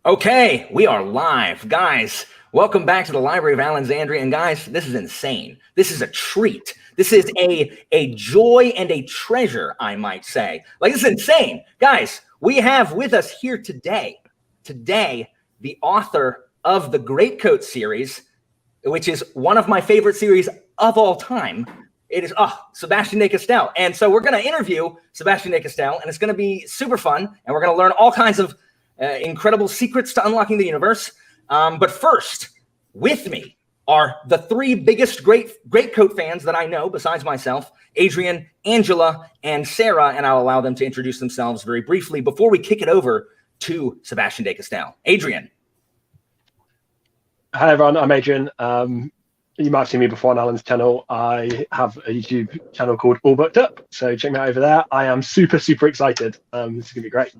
Okay, we are live. Guys, welcome back to the Library of Alexandria. And guys, this is insane. This is a treat. This is a joy and a treasure, I might say. Like, this is insane. Guys, we have with us here today, the author of the Greatcoats series, which is one of my favorite series of all time. It is Sebastien de Castell. And so we're going to interview Sebastien de Castell, and it's going to be super fun. And we're going to learn all kinds of incredible secrets to unlocking the universe. But first, with me are the three biggest Greatcoat fans that I know, besides myself: Adrian, Angela, and Sarah. And I'll allow them to introduce themselves very briefly before we kick it over to Sebastien de Castell. Adrian. Hi, everyone. I'm Adrian. You might have seen me before on Alan's channel. I have a YouTube channel called All Booked Up, so check me out over there. I am super excited. This is going to be great.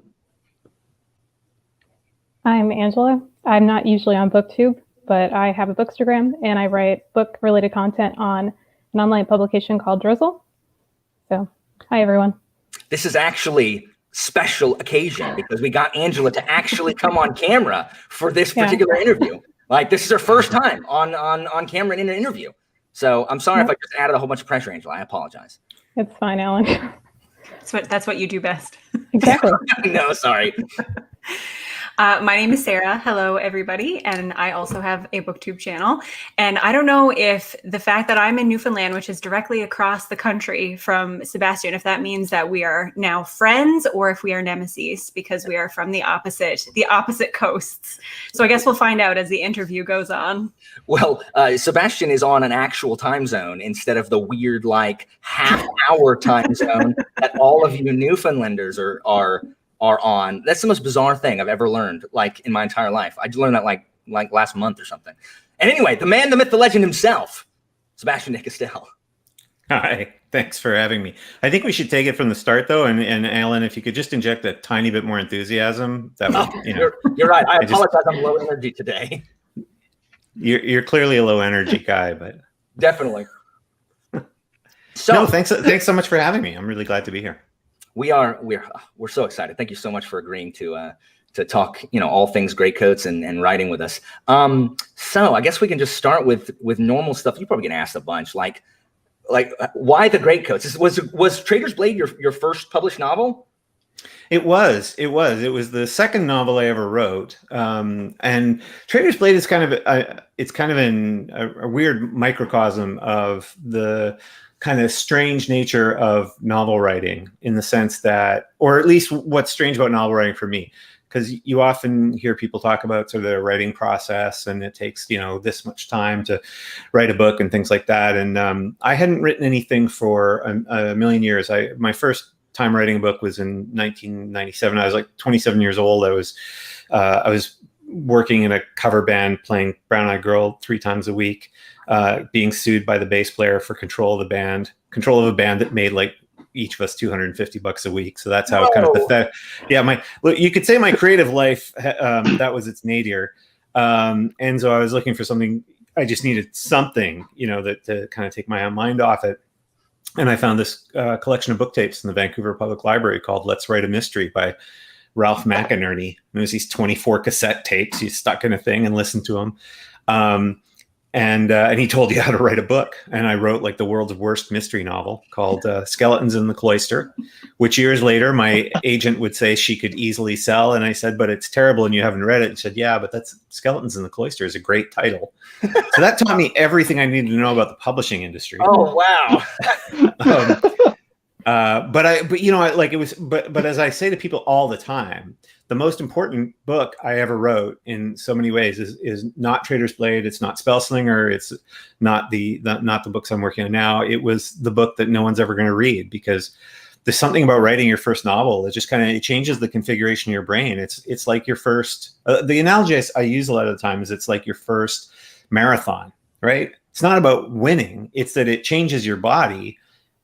I'm Angela. I'm not usually on BookTube, but I have a Bookstagram, and I write book-related content on an online publication called Drizzle. So, hi, everyone. This is actually special occasion because we got Angela to actually come on camera for this particular interview. Like, this is her first time on camera in an interview. So I'm sorry if I just added a whole bunch of pressure, Angela. I apologize. It's fine, Alan. That's what you do best. Exactly. No, sorry. My name is Sarah. Hello, everybody. And I also have a BookTube channel. And I don't know if the fact that I'm in Newfoundland, which is directly across the country from Sebastien, if that means that we are now friends or if we are nemesis, because we are from the opposite coasts. So I guess we'll find out as the interview goes on. Well, Sebastien is on an actual time zone instead of the weird, like, half-hour time zone that all of you Newfoundlanders are on. That's the most bizarre thing I've ever learned, like, in my entire life. I learned that like last month or something. And anyway, the man, the myth, the legend himself, Sebastien de Castell. Hi, thanks for having me. I think we should take it from the start, though. And Alan, if you could just inject a tiny bit more enthusiasm, that would, You're right. I apologize. I'm low energy today. You're clearly a low energy guy, but definitely. So no, thanks so much for having me. I'm really glad to be here. We're so excited. Thank you so much for agreeing to talk, all things Greatcoats and writing with us. So I guess we can just start with normal stuff. You probably get asked a bunch, like why the Greatcoats? Was Traitor's Blade your first published novel? It was the second novel I ever wrote. And Traitor's Blade is kind of a weird microcosm of the kind of strange nature of novel writing, in the sense that, or at least what's strange about novel writing for me, because you often hear people talk about sort of their writing process, and it takes, this much time to write a book and things like that. And I hadn't written anything for a million years. My first time writing a book was in 1997. I was like 27 years old. I was working in a cover band, playing Brown Eyed Girl 3 times a week, being sued by the bass player for control of a band that made like each of us $250 a week. So that's how kind of pathetic. Yeah, you could say my creative life, that was its nadir. And so I was looking for something. I just needed something, that to kind of take my mind off it. And I found this collection of book tapes in the Vancouver Public Library called "Let's Write a Mystery" by Ralph McInerney. It was these 24 cassette tapes you stuck in a thing and listened to them. And he told you how to write a book. And I wrote like the world's worst mystery novel called Skeletons in the Cloister, which years later my agent would say she could easily sell. And I said, but it's terrible and you haven't read it. And she said, yeah, but that's Skeletons in the Cloister is a great title. So that taught me everything I needed to know about the publishing industry. Oh, wow. But as I say to people all the time, the most important book I ever wrote in so many ways is not Traitor's Blade. It's not Spellslinger. It's not the books I'm working on now. It was the book that no one's ever going to read, because there's something about writing your first novel that just it changes the configuration of your brain. It's like your first, the analogy I use a lot of the time is it's like your first marathon, right? It's not about winning. It's that it changes your body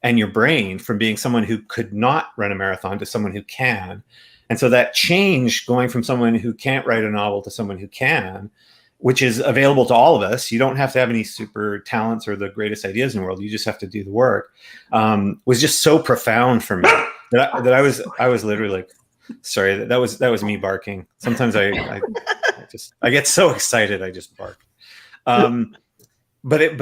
and your brain from being someone who could not run a marathon to someone who can. And so that change, going from someone who can't write a novel to someone who can, which is available to all of us. You don't have to have any super talents or the greatest ideas in the world. You just have to do the work. Was just so profound for me that I was literally like, sorry, that was me barking. Sometimes I I get so excited I just bark. But it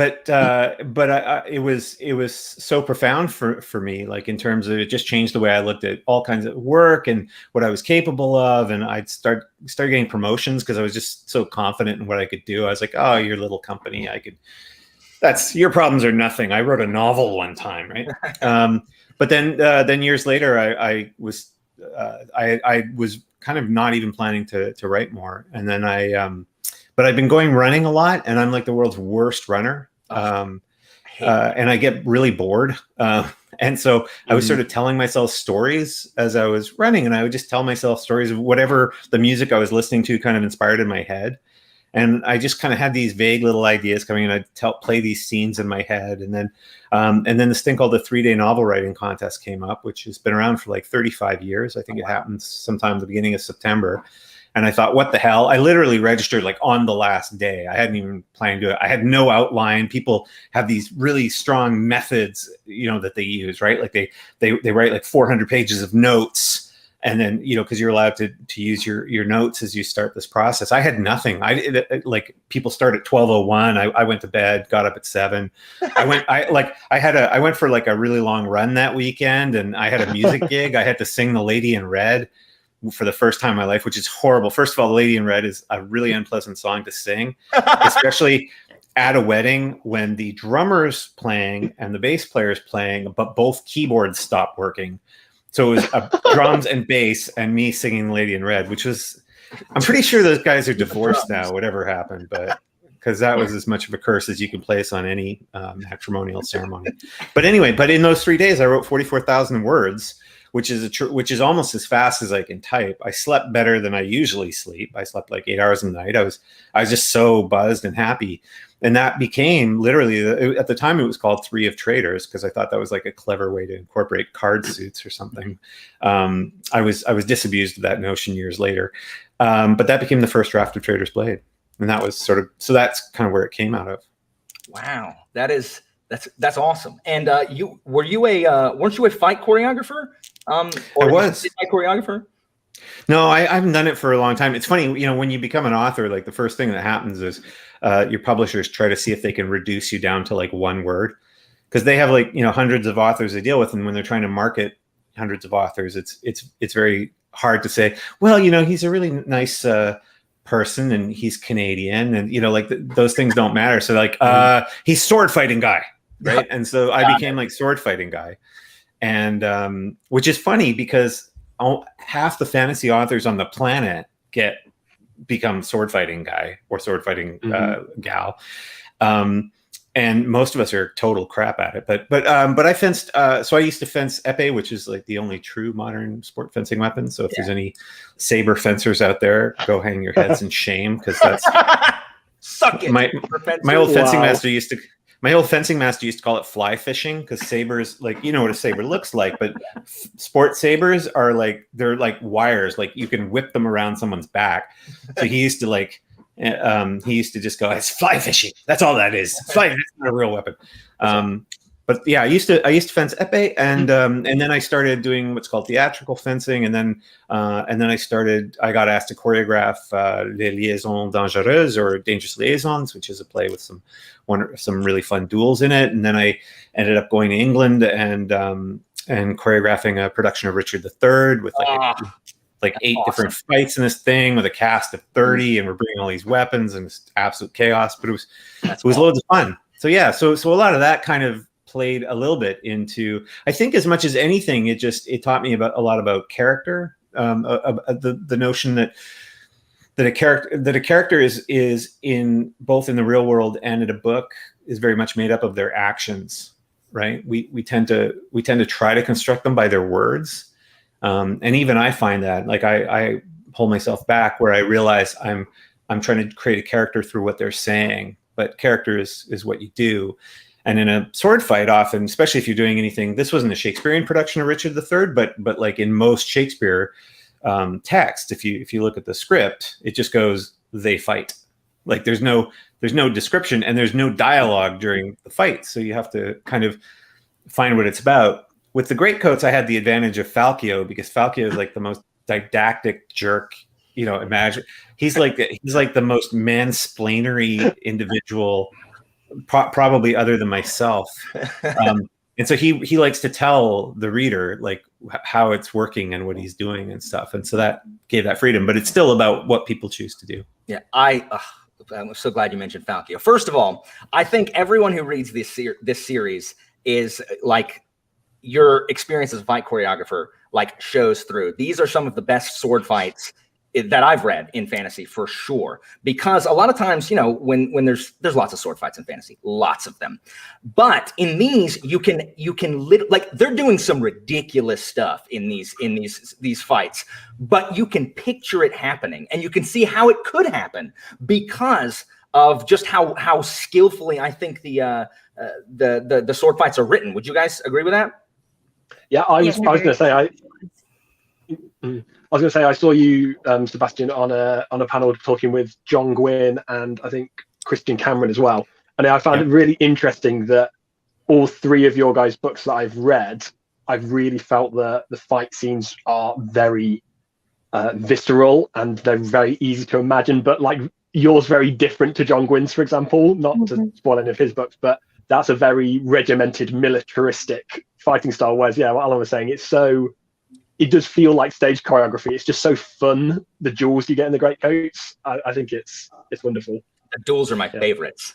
was so profound for me, like in terms of it just changed the way I looked at all kinds of work and what I was capable of. And I'd started getting promotions because I was just so confident in what I could do. I was like, oh, your little company, your problems are nothing. I wrote a novel one time, right? But then years later, I was kind of not even planning to write more, and then but I've been going running a lot, and I'm like the world's worst runner. And I get really bored. And so I was sort of telling myself stories as I was running, and I would just tell myself stories of whatever the music I was listening to kind of inspired in my head. And I just kind of had these vague little ideas coming, and I'd play these scenes in my head. And then this thing called the 3-day novel writing contest came up, which has been around for like 35 years. I think it happened sometime at the beginning of September. And I thought, what the hell? I literally registered like on the last day. I hadn't even planned to do it. I had no outline. People have these really strong methods, that they use, right? Like they write like 400 pages of notes. And then, because you're allowed to use your notes as you start this process. I had nothing. Like people start at 12:01. I went to bed, got up at 7. I went for like a really long run that weekend, and I had a music gig. I had to sing The Lady in Red for the first time in my life, which is horrible. First of all, The Lady in Red is a really unpleasant song to sing, especially at a wedding when the drummer's playing and the bass player's playing, but both keyboards stop working. So it was drums and bass and me singing The Lady in Red, which was, I'm pretty sure those guys are divorced now, whatever happened, but because that was as much of a curse as you can place on any matrimonial ceremony. But anyway, in those 3 days, I wrote 44,000 words, which is almost as fast as I can type. I slept better than I usually sleep. I slept like 8 hours a night. I was just so buzzed and happy. And that became literally, at the time it was called 3 of Traders, because I thought that was like a clever way to incorporate card suits or something. I was disabused of that notion years later. But that became the first draft of Trader's Blade. And that was so that's kind of where it came out of. Wow. That's awesome. And weren't you a fight choreographer? I was. Fight choreographer? No, I haven't done it for a long time. It's funny, when you become an author, like the first thing that happens is your publishers try to see if they can reduce you down to like one word, because they have like hundreds of authors they deal with, and when they're trying to market hundreds of authors, it's very hard to say, well, he's a really nice person and he's Canadian, and those things don't matter. So like he's sword fighting guy, right? And so I became like sword fighting guy, and which is funny because half the fantasy authors on the planet become sword fighting guy or sword fighting gal, and most of us are total crap at it. But I fenced. So I used to fence épée, which is like the only true modern sport fencing weapon. So if there's any saber fencers out there, go hang your heads in shame, because that's suck it. My old fencing master used to. My old fencing master used to call it fly fishing, because sabers, like, what a saber looks like, but sport sabers are like, they're like wires, like you can whip them around someone's back. So he used to just go, it's fly fishing. That's all that is. Fly, it's not a real weapon. But yeah, I used to fence épée, and then I started doing what's called theatrical fencing, and then I got asked to choreograph Les Liaisons Dangereuses, or Dangerous Liaisons, which is a play with some really fun duels in it. And then I ended up going to England and choreographing a production of Richard III with like 8 different fights in this thing with a cast of 30, and we're bringing all these weapons, and it's absolute chaos, but it was loads of fun. So yeah, so a lot of that kind of played a little bit into, I think, as much as anything, it taught me a lot about character, the notion that a character is in both in the real world and in a book is very much made up of their actions, right? We tend to try to construct them by their words, and even I find that, like, I pull myself back where I realize I'm trying to create a character through what they're saying, but character is what you do. And in a sword fight, often, especially if you're doing anything, this wasn't a Shakespearean production of Richard III, but like in most Shakespeare text, if you look at the script, it just goes, they fight. Like there's no description, and there's no dialogue during the fight. So you have to kind of find what it's about. With the Greatcoats, I had the advantage of Falkio, because Falkio is like the most didactic jerk imagine he's like the most mansplainery individual, probably other than myself. And so he likes to tell the reader like how it's working and what he's doing and stuff. And so that gave that freedom, but it's still about what people choose to do. Yeah, I'm so glad you mentioned Falkio. First of all, I think everyone who reads this series is like, your experience as a fight choreographer like shows through. These are some of the best sword fights that I've read in fantasy for sure, because a lot of times, when there's lots of sword fights in fantasy, lots of them, but in these you can like, they're doing some ridiculous stuff in these fights, but you can picture it happening and you can see how it could happen because of just how skillfully I think the sword fights are written. Would you guys agree with that? Yeah, I was going to say I saw you, Sebastien, on a panel talking with John Gwynn and I think Christian Cameron as well. And I found it really interesting that all three of your guys' books that I've read, I've really felt that the fight scenes are very visceral and they're very easy to imagine. But like yours, very different to John Gwynn's, for example. Not to spoil any of his books, but that's a very regimented, militaristic fighting style. Whereas, what Alan was saying, it does feel like stage choreography. It's just so fun. The duels you get in the Greatcoats, I think it's wonderful. The duels are my favorites.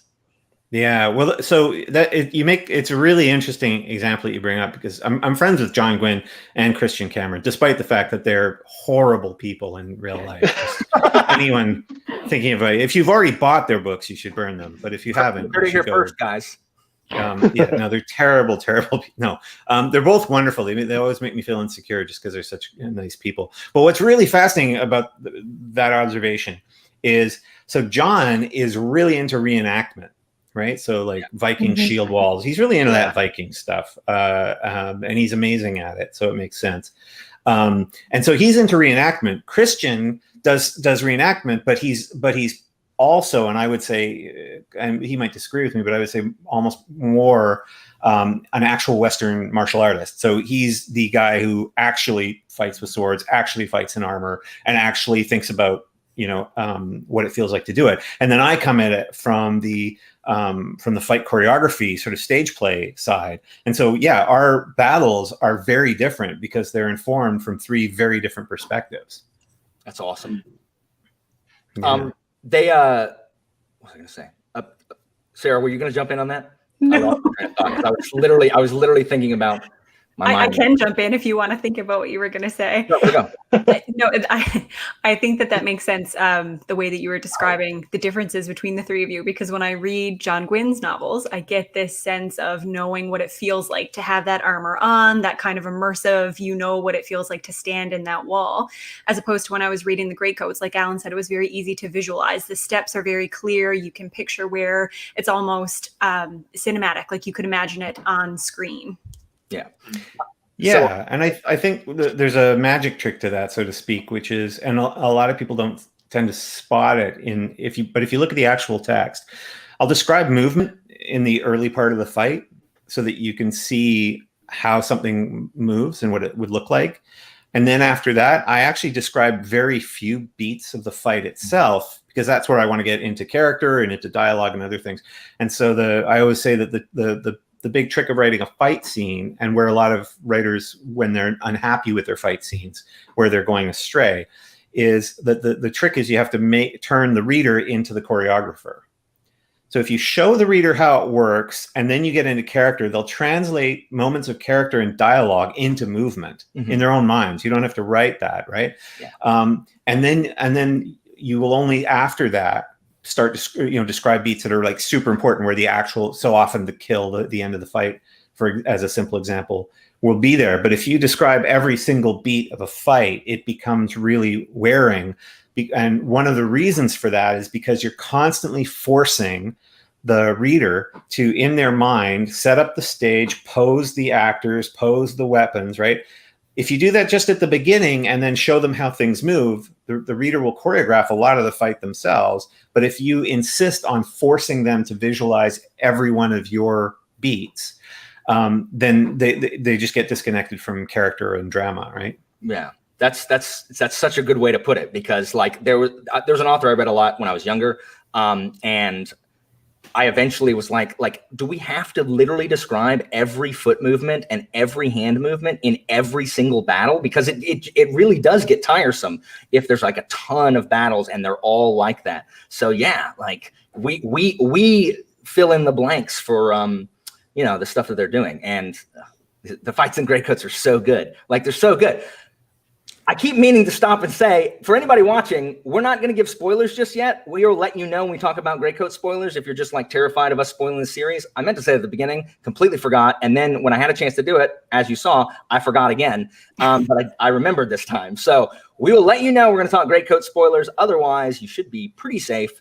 Yeah, well, so it's a really interesting example that you bring up, because I'm friends with John Gwynn and Christian Cameron, despite the fact that they're horrible people in real life. Anyone thinking of if you've already bought their books, you should burn them. But if you haven't, you heard it here first, guys. No, they're terrible. No, they're both wonderful. They always make me feel insecure just because they're such nice people. But what's really fascinating about that observation is, so John is really into reenactment, right? So like Viking shield walls, he's really into that Viking stuff, and he's amazing at it. So it makes sense. And so he's into reenactment. Christian does reenactment, but he's also, and I would say, and he might disagree with me, but I would say almost more an actual Western martial artist. So he's the guy who actually fights with swords, actually fights in armor, and actually thinks about what it feels like to do it. And then I come at it from the fight choreography sort of stage play side. And so our battles are very different because they're informed from three very different perspectives. That's awesome. Yeah. What was I going to say? Sarah, were you going to jump in on that? No. I was literally thinking about my mind. I can jump in if you want to think about what you were going to say. No, go. No, I think that makes sense, the way that you were describing the differences between the three of you, because when I read John Gwynn's novels, I get this sense of knowing what it feels like to have that armor on, that kind of immersive, what it feels like to stand in that wall, as opposed to when I was reading the Greatcoats, like Alan said, it was very easy to visualize. The steps are very clear. You can picture where it's almost cinematic, like you could imagine it on screen. Yeah, and I think there's a magic trick to that, so to speak, which is, and a lot of people don't tend to spot it if you look at the actual text. I'll describe movement in the early part of the fight so that you can see how something moves and what it would look like. And then after that, I actually describe very few beats of the fight itself, because that's where I want to get into character and into dialogue and other things. And so I always say that the big trick of writing a fight scene, and where a lot of writers, when they're unhappy with their fight scenes, where they're going astray, is that the trick is you have to turn the reader into the choreographer. So if you show the reader how it works and then you get into character, they'll translate moments of character and dialogue into movement in their own minds. You don't have to write that, right? Yeah. And then you will only after that start to describe beats that are like super important, where the actual, so often the kill, the end of the fight, as a simple example, will be there. But if you describe every single beat of a fight, it becomes really wearing. And one of the reasons for that is because you're constantly forcing the reader to, in their mind, set up the stage, pose the actors, pose the weapons, right? If you do that just at the beginning and then show them how things move, the reader will choreograph a lot of the fight themselves. But if you insist on forcing them to visualize every one of your beats, then they just get disconnected from character and drama, right? Yeah. That's such a good way to put it, because like there's an author I read a lot when I was younger, and I eventually was like, do we have to literally describe every foot movement and every hand movement in every single battle? Because it really does get tiresome if there's like a ton of battles and they're all like that. So yeah, like we fill in the blanks for the stuff that they're doing, and the fights in Greatcoats are so good. Like, they're so good. I keep meaning to stop and say, for anybody watching, we're not going to give spoilers just yet. We will let you know when we talk about Greatcoats spoilers if you're just like terrified of us spoiling the series. I meant to say at the beginning, completely forgot. And then when I had a chance to do it, as you saw, I forgot again. But I remembered this time. So we will let you know we're going to talk Greatcoats spoilers. Otherwise, you should be pretty safe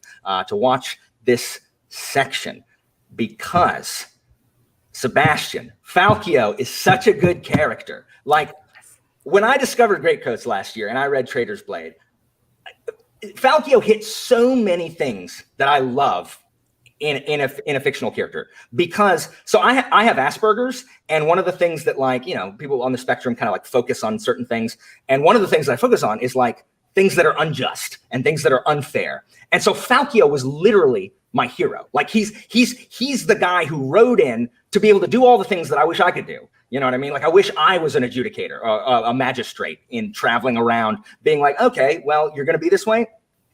to watch this section, because Sebastien, Falkio is such a good character. Like, when I discovered Greatcoats last year and I read Traitor's Blade, Falkio hits so many things that I love in a fictional character. Because so I have Asperger's, and one of the things that, like, people on the spectrum kind of like focus on certain things, and one of the things that I focus on is like things that are unjust and things that are unfair. And so Falkio was literally my hero. Like, he's the guy who rode in to be able to do all the things that I wish I could do. You know what I mean? Like, I wish I was an adjudicator, a magistrate, in traveling around being like, okay, well, you're going to be this way.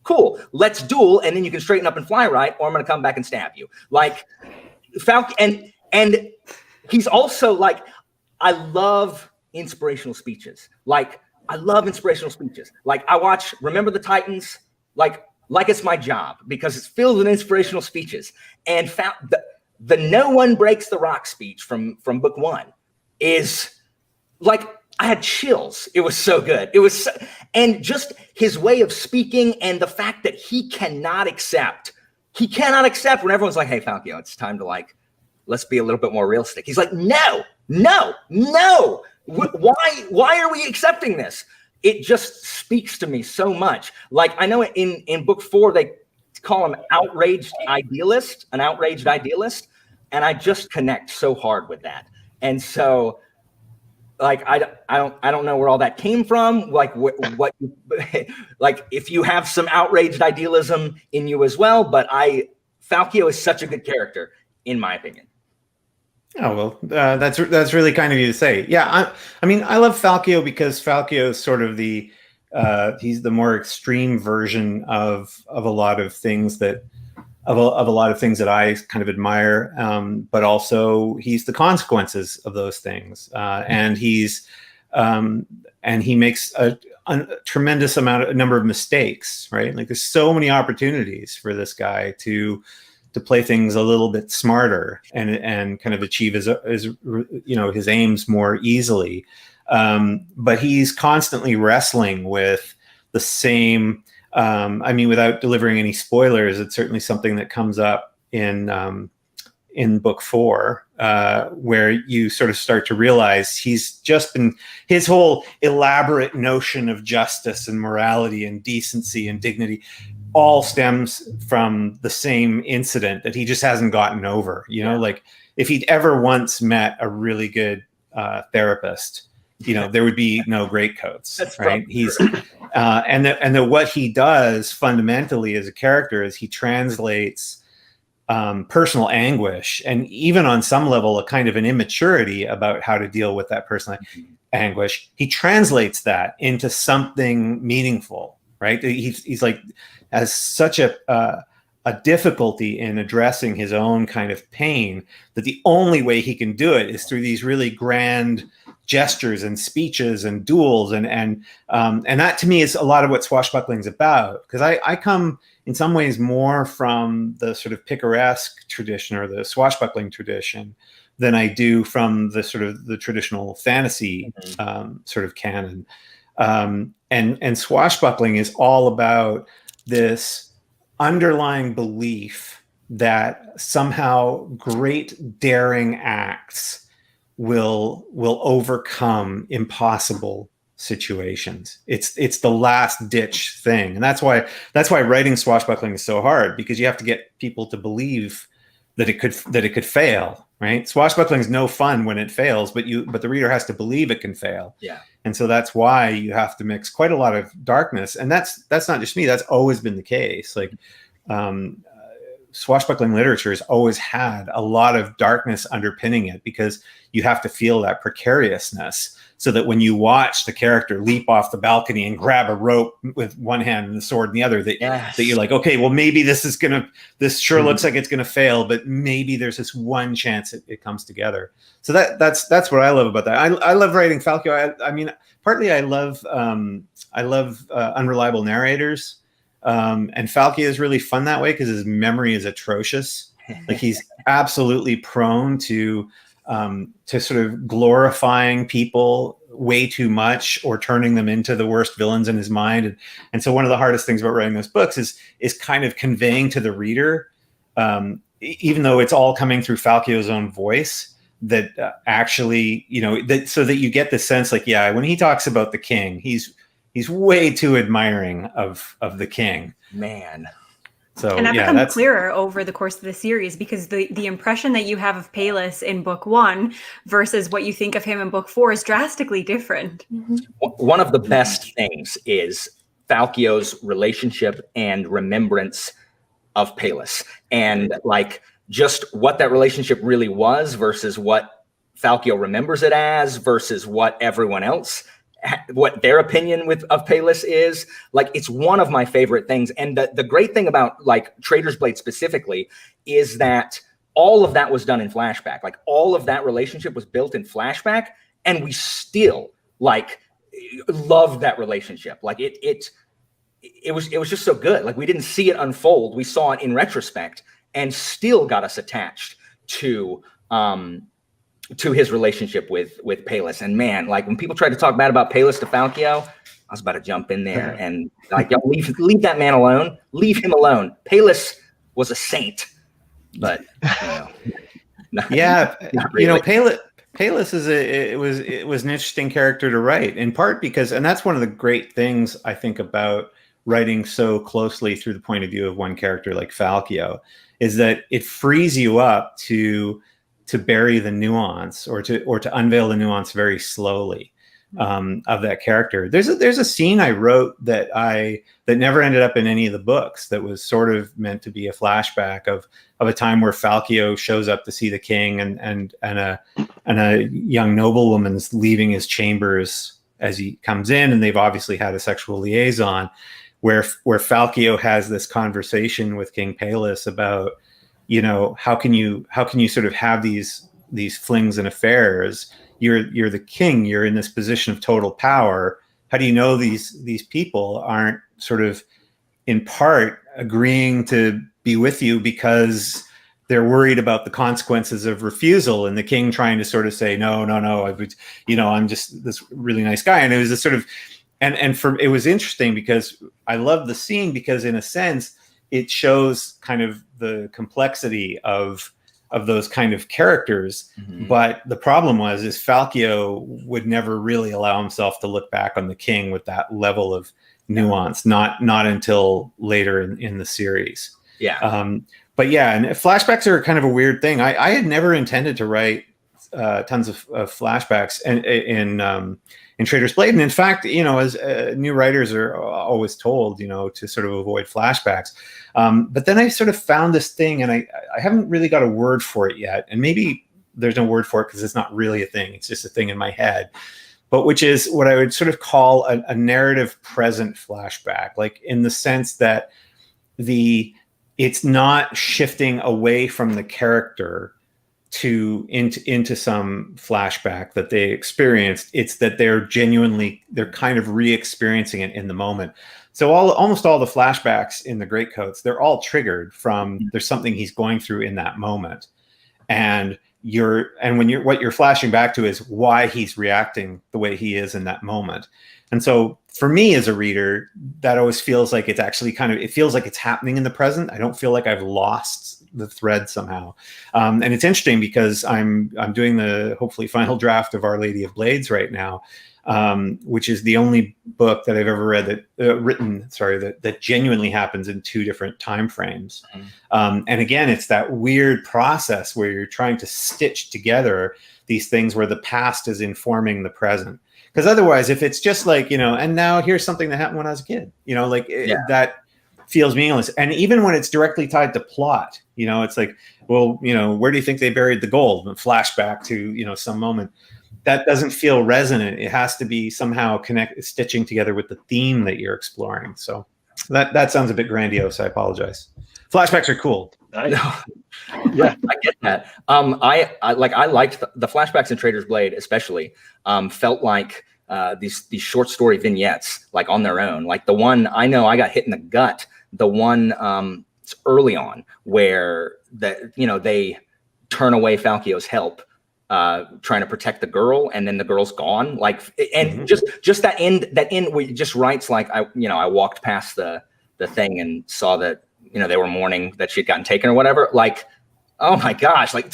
Cool. Let's duel. And then you can straighten up and fly right, or I'm going to come back and stab you. Like, and he's also like, I love inspirational speeches. Like, I watch Remember the Titans, like it's my job, because it's filled with inspirational speeches. And the No One Breaks the Rock speech from book 1 is like, I had chills. It was so good. And just his way of speaking, and the fact that he cannot accept when everyone's like, hey, Falkio, it's time to, like, let's be a little bit more realistic. He's like, no. Why are we accepting this? It just speaks to me so much. Like, I know in book 4, they call him an outraged idealist. And I just connect so hard with that. And so, like, I don't know where all that came from. Like, what like, if you have some outraged idealism in you as well. But Falkio is such a good character, in my opinion. Oh, well, that's really kind of you to say. Yeah, I mean, I love Falkio because Falkio is sort of he's the more extreme version of a lot of things that I kind of admire, but also he's the consequences of those things, and he makes a tremendous number of mistakes, right? Like, there's so many opportunities for this guy to play things a little bit smarter and kind of achieve his aims more easily, but he's constantly wrestling with the same. I mean, without delivering any spoilers, it's certainly something that comes up in book 4, where you sort of start to realize his whole elaborate notion of justice and morality and decency and dignity all stems from the same incident that he just hasn't gotten over. Like, if he'd ever once met a really good therapist, there would be no Greatcoats. That's right. He's and what he does fundamentally as a character is he translates personal anguish, and even on some level a kind of an immaturity about how to deal with that personal anguish. He translates that into something meaningful. Right. He's like, has such a difficulty in addressing his own kind of pain that the only way he can do it is through these really grand gestures and speeches and duels, and that to me is a lot of what swashbuckling is about, because I come in some ways more from the sort of picaresque tradition or the swashbuckling tradition than I do from the sort of the traditional fantasy sort of canon, and swashbuckling is all about this underlying belief that somehow great daring acts will overcome impossible situations. It's the last ditch thing, and that's why writing swashbuckling is so hard, because you have to get people to believe that it could fail, right? Swashbuckling is no fun when it fails, but the reader has to believe it can fail. Yeah. And so that's why you have to mix quite a lot of darkness. And that's not just me, that's always been the case. Like, swashbuckling literature has always had a lot of darkness underpinning it, because you have to feel that precariousness, so that when you watch the character leap off the balcony and grab a rope with one hand and the sword in the other, that you're like, okay, well, maybe this sure looks like it's gonna fail, but maybe there's this one chance it comes together. So that's what I love about that. I love writing Falkio. I mean, partly I love unreliable narrators. And Falkio is really fun that way because his memory is atrocious. Like, he's absolutely prone to sort of glorifying people way too much, or turning them into the worst villains in his mind. And so one of the hardest things about writing those books is kind of conveying to the reader, even though it's all coming through Falkio's own voice, that actually, so that you get the sense, like, yeah, when he talks about the king, he's way too admiring of the king. Man. So, and that becomes clearer over the course of the series, because the impression that you have of Palis in book 1 versus what you think of him in book 4 is drastically different. Mm-hmm. One of the best things is Falkio's relationship and remembrance of Palis, and like just what that relationship really was versus what Falkio remembers it as versus what everyone else, what their opinion of Palis is. Like, it's one of my favorite things. And the great thing about like Traitor's Blade specifically is that all of that was done in Flashback. Like, all of that relationship was built in Flashback, and we still like loved that relationship. Like, it was just so good. Like, we didn't see it unfold. We saw it in retrospect and still got us attached to his relationship with Palis. And man, like, when people tried to talk bad about Palis to Falkio, I was about to jump in there and like, yo, leave that man alone. Leave him alone. Palis was a saint, but not really. Palis it was an interesting character to write, in part because, and that's one of the great things I think about writing so closely through the point of view of one character like Falkio, is that it frees you up to bury the nuance, or to unveil the nuance very slowly of that character. There's a scene I wrote that never ended up in any of the books, that was sort of meant to be a flashback of a time where Falkio shows up to see the king, and a young noblewoman's leaving his chambers as he comes in, and they've obviously had a sexual liaison, where Falkio has this conversation with King Palis about, how can you sort of have these flings and affairs? You're the king. You're in this position of total power. How do you know these people aren't sort of in part agreeing to be with you because they're worried about the consequences of refusal, and the king trying to sort of say, no, I'm just this really nice guy. And it was a sort of, it was interesting because I love the scene, because in a sense, it shows kind of the complexity of those kind of characters. Mm-hmm. But the problem is Falkio would never really allow himself to look back on the king with that level of nuance, not until later in the series. Yeah. But yeah, and flashbacks are kind of a weird thing. I had never intended to write tons of flashbacks in Traitor's Blade. And in fact, as new writers are always told, to sort of avoid flashbacks. But then I sort of found this thing, and I haven't really got a word for it yet. And maybe there's no word for it because it's not really a thing. It's just a thing in my head. But which is what I would sort of call a narrative present flashback, like in the sense that it's not shifting away from the character into some flashback that they experienced. It's that they're kind of re-experiencing it in the moment. So almost all the flashbacks in the Greatcoats, they're all triggered from there's something he's going through in that moment, and what you're flashing back to is why he's reacting the way he is in that moment. And so for me as a reader, that always feels like it's actually it feels like it's happening in the present. I don't feel like I've lost the thread somehow. And it's interesting because I'm doing the hopefully final draft of Our Lady of Blades right now. which is the only book that I've ever read that genuinely happens in two different time frames. And again, it's that weird process where you're trying to stitch together these things where the past is informing the present. Because otherwise, if it's just like, and now here's something that happened when I was a kid, that feels meaningless. And even when it's directly tied to plot, it's like, well, where do you think they buried the gold? And flashback to, some moment. That doesn't feel resonant. It has to be somehow stitching together with the theme that you're exploring. So that sounds a bit grandiose. I apologize. Flashbacks are cool. Yeah, I get that. I liked the flashbacks in Trader's Blade, especially. Felt like these short story vignettes, like on their own. Like the one I know I got hit in the gut. The one early on where they turn away Falkio's help, trying to protect the girl, and then the girl's gone. Just that end where it just writes like I walked past the thing and saw that they were mourning that she'd gotten taken or whatever. Like, oh my gosh, like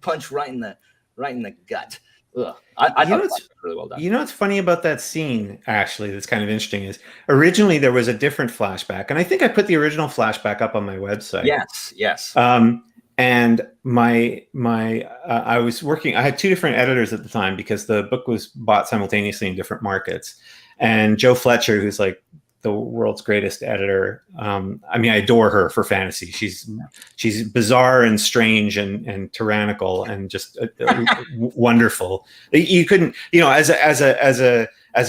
punch right in the gut. Ugh. I thought it was really well done. What's funny about that scene, actually, that's kind of interesting, is originally there was a different flashback, and I think I put the original flashback up on my website. Yes. And I was working. I had two different editors at the time because the book was bought simultaneously in different markets. And Joe Fletcher, who's like the world's greatest editor. I adore her for fantasy. She's bizarre and strange and tyrannical and just wonderful. You couldn't, as a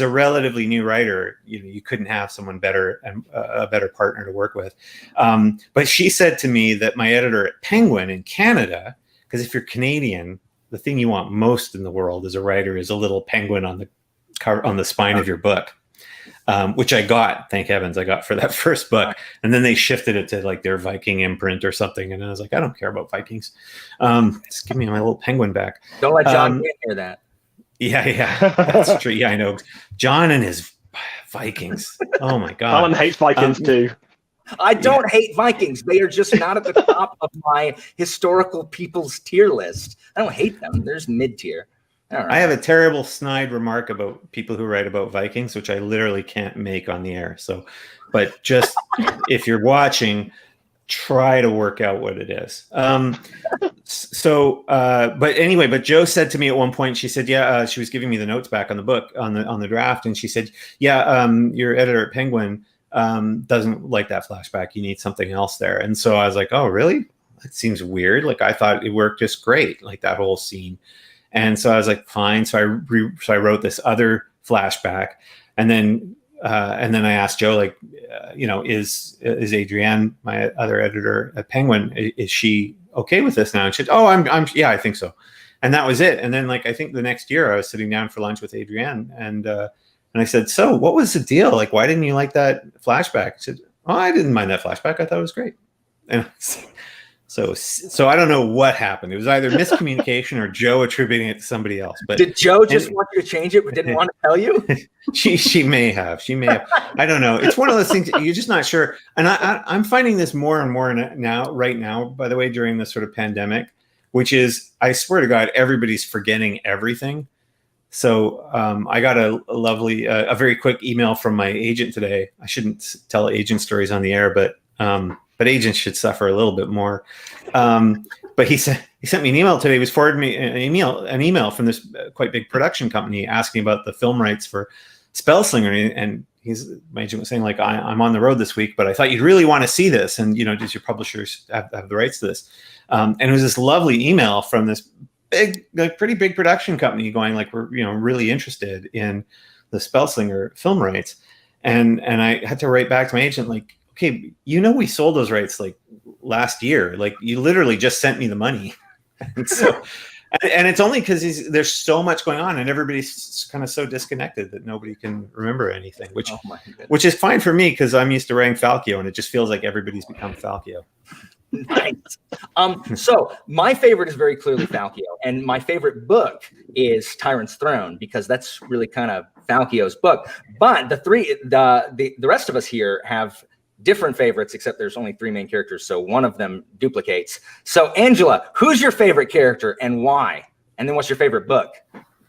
relatively new writer, you couldn't have someone better and a better partner to work with. But she said to me that my editor at Penguin in Canada, because if you're Canadian, the thing you want most in the world as a writer is a little penguin on the spine of your book. Which I got, thank heavens, I got for that first book. And then they shifted it to like their Viking imprint or something. And I was like, I don't care about Vikings. Just give me my little penguin back. Don't let John hear that. Yeah, that's true. Yeah, I know. John and his Vikings. Oh my God. Alan hates Vikings too. I don't hate Vikings. They are just not at the top of my historical people's tier list. I don't hate them. They're just mid-tier. Right. I have a terrible snide remark about people who write about Vikings, which I literally can't make on the air. So, but just if you're watching, try to work out what it is. But Joe said to me at one point, she said, she was giving me the notes back on the book, on the draft. And she said, your editor at Penguin doesn't like that flashback. You need something else there. And so I was like, oh, really? That seems weird. Like I thought it worked just great. Like that whole scene. And so I was like, fine. So I wrote this other flashback, and then I asked Joe, like, is Adrienne, my other editor at Penguin, is she okay with this now? And she said, oh, I think so. And that was it. And then like I think the next year I was sitting down for lunch with Adrienne, and I said, so what was the deal? Like, why didn't you like that flashback? She said, oh, I didn't mind that flashback. I thought it was great. And So I don't know what happened. It was either miscommunication or Joe attributing it to somebody else. But did Joe just want you to change it but didn't want to tell you? She may have. I don't know. It's one of those things that you're just not sure. And I'm finding this more and more right now, by the way, during this sort of pandemic, which is, I swear to God, everybody's forgetting everything. So I got a lovely, a very quick email from my agent today. I shouldn't tell agent stories on the air, but agents should suffer a little bit more. But he sent me an email today. He was forwarding me an email from this quite big production company asking about the film rights for Spellslinger. And my agent was saying, like, I'm on the road this week, but I thought you'd really want to see this. And, does your publishers have the rights to this? And it was this lovely email from this pretty big production company going like, we're, really interested in the Spellslinger film rights. And I had to write back to my agent, like, okay, we sold those rights like last year. Like you literally just sent me the money. And it's only because there's so much going on and everybody's kind of so disconnected that nobody can remember anything, which is fine for me because I'm used to writing Falkio and it just feels like everybody's become Falkio. Nice. So my favorite is very clearly Falkio, and my favorite book is Tyrant's Throne because that's really kind of Falkio's book. But the rest of us here have different favorites, except there's only 3 main characters, so one of them duplicates. So Angela, who's your favorite character and why? And then what's your favorite book?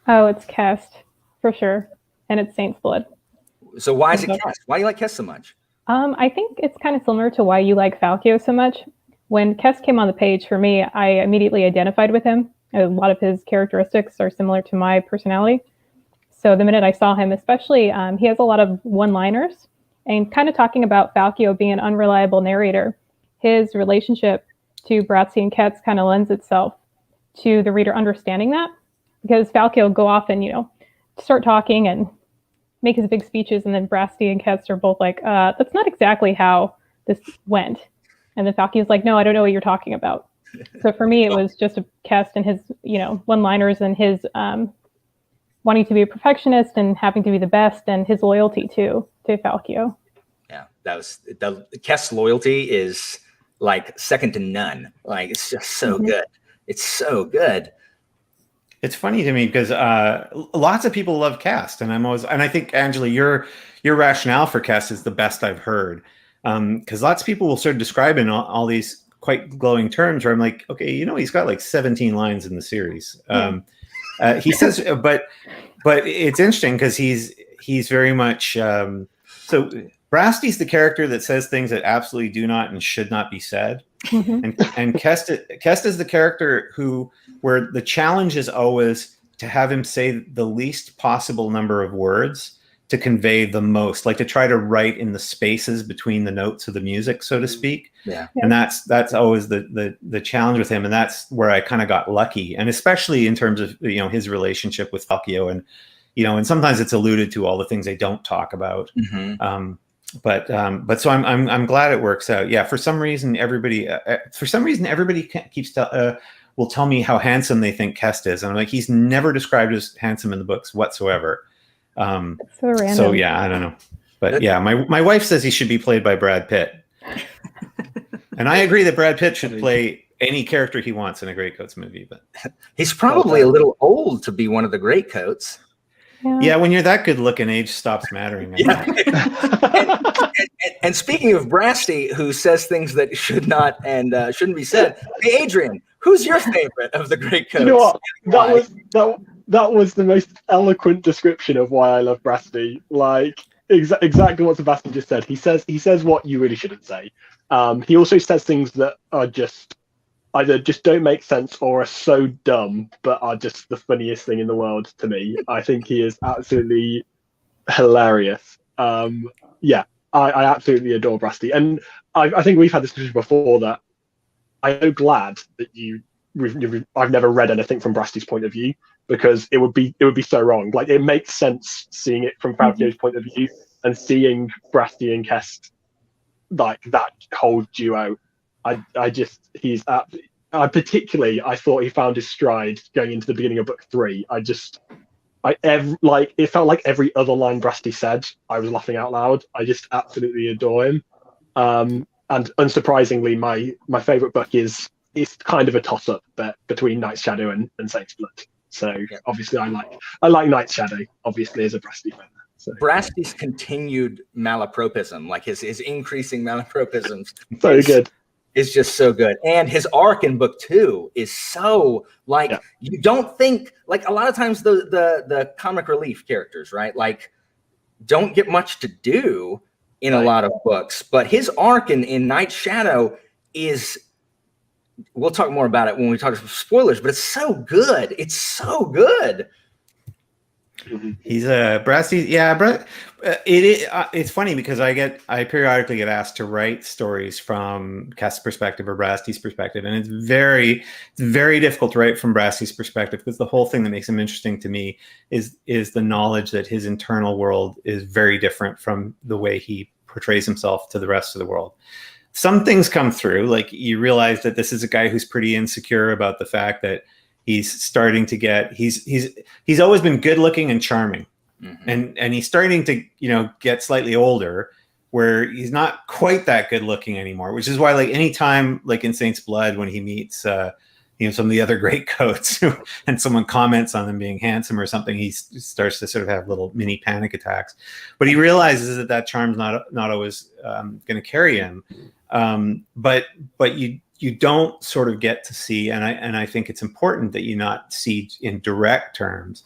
Oh, it's Cast. for sure. And it's Saint's Blood. So why is it Kess? Why do you like Kess so much? I think it's kind of similar to why you like Falkio so much. When Kess came on the page, for me, I immediately identified with him. A lot of his characteristics are similar to my personality. So the minute I saw him, especially, he has a lot of one-liners. And kind of talking about Falkio being an unreliable narrator, his relationship to Bratzi and Ketz kind of lends itself to the reader understanding that. Because Falkio will go off and, start talking and make his big speeches, and then Bratzi and Ketz are both like, that's not exactly how this went. And then Falkio's like, no, I don't know what you're talking about. So for me, it was just a Ketz and his, one-liners and his wanting to be a perfectionist and having to be the best, and his loyalty to Falkio. Yeah, the Kess loyalty is like second to none. Like, it's just so good. It's so good. It's funny to me because lots of people love Cast, and I think, Angela, your rationale for Cast is the best I've heard, because lots of people will sort of describe in all these quite glowing terms where I'm like, okay, he's got like 17 lines in the series. He says, but it's interesting because he's very much so. Brasty's the character that says things that absolutely do not and should not be said. And Kest is the character where the challenge is always to have him say the least possible number of words to convey the most, like to try to write in the spaces between the notes of the music, so to speak. Yeah. And that's always the challenge with him. And that's where I kind of got lucky. And especially in terms of, his relationship with Falkio, and, and sometimes it's alluded to all the things they don't talk about. But so I'm glad it works out. Yeah. For some reason, everybody keeps will tell me how handsome they think Kest is. And I'm like, he's never described as handsome in the books whatsoever. So random. So yeah, I don't know. But yeah, my wife says he should be played by Brad Pitt. And I agree that Brad Pitt should play any character he wants in a Greatcoats movie, but he's probably a little old to be one of the Greatcoats. Yeah, when you're that good looking, age stops mattering. Yeah. and speaking of Brasty, who says things that should not and shouldn't be said, hey, Adrian, who's your favorite of the Greatcoats? You know what? That was the most eloquent description of why I love Brasty. Like exactly what Sebastien just said. He says what you really shouldn't say. He also says things that are just either just don't make sense or are so dumb, but are just the funniest thing in the world to me. I think he is absolutely hilarious. Yeah, I absolutely adore Brasty. And I think we've had this discussion before that I'm so glad that I've never read anything from Brasty's point of view, because it would be so wrong. Like, it makes sense seeing it from Falkio's point of view, and seeing Brasty and Kest, like that whole duo. I thought he found his stride going into the beginning of book 3. It felt like every other line Brasty said, I was laughing out loud. I just absolutely adore him. And unsurprisingly, my favorite book is kind of a toss-up between Night's Shadow and Saint's Blood. So obviously I like Night's Shadow, obviously, as a Brasty fan. So. Brasty's continued malapropism, like his increasing malapropisms, good. Is just so good. And his arc in book 2 is so you don't think, like, a lot of times the comic relief characters, right, like, don't get much to do in a lot of books, but his arc in Night's Shadow is, we'll talk more about it when we talk spoilers, but it's so good. It's so good. He's a Brasty. Yeah, it's funny because I periodically get asked to write stories from Kest's perspective or Brasty's perspective, and it's very difficult to write from Brasty's perspective, because the whole thing that makes him interesting to me is the knowledge that his internal world is very different from the way he portrays himself to the rest of the world. Some things come through, like you realize that this is a guy who's pretty insecure about the fact that he's starting to get he's always been good looking and charming, and he's starting to get slightly older, where he's not quite that good looking anymore, which is why, like, anytime, like in Saint's Blood, when he meets some of the other Greatcoats and someone comments on them being handsome or something, he starts to sort of have little mini panic attacks. But he realizes that charm's not always going to carry him. But you don't sort of get to see, and I think it's important that you not see in direct terms,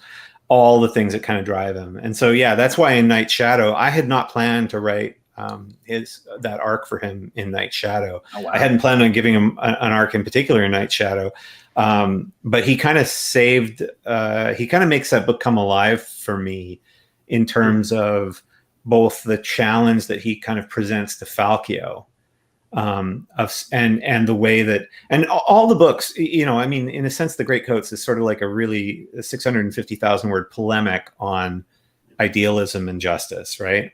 all the things that kind of drive him. And so, yeah, that's why in Night Shadow, I had not planned to write that arc for him in Night Shadow. Oh, wow. I hadn't planned on giving him an arc in particular in Night Shadow. But he kind of he kind of makes that book come alive for me in terms of both the challenge that he kind of presents to Falkio, and the way that, and all the books, I mean, in a sense, the Greatcoats is sort of like a 650,000 word polemic on idealism and justice, right?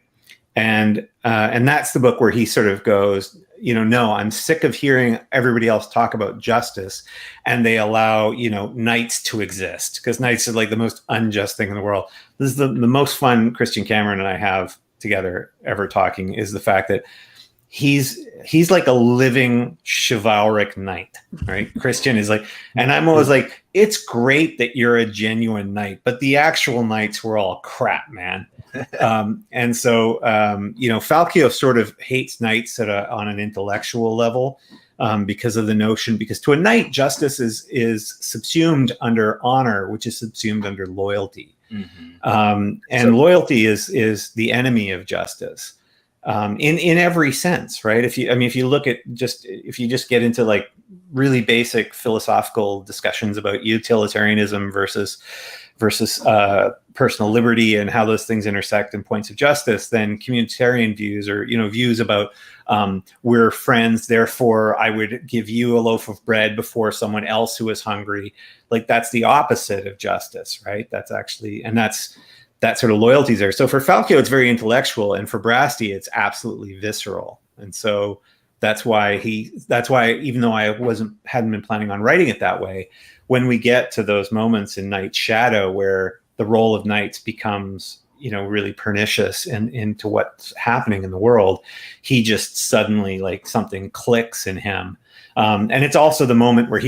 And that's the book where he sort of goes, no, I'm sick of hearing everybody else talk about justice, and they allow, knights to exist, because knights are like the most unjust thing in the world. This is the most fun Christian Cameron and I have together ever talking, is the fact that he's like a living chivalric knight, right? Christian is like, and I'm always like, it's great that you're a genuine knight, but the actual knights were all crap, man. And so, Falkio sort of hates knights on an intellectual level, because of the notion, because to a knight, justice is subsumed under honor, which is subsumed under loyalty. Mm-hmm. And loyalty is the enemy of justice, in every sense, right? If you look at if you just get into like really basic philosophical discussions about utilitarianism versus personal liberty and how those things intersect in points of justice, then communitarian views, or views about we're friends, therefore I would give you a loaf of bread before someone else who is hungry. Like, that's the opposite of justice, right? That's actually, and that sort of loyalty there. So for Falkio, it's very intellectual, and for Brasti, it's absolutely visceral. And so that's why even though I hadn't been planning on writing it that way, when we get to those moments in Night Shadow where the role of knights becomes, really pernicious into what's happening in the world, he just suddenly, like, something clicks in him. And it's also the moment where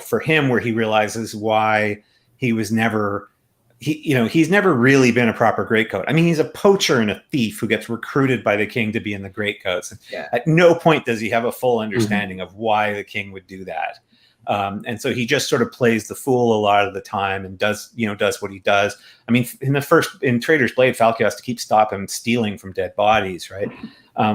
for him, where he realizes why he was never, he's never really been a proper greatcoat. I mean, he's a poacher and a thief who gets recruited by the king to be in the Greatcoats. Yeah. At no point does he have a full understanding of why the king would do that. And so he just sort of plays the fool a lot of the time and does what he does. I mean, in Traitor's Blade, Falkio has to stop him stealing from dead bodies, right?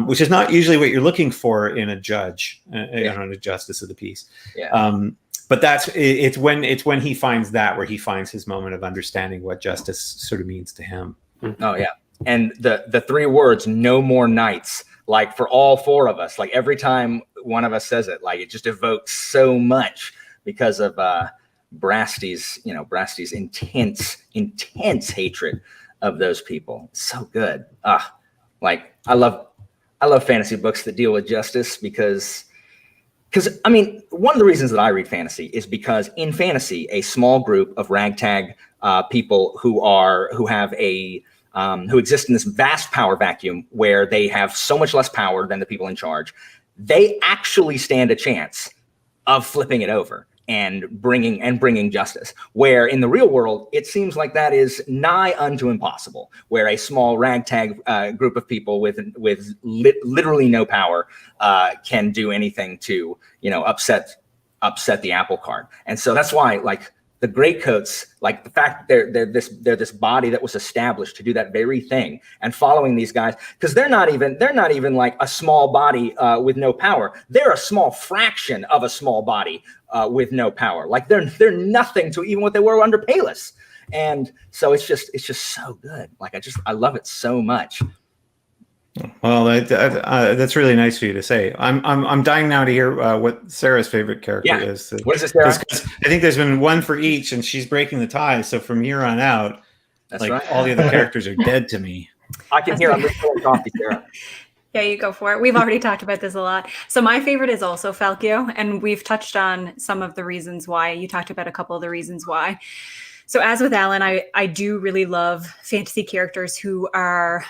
Which is not usually what you're looking for in a judge, on a justice of the peace. Yeah. But it's when he finds that, where he finds his moment of understanding what justice sort of means to him. Oh yeah. And the 3 words, no more knights, like, for all 4 of us, like, every time one of us says it, like, it just evokes so much because of Brasti's intense hatred of those people. So good. Like, I love fantasy books that deal with justice, because I mean, one of the reasons that I read fantasy is because in fantasy, a small group of ragtag people who exist in this vast power vacuum where they have so much less power than the people in charge, they actually stand a chance of flipping it over and bringing justice. Where in the real world, it seems like that is nigh unto impossible, where a small ragtag group of people with literally no power can do anything to, upset the apple cart. And so that's why, like, the Greatcoats, like, the fact that they're this body that was established to do that very thing, and following these guys, because they're not even like a small body with no power. They're a small fraction of a small body with no power. Like, they're nothing to even what they were under Palus. And so it's just so good. Like, I love it so much. Well, that's really nice for you to say. I'm dying now to hear what Sarah's favorite character is. What is it, Sarah? I think there's been one for each, and she's breaking the tie. So from here on out, that's right. All the other characters are dead to me. I can hear. I'm really coffee, Sarah. Yeah, you go for it. We've already talked about this a lot. So my favorite is also Falkio, and we've touched on some of the reasons why. You talked about a couple of the reasons why. So as with Alan, I do really love fantasy characters who are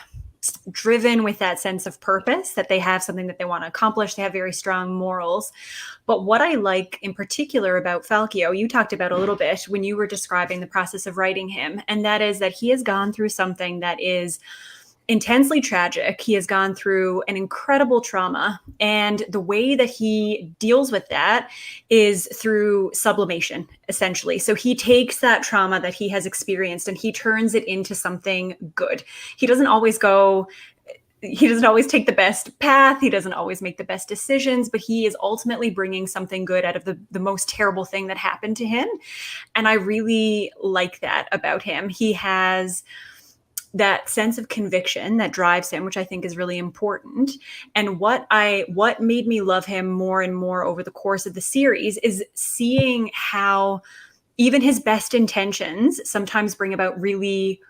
driven with that sense of purpose, that they have something that they want to accomplish. They have very strong morals. But what I like in particular about Falkio, you talked about a little bit when you were describing the process of writing him, and that is that he has gone through something that is intensely tragic. He has gone through an incredible trauma. And the way that he deals with that is through sublimation, essentially. So he takes that trauma that he has experienced and he turns it into something good. He doesn't always take the best path. He doesn't always make the best decisions, but he is ultimately bringing something good out of the most terrible thing that happened to him. And I really like that about him. He has that sense of conviction that drives him, which I think is really important. And what made me love him more and more over the course of the series is seeing how even his best intentions sometimes bring about really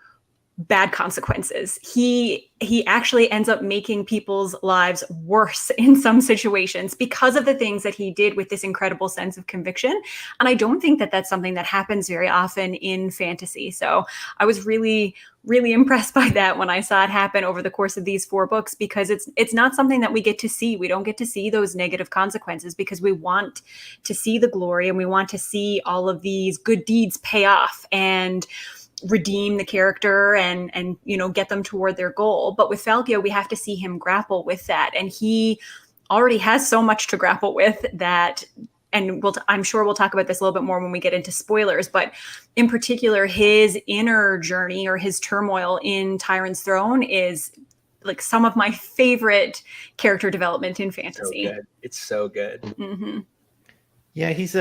bad consequences. He actually ends up making people's lives worse in some situations because of the things that he did with this incredible sense of conviction. And I don't think that that's something that happens very often in fantasy. So I was really, really impressed by that when I saw it happen over the course of these 4 books, because it's not something that we get to see. We don't get to see those negative consequences because we want to see the glory and we want to see all of these good deeds pay off and redeem the character and get them toward their goal. But with Falco, we have to see him grapple with that. And he already has so much to grapple with that. And I'm sure we'll talk about this a little bit more when we get into spoilers, but in particular, his inner journey or his turmoil in Tyrant's Throne is like some of my favorite character development in fantasy. So good. It's so good. Mm-hmm. Yeah, he is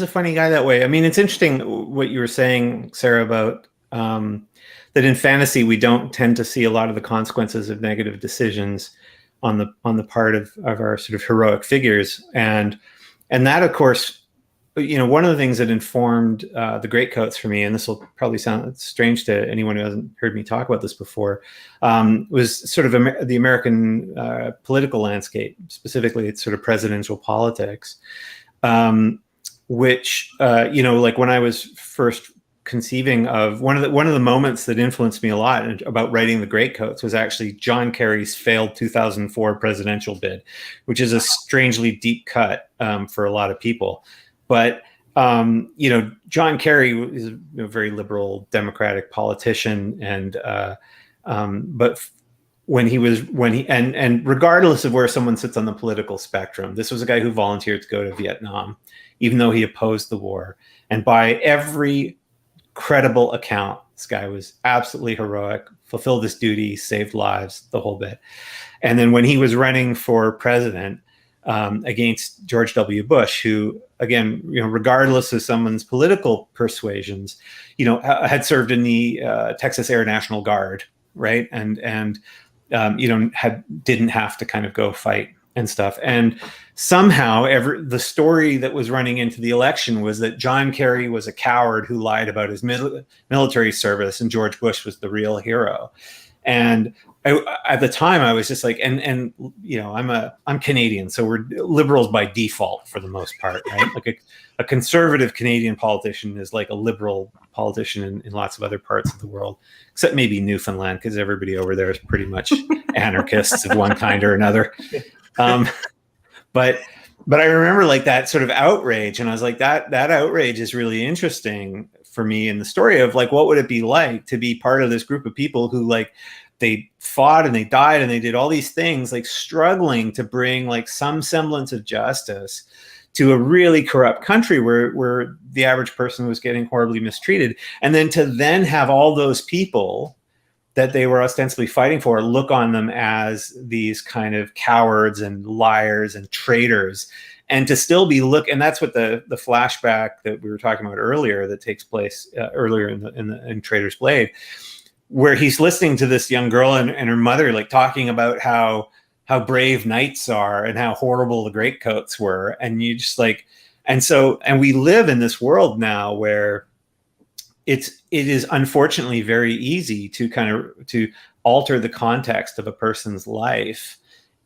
a funny guy that way. I mean, it's interesting what you were saying, Sarah, about that in fantasy we don't tend to see a lot of the consequences of negative decisions on the part of our sort of heroic figures, and that, of course, one of the things that informed the Greatcoats for me, and this will probably sound strange to anyone who hasn't heard me talk about this before, was sort of the American political landscape, specifically it's sort of presidential politics, which, like when I was first conceiving of one of the moments that influenced me a lot about writing the Greatcoats was actually John Kerry's failed 2004 presidential bid, which is a strangely deep cut for a lot of people. But, John Kerry is a very liberal Democratic politician. And, but and regardless of where someone sits on the political spectrum, this was a guy who volunteered to go to Vietnam, even though he opposed the war. And by every credible account, this guy was absolutely heroic, fulfilled his duty, saved lives, the whole bit. And then when he was running for president, against George W. Bush, who, again, regardless of someone's political persuasions, had served in the Texas Air National Guard, right, and didn't have to kind of go fight and stuff. And somehow, the story that was running into the election was that John Kerry was a coward who lied about his military service, and George Bush was the real hero. And at the time, I was just like, and I'm Canadian, so we're liberals by default for the most part, right? Like a conservative Canadian politician is like a liberal politician in lots of other parts of the world, except maybe Newfoundland, because everybody over there is pretty much anarchists of one kind or another. But I remember like that sort of outrage, and I was like, that outrage is really interesting for me in the story of like, what would it be like to be part of this group of people who like, they fought and they died and they did all these things, like struggling to bring like some semblance of justice to a really corrupt country where the average person was getting horribly mistreated. And then to have all those people that they were ostensibly fighting for look on them as these kind of cowards and liars and traitors, and to still be and that's what the flashback that we were talking about earlier that takes place earlier in Traitor's Blade, where he's listening to this young girl and her mother like talking about how brave knights are and how horrible the Greatcoats were. And you just like, and we live in this world now where it is unfortunately very easy to alter the context of a person's life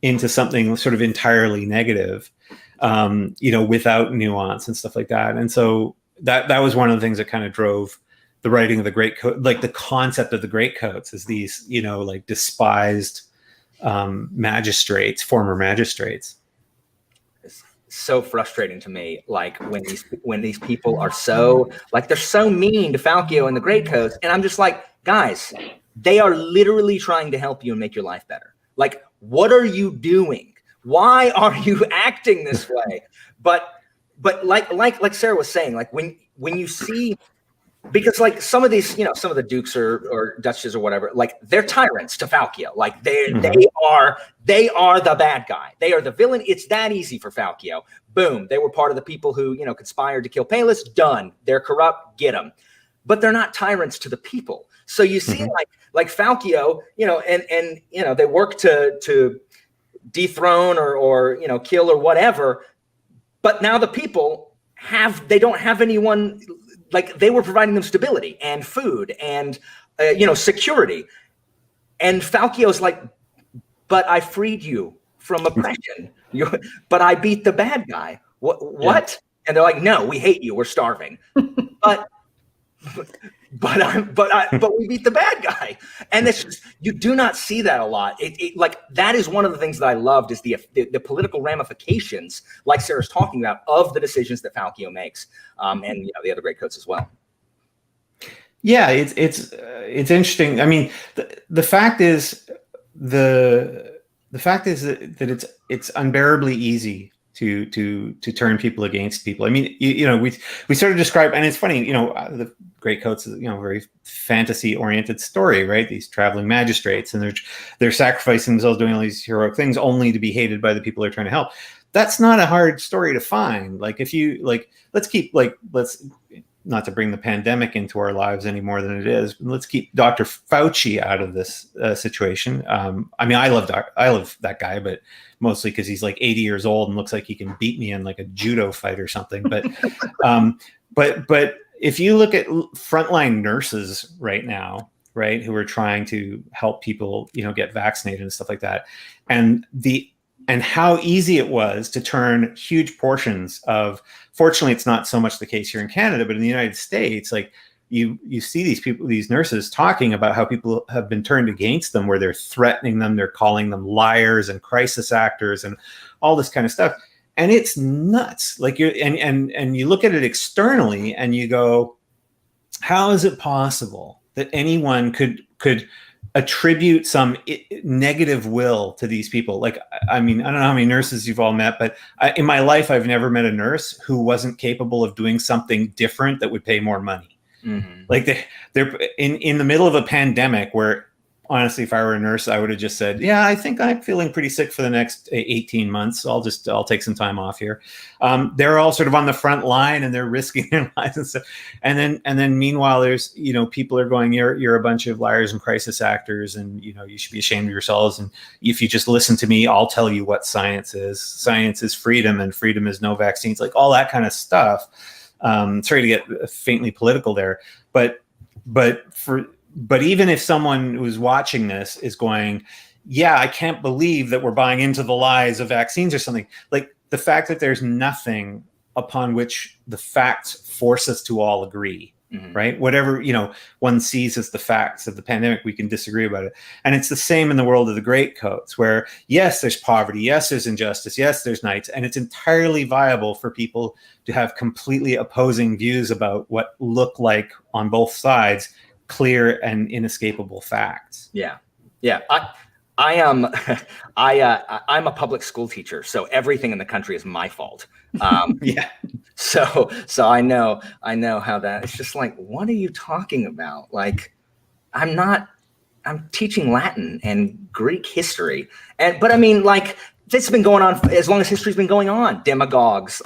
into something sort of entirely negative, without nuance and stuff like that. And so that was one of the things that kind of drove the writing of the Greatcoat, like the concept of the Greatcoats is these, like despised magistrates, former magistrates. It's so frustrating to me, like when these people are so like they're so mean to Falco and the Greatcoats, and I'm just like, guys, they are literally trying to help you and make your life better. Like, what are you doing? Why are you acting this way? But like Sarah was saying, like when you see, because like some of these, you know, some of the dukes or duchesses or whatever, like they're tyrants to Falchio. Like they are the bad guy. They are the villain. It's that easy for Falchio. Boom. They were part of the people who, you know, conspired to kill Palis. Done. They're corrupt. Get them. But they're not tyrants to the people. So you see, like Falchio, you know, and you know, they work to dethrone or you know, kill or whatever. But now the people they don't have anyone. Like they were providing them stability and food and you know, security. And Falchio's like, but I freed you from oppression. But I beat the bad guy. What? Yeah. And they're like, no, we hate you. We're starving. but we beat the bad guy. And it's just, you do not see that a lot. Like that is one of the things that I loved is the political ramifications, like Sarah's talking about, of the decisions that Falchio makes, and you know, the other Greatcoats as well. Yeah, it's interesting. I mean, the fact is that it's unbearably easy to turn people against people. I mean, you know, we sort of describe, and it's funny, you know, the Greatcoats is, you know, very fantasy oriented story, right? These traveling magistrates, and they're sacrificing themselves, doing all these heroic things only to be hated by the people they're trying to help. That's not a hard story to find. Like if you let's not to bring the pandemic into our lives any more than it is, but let's keep Dr. Fauci out of this situation. I mean, I love that guy, but mostly because he's like 80 years old and looks like he can beat me in like a judo fight or something. But but if you look at frontline nurses right now, right, who are trying to help people, you know, get vaccinated and stuff like that, and how easy it was to turn huge portions of, fortunately, it's not so much the case here in Canada, but in the United States, like you see these people, these nurses talking about how people have been turned against them, where they're threatening them, they're calling them liars and crisis actors and all this kind of stuff. And it's nuts. Like and you look at it externally and you go, how is it possible that anyone could attribute some negative will to these people? Like, I mean, I don't know how many nurses you've all met, but in my life, I've never met a nurse who wasn't capable of doing something different that would pay more money. Mm-hmm. Like they're in the middle of a pandemic where, honestly, if I were a nurse, I would have just said, yeah, I think I'm feeling pretty sick for the next 18 months. I'll take some time off here. They're all sort of on the front line and they're risking their lives and stuff. And then meanwhile, there's, you know, people are going, you're a bunch of liars and crisis actors, and, you know, you should be ashamed of yourselves. And if you just listen to me, I'll tell you what science is. Science is freedom, and freedom is no vaccines, like all that kind of stuff. Sorry to get faintly political there, but even if someone who's watching this is going, yeah, I can't believe that we're buying into the lies of vaccines or something, like the fact that there's nothing upon which the facts force us to all agree, right? Whatever, you know, one sees as the facts of the pandemic, we can disagree about it. And it's the same in the world of the Greatcoats, where yes, there's poverty, yes, there's injustice, yes, there's knights, and it's entirely viable for people to have completely opposing views about what look like on both sides clear and inescapable facts. Yeah. I am I'm a public school teacher, so everything in the country is my fault. Yeah. So I know how that, it's just like, what are you talking about? Like, I'm teaching Latin and Greek history. But I mean, like, this has been going on as long as history's been going on. Demagogues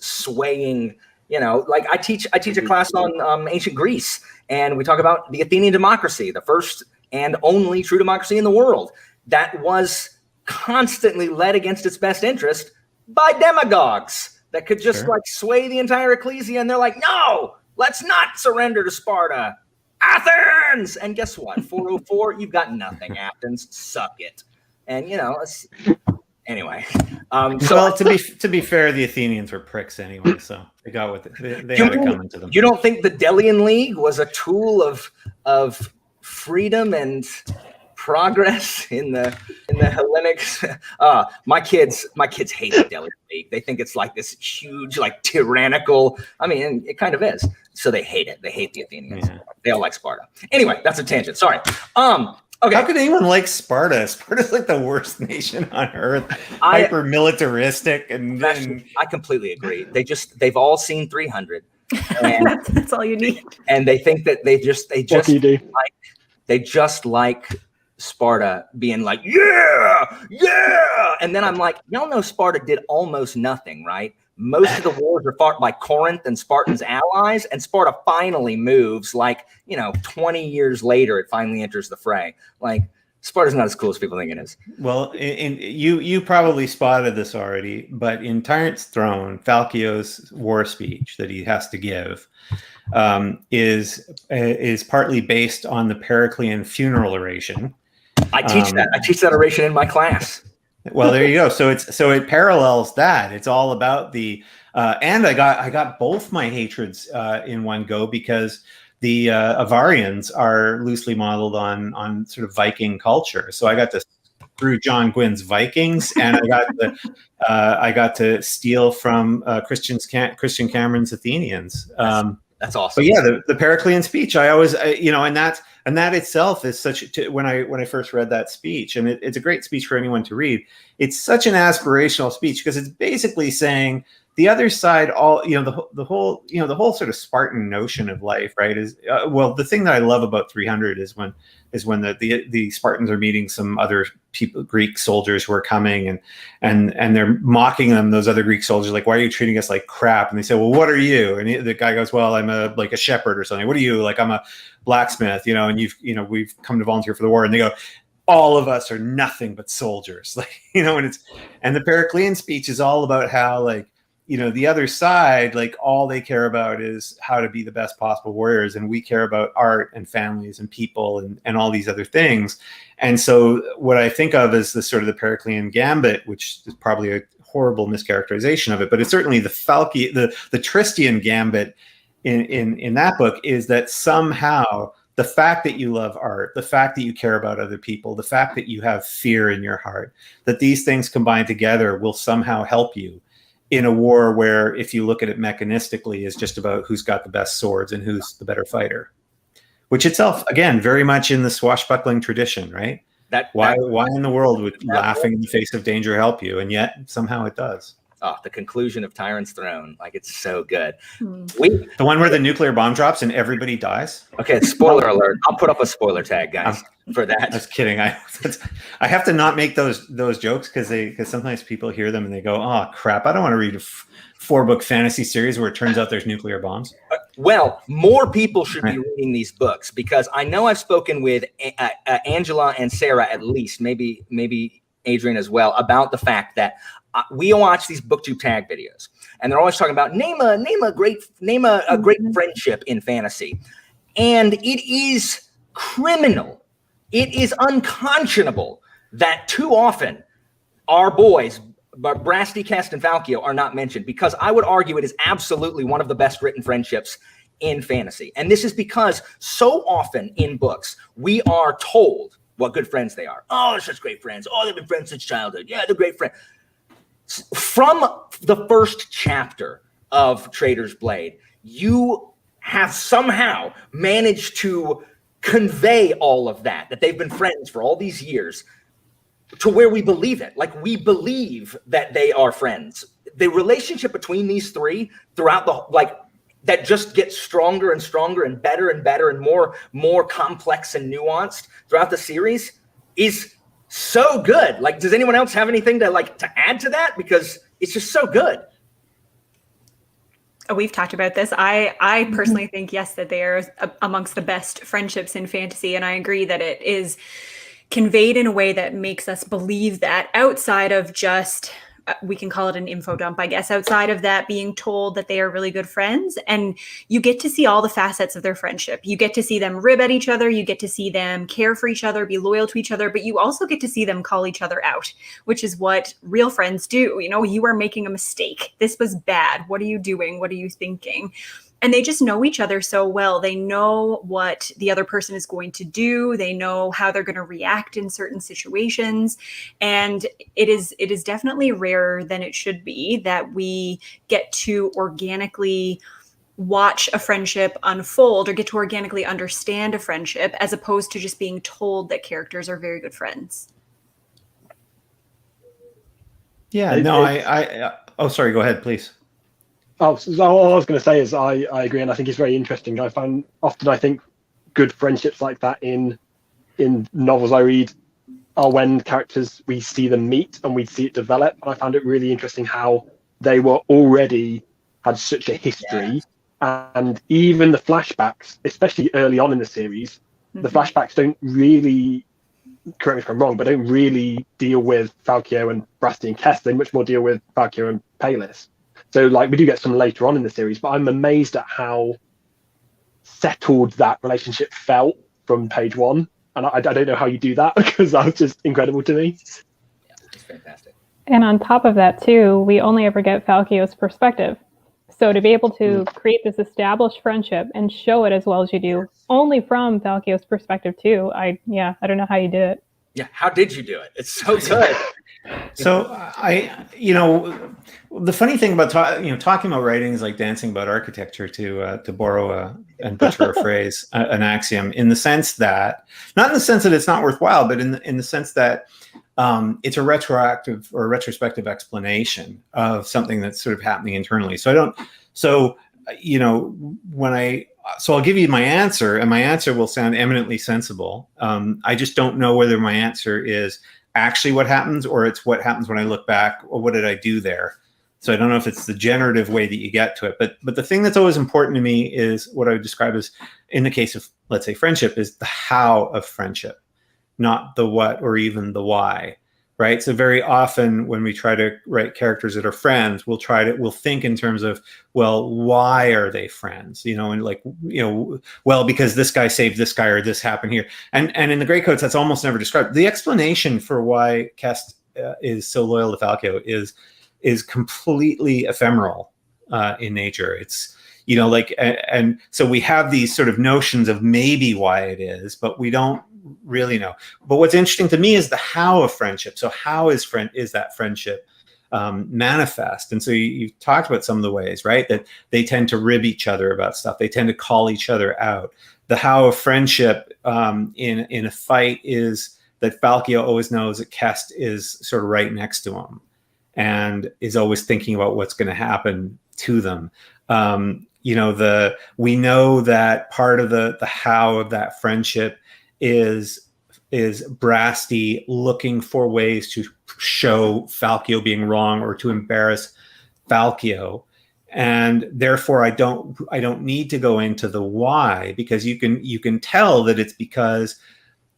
swaying, you know, like I teach a class on ancient Greece, and we talk about the Athenian democracy, the first and only true democracy in the world, that was constantly led against its best interest by demagogues that could just like sway the entire ecclesia. And they're like, no, let's not surrender to Sparta. Athens! And guess what? 404, you've got nothing. Athens, suck it. And, you know, anyway. Well, to be fair, the Athenians were pricks anyway, so they got what they had it coming to them. You don't think the Delian League was a tool of freedom and progress in the Hellenics. My kids hate the Delic League. They think it's like this huge, like tyrannical. I mean, it kind of is. So they hate it. They hate the Athenians. Yeah. They all like Sparta. Anyway, that's a tangent. Sorry. Okay. How could anyone like Sparta? Sparta's like the worst nation on earth. Hyper militaristic and I completely agree. They've all seen 300. And, that's all you need. And they think that they just like Sparta being like, yeah. And then I'm like, y'all know Sparta did almost nothing, right? Most of the wars were fought by Corinth and Spartan's allies, and Sparta finally moves 20 years later, it finally enters the fray. Like, Sparta's not as cool as people think it is. Well, you probably spotted this already, but in Tyrant's Throne, Falkio's war speech that he has to give is partly based on the Periclean funeral oration. I teach that. I teach that oration in my class. Well, there you go. So it parallels that. It's all about the and I got both my hatreds in one go, because the Avarians are loosely modeled on sort of Viking culture. So I got to screw John Gwyn's Vikings, and I got to steal from Christian Cameron's Athenians. That's awesome. But yeah, the Periclean speech, I always, and that itself is when I first read that speech, and it's a great speech for anyone to read. It's such an aspirational speech, because it's basically saying the other side, the whole sort of Spartan notion of life, right? Is the thing that I love about 300 is when the Spartans are meeting some other people, Greek soldiers who are coming, and they're mocking them. Those other Greek soldiers, like, why are you treating us like crap? And they say, well, what are you? And the guy goes, well, I'm a shepherd or something. What are you? Like, I'm a blacksmith, and we've come to volunteer for the war. And they go, all of us are nothing but soldiers. Like, and the Periclean speech is all about how, like, the other side, like, all they care about is how to be the best possible warriors. And we care about art and families and people and all these other things. And so what I think of as the sort of the Periclean gambit, which is probably a horrible mischaracterization of it, but it's certainly the Tristian gambit in that book, is that somehow the fact that you love art, the fact that you care about other people, the fact that you have fear in your heart, that these things combined together will somehow help you in a war where, if you look at it mechanistically, is just about who's got the best swords and who's the better fighter, which itself, again, very much in the swashbuckling tradition, right? Why in the world would laughing in the face of danger help you? And yet somehow it does. Oh, the conclusion of Tyrant's Throne. Like, it's so good. The one where the nuclear bomb drops and everybody dies? Okay, spoiler alert. I'll put up a spoiler tag, guys, for that. I was kidding. I have to not make those jokes, because sometimes people hear them and they go, oh, crap, I don't want to read a 4-book fantasy series where it turns out there's nuclear bombs. Well, more people should be reading these books, because I know I've spoken with Angela and Sarah, at least, maybe Adrian as well, about the fact that we watch these booktube tag videos, and they're always talking about name a great friendship in fantasy, and it is criminal. It is unconscionable that too often our boys, Brasti, Cast, and Falkio, are not mentioned, because I would argue it is absolutely one of the best written friendships in fantasy. And this is because so often in books we are told what good friends they are. Oh, they're such great friends. Oh, they've been friends since childhood. Yeah, they're great friends. From the first chapter of Traitor's Blade, you have somehow managed to convey all of that they've been friends for all these years, to where we believe it. Like, we believe that they are friends. The relationship between these three throughout that just gets stronger and stronger and better and more complex and nuanced throughout the series is so good. Like, does anyone else have anything to add to that? Because it's just so good. Oh, we've talked about this. I personally think, yes, that they are amongst the best friendships in fantasy. And I agree that it is conveyed in a way that makes us believe that, outside of just, we can call it an info dump, I guess, outside of that being told that they are really good friends. And you get to see all the facets of their friendship. You get to see them rib at each other. You get to see them care for each other, be loyal to each other, but you also get to see them call each other out, which is what real friends do. You are making a mistake. This was bad. What are you doing? What are you thinking? and they just know each other so well. They know what the other person is going to do. They know how they're going to react in certain situations. And it is definitely rarer than it should be that we get to organically watch a friendship unfold or get to organically understand a friendship, as opposed to just being told that characters are very good friends. Yeah, no, oh, sorry, go ahead, please. Oh, so all I was going to say is I agree, and I think it's very interesting. I think good friendships like that in novels I read are when characters, we see them meet and we see it develop. And I found it really interesting how they were already had such a history, and even the flashbacks, especially early on in the series, the flashbacks don't really, correct me if I'm wrong, but don't really deal with Falkio and Brasti and Kess. They much more deal with Falkio and Palis. So, like, we do get some later on in the series, but I'm amazed at how settled that relationship felt from page one. And I don't know how you do that, because that was just incredible to me. Yeah, it's fantastic. And on top of that, too, we only ever get Falkio's perspective. So to be able to create this established friendship and show it as well as you do, only from Falkio's perspective, too, I don't know how you did it. Yeah, how did you do it? It's so good. So the funny thing about talking about writing is like dancing about architecture, to borrow and butcher a phrase, an axiom, in the sense that, not in the sense that it's not worthwhile, but in the sense that it's a retroactive or retrospective explanation of something that's sort of happening internally. So I'll give you my answer, and my answer will sound eminently sensible. I just don't know whether my answer is actually what happens, or it's what happens when I look back, or what did I do there? So I don't know if it's the generative way that you get to it. But the thing that's always important to me is what I would describe as, in the case of, let's say, friendship, is the how of friendship, not the what or even the why. Right. So very often when we try to write characters that are friends, we'll think in terms of, well, why are they friends? Well, because this guy saved this guy, or this happened here. And in the Greatcoats, that's almost never described. The explanation for why Kess is so loyal to Falkio is completely ephemeral in nature. It's, and so we have these sort of notions of maybe why it is, but we don't really know. But what's interesting to me is the how of friendship. So how is that friendship manifest? And so you've talked about some of the ways, right, that they tend to rib each other about stuff. They tend to call each other out. The how of friendship in a fight is that Falkio always knows that Kest is sort of right next to him and is always thinking about what's going to happen to them. We know that part of the how of that friendship is Brasti looking for ways to show Falkio being wrong, or to embarrass Falkio. And therefore I don't need to go into the why, because you can tell that it's because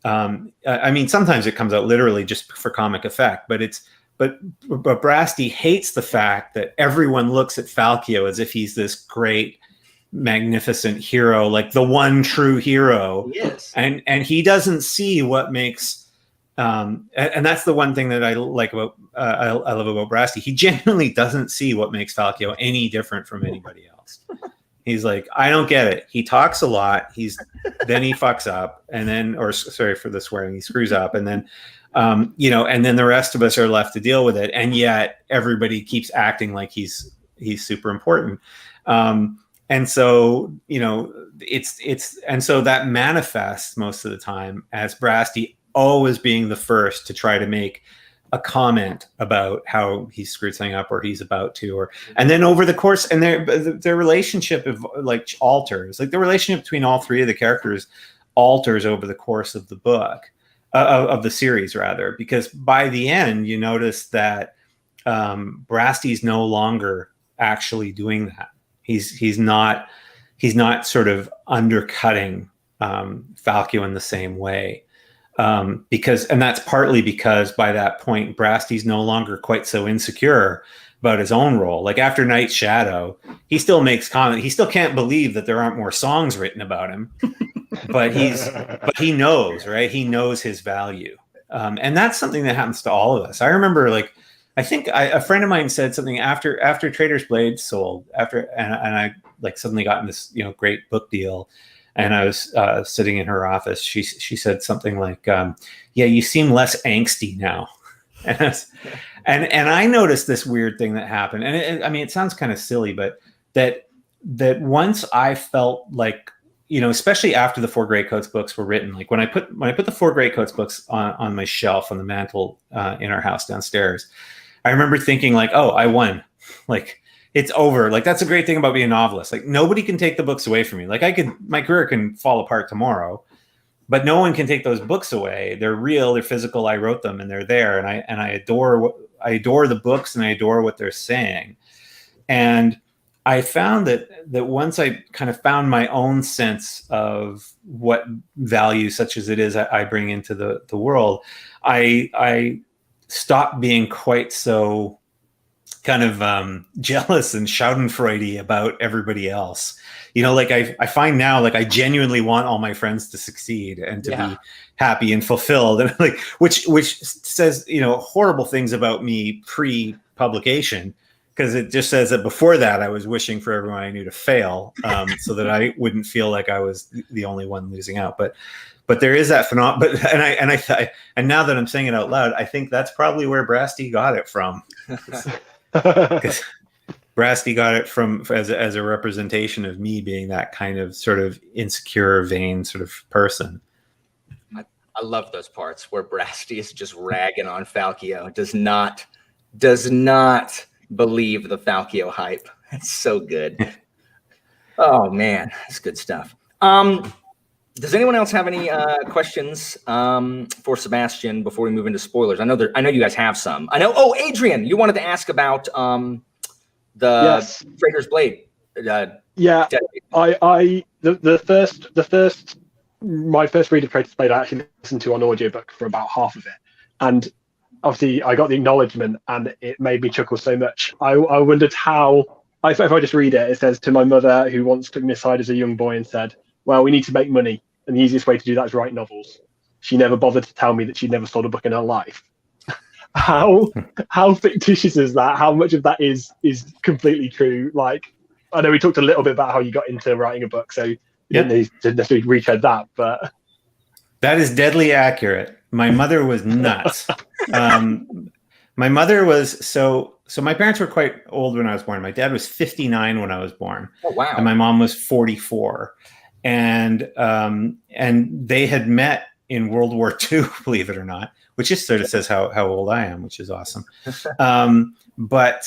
sometimes it comes out literally just for comic effect, but Brasti hates the fact that everyone looks at Falkio as if he's this great, magnificent hero, like the one true hero. Yes. And he doesn't see what makes and that's the one thing that I like about I love about Brasti. He genuinely doesn't see what makes Falkio any different from anybody else. He's like, I don't get it. He talks a lot. Then he fucks up, and then, or sorry for the swearing, he screws up, and then and then the rest of us are left to deal with it. And yet everybody keeps acting like he's super important. And so, and so that manifests most of the time as Brasti always being the first to try to make a comment about how he screwed something up, or he's about to, and then over the course, and their relationship alters. Like the relationship between all three of the characters alters over the course of the book, of the series rather, because by the end you notice that Brasti's no longer actually doing that. He's not sort of undercutting Falkio in the same way, because that's partly because by that point Brasti's no longer quite so insecure about his own role. Like after Night's Shadow, he still makes comment. He still can't believe that there aren't more songs written about him, but he knows, right? He knows his value, and that's something that happens to all of us. I remember I think a friend of mine said something after Trader's Blade sold, and I like suddenly gotten this great book deal, and I was sitting in her office. She said something like, "Yeah, you seem less angsty now," and I noticed this weird thing that happened. And I mean, it sounds kind of silly, but that once I felt like, especially after the 4 Greatcoats books were written, like when I put the 4 Greatcoats books on my shelf on the mantle in our house downstairs, I remember thinking like, oh, I won. Like, it's over. Like, that's a great thing about being a novelist. Like, nobody can take the books away from me. Like, my career can fall apart tomorrow, but no one can take those books away. They're real, they're physical. I wrote them and they're there. And I adore the books and I adore what they're saying. And I found that once I kind of found my own sense of what value, such as it is, I bring into the world, I stopped being quite so kind of jealous and schadenfreude about everybody else. Like I find now, like I genuinely want all my friends to succeed and to be happy and fulfilled, and like which says horrible things about me pre-publication, because it just says that before that I was wishing for everyone I knew to fail, so that I wouldn't feel like I was the only one losing out. But there is that phenomenon. And now that I'm saying it out loud, I think that's probably where Brasty got it from. Because Brasty got it from as a representation of me being that kind of sort of insecure, vain sort of person. I love those parts where Brasty is just ragging on Falkio. Does not believe the Falkio hype. It's so good. Oh man, that's good stuff. Does anyone else have any questions for Sebastien before we move into spoilers? I know you guys have some. I know. Oh, Adrian, you wanted to ask about the Trader's Blade. My first read of Trader's Blade, I actually listened to on audiobook for about half of it, and obviously I got the acknowledgement, and it made me chuckle so much. I wondered how. If I just read it, it says, "To my mother, who once took me aside as a young boy and said, 'Well, we need to make money, and the easiest way to do that is write novels.' She never bothered to tell me that she'd never sold a book in her life." How fictitious is that? How much of that is completely true? Like, I know we talked a little bit about how you got into writing a book, so you didn't need to necessarily retread that, but that is deadly accurate. My mother was nuts. My mother was so my parents were quite old when I was born. My dad was 59 when I was born. Oh wow! And my mom was 44, and they had met in World War II, believe it or not, which just sort of says how old I am, which is awesome. But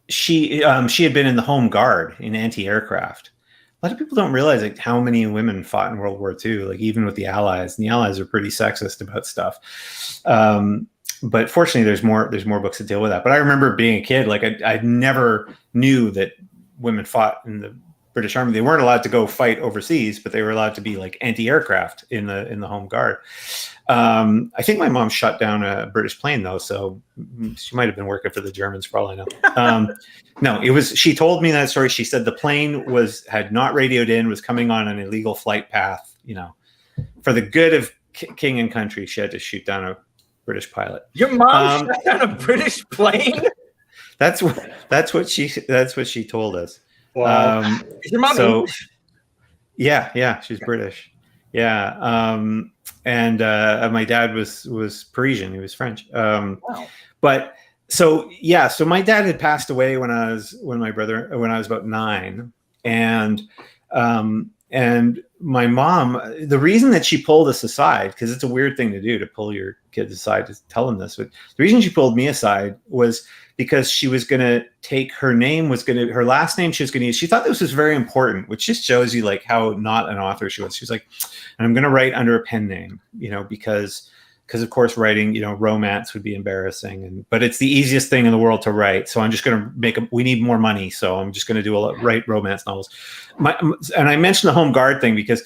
she had been in the Home Guard in anti-aircraft. A lot of people don't realize like how many women fought in World War II, like even with the Allies. And the Allies are pretty sexist about stuff. But fortunately, there's more books that deal with that. But I remember being a kid, like I never knew that women fought in the British Army. They weren't allowed to go fight overseas, but they were allowed to be like anti-aircraft in the Home Guard. I think my mom shot down a British plane though, so she might have been working for the Germans for all I know. No, it was. She told me that story. She said the plane had not radioed in, was coming on an illegal flight path. For the good of king and country, she had to shoot down a British pilot. Your mom shot down a British plane? That's what she told us. wow. Is your mom English? Yeah, she's British. Yeah, and my dad was Parisian. He was French. Wow. But so my dad had passed away when I was about 9, and my mom, the reason that she pulled us aside, because it's a weird thing to do, to pull your kids aside to tell them this, but the reason she pulled me aside was because she was going to take her last name she was going to use. She thought this was very important, which just shows you like how not an author she was. She was like, I'm going to write under a pen name, because of course writing, romance would be embarrassing, but it's the easiest thing in the world to write. So I'm just going to we need more money. So I'm just going to write romance novels. And I mentioned the Home Guard thing because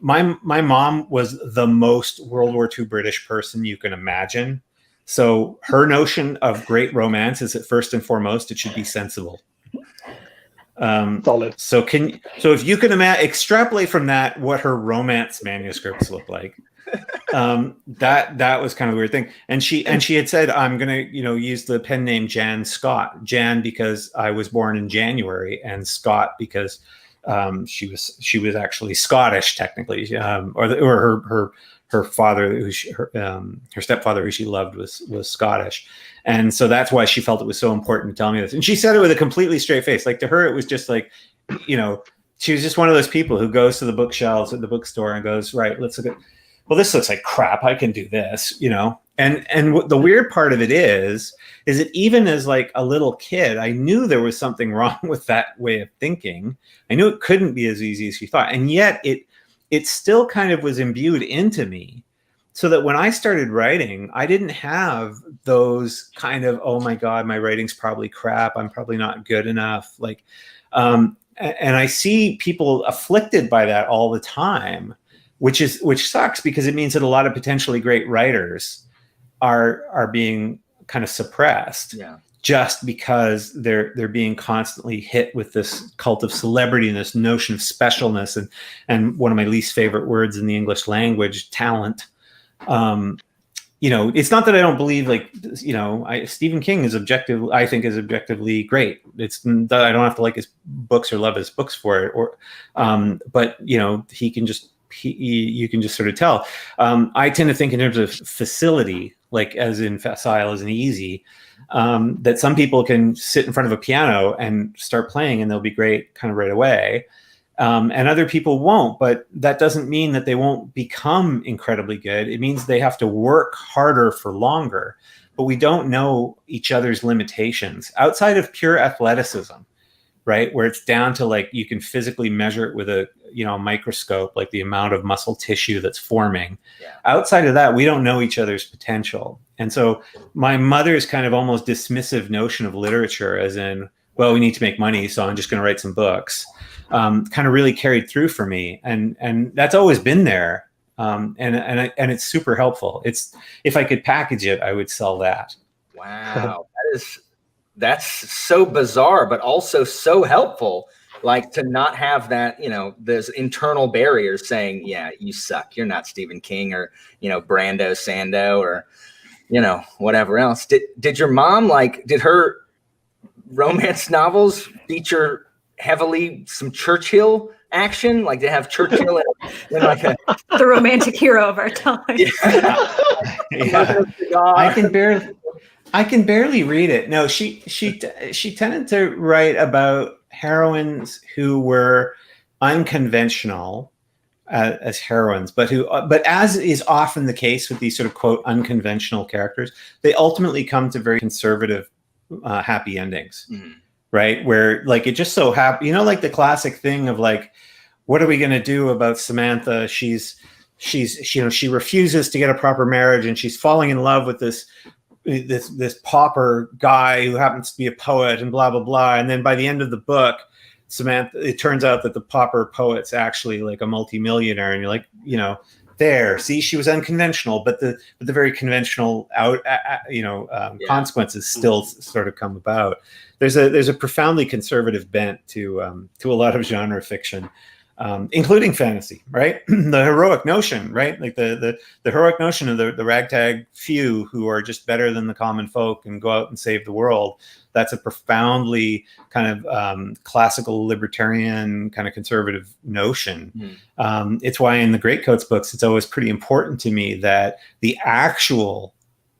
my mom was the most World War II British person you can imagine. So her notion of great romance is that first and foremost, it should be sensible. Solid. So if you can extrapolate from that what her romance manuscripts look like. That was kind of a weird thing. And she had said, I'm going to, use the pen name Jan Scott. Jan because I was born in January, and Scott because she was actually Scottish technically, or her father, her stepfather, who she loved, was Scottish, and so that's why she felt it was so important to tell me this. And she said it with a completely straight face. Like, to her, it was just like, she was just one of those people who goes to the bookshelves at the bookstore and goes, right, let's look at. Well, this looks like crap. I can do this, And the weird part of it is that even as like a little kid, I knew there was something wrong with that way of thinking. I knew it couldn't be as easy as she thought, and yet it still kind of was imbued into me, so that when I started writing, I didn't have those kind of, oh my God, my writing's probably crap. I'm probably not good enough. Like, and I see people afflicted by that all the time. Which sucks, because it means that a lot of potentially great writers are being kind of suppressed, just because they're being constantly hit with this cult of celebrity and this notion of specialness and one of my least favorite words in the English language, talent. It's not that I don't believe, Stephen King is objectively great. It's that I don't have to like his books or love his books for it, but he can just. You can just sort of tell. I tend to think in terms of facility, like as in facile as in easy, that some people can sit in front of a piano and start playing and they'll be great kind of right away. And other people won't, but that doesn't mean that they won't become incredibly good. It means they have to work harder for longer, but we don't know each other's limitations outside of pure athleticism, right? Where it's down to like, you can physically measure it with a microscope, like the amount of muscle tissue that's forming. Outside of that, we don't know each other's potential. And so my mother's kind of almost dismissive notion of literature, as in, well, we need to make money, so I'm just going to write some books, kind of really carried through for me. And that's always been there. And it's super helpful. It's, if I could package it, I would sell that. Wow. That's so bizarre, but also so helpful. Like, to not have that, those internal barriers saying, yeah, you suck. You're not Stephen King or, Brando Sando or, whatever else. Did your mom, did her romance novels feature heavily some Churchill action? Like, they have Churchill in like a... the romantic hero of our time. Yeah. I can barely read it. No, she tended to write about heroines who were unconventional as heroines, but as is often the case with these sort of quote unconventional characters, they ultimately come to very conservative, happy endings, right? Where like it just so happens, like the classic thing of like, what are we going to do about Samantha? She refuses to get a proper marriage, and she's falling in love with this pauper guy who happens to be a poet and blah, blah, blah. And then by the end of the book, Samantha, it turns out that the pauper poet's actually like a multimillionaire. And you're like, there, see, she was unconventional, but the very conventional consequences still sort of come about. There's a profoundly conservative bent to a lot of genre fiction. Including fantasy, right? The heroic notion, right? Like the heroic notion of the ragtag few who are just better than the common folk and go out and save the world. That's a profoundly kind of classical libertarian kind of conservative notion. It's why in the Greatcoats books, it's always pretty important to me that the actual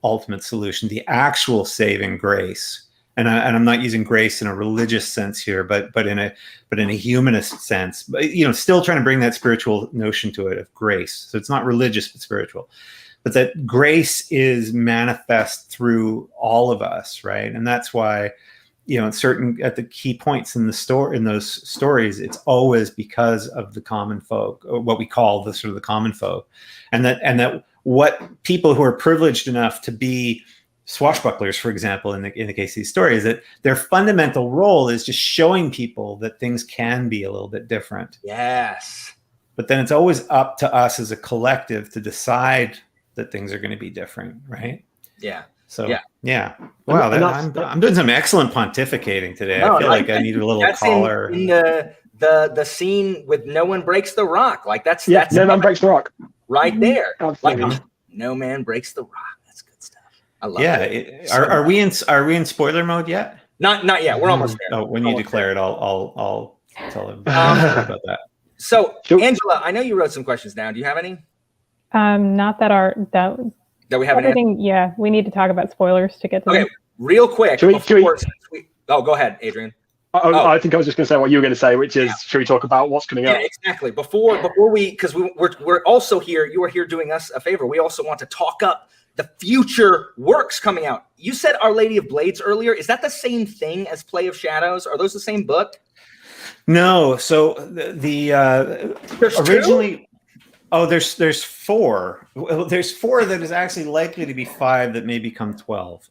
ultimate solution, the actual saving grace, and I'm not using grace in a religious sense here, but in a humanist sense, but still trying to bring that spiritual notion to it of grace. So it's not religious but spiritual, but that grace is manifest through all of us, right? And that's why at the key points in those stories, it's always because of the common folk, or what we call the sort of the common folk, and that what people who are privileged enough to be swashbucklers, for example, in the case of these stories, that their fundamental role is just showing people that things can be a little bit different. Yes. But then it's always up to us as a collective to decide that things are going to be different, right? Yeah. So yeah. Wow, I'm doing some excellent pontificating today. I feel like I need a little collar. In the scene with No One Breaks the Rock, like that's No One Breaks the Rock. right there. Absolutely. Like, no man breaks the rock. That's good stuff. I love it. Are we in spoiler mode yet? Not yet. We're almost there. Oh, when you declare it, I'll tell him about that. So, Sure. Angela, I know you wrote some questions down. Do you have any Not that that we haven't? everything. Yeah, we need to talk about spoilers to get to Okay, them. real quick. Should we- Oh, go ahead, Adrian. I think I was just going to say what you were going to say, which is, should we talk about what's coming up? Yeah, exactly. Before we, because we're also here. You are here doing us a favor. We also want to talk up the future works coming out. You said Our Lady of Blades earlier. Is that the same thing as Play of Shadows? Are those the same book? No. So the There's originally. two? Oh, there's 4. Well, there's 4 that is actually likely to be 5 that may become 12.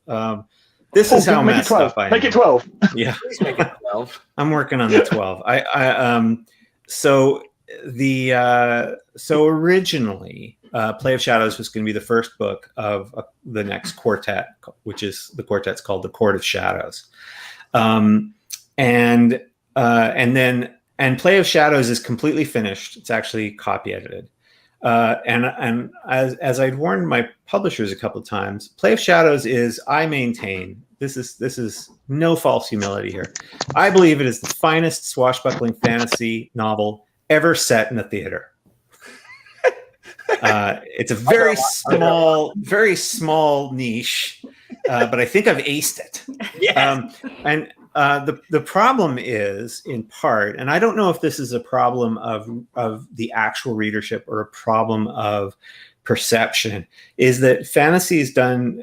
This is how make it messed 12. up I am. Make it 12. Yeah, Please make it 12. I'm working on the 12. So originally, Play of Shadows was going to be the first book of the next quartet, which is the quartet's called the Court of Shadows, and Play of Shadows is completely finished. It's actually copy edited. And as I'd warned my publishers a couple of times, Play of Shadows is, I maintain, this is no false humility here, I believe it is the finest swashbuckling fantasy novel ever set in a theater. It's a very small niche, but I think I've aced it. Yes. The problem is, in part, and I don't know if this is a problem of the actual readership or a problem of perception, is that fantasy is done,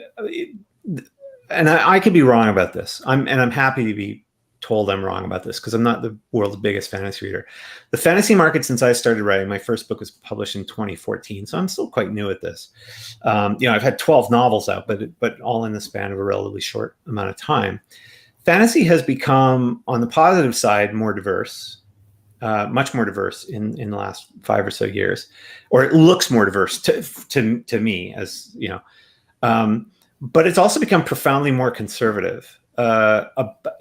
and I could be wrong about this. I'm happy to be told I'm wrong about this because I'm not the world's biggest fantasy reader. The fantasy market, since I started writing, my first book was published in 2014, so I'm still quite new at this. I've had 12 novels out, but all in the span of a relatively short amount of time. Fantasy has become, on the positive side, more diverse, much more diverse in the last 5 or so years, or it looks more diverse to me, as you know. But it's also become profoundly more conservative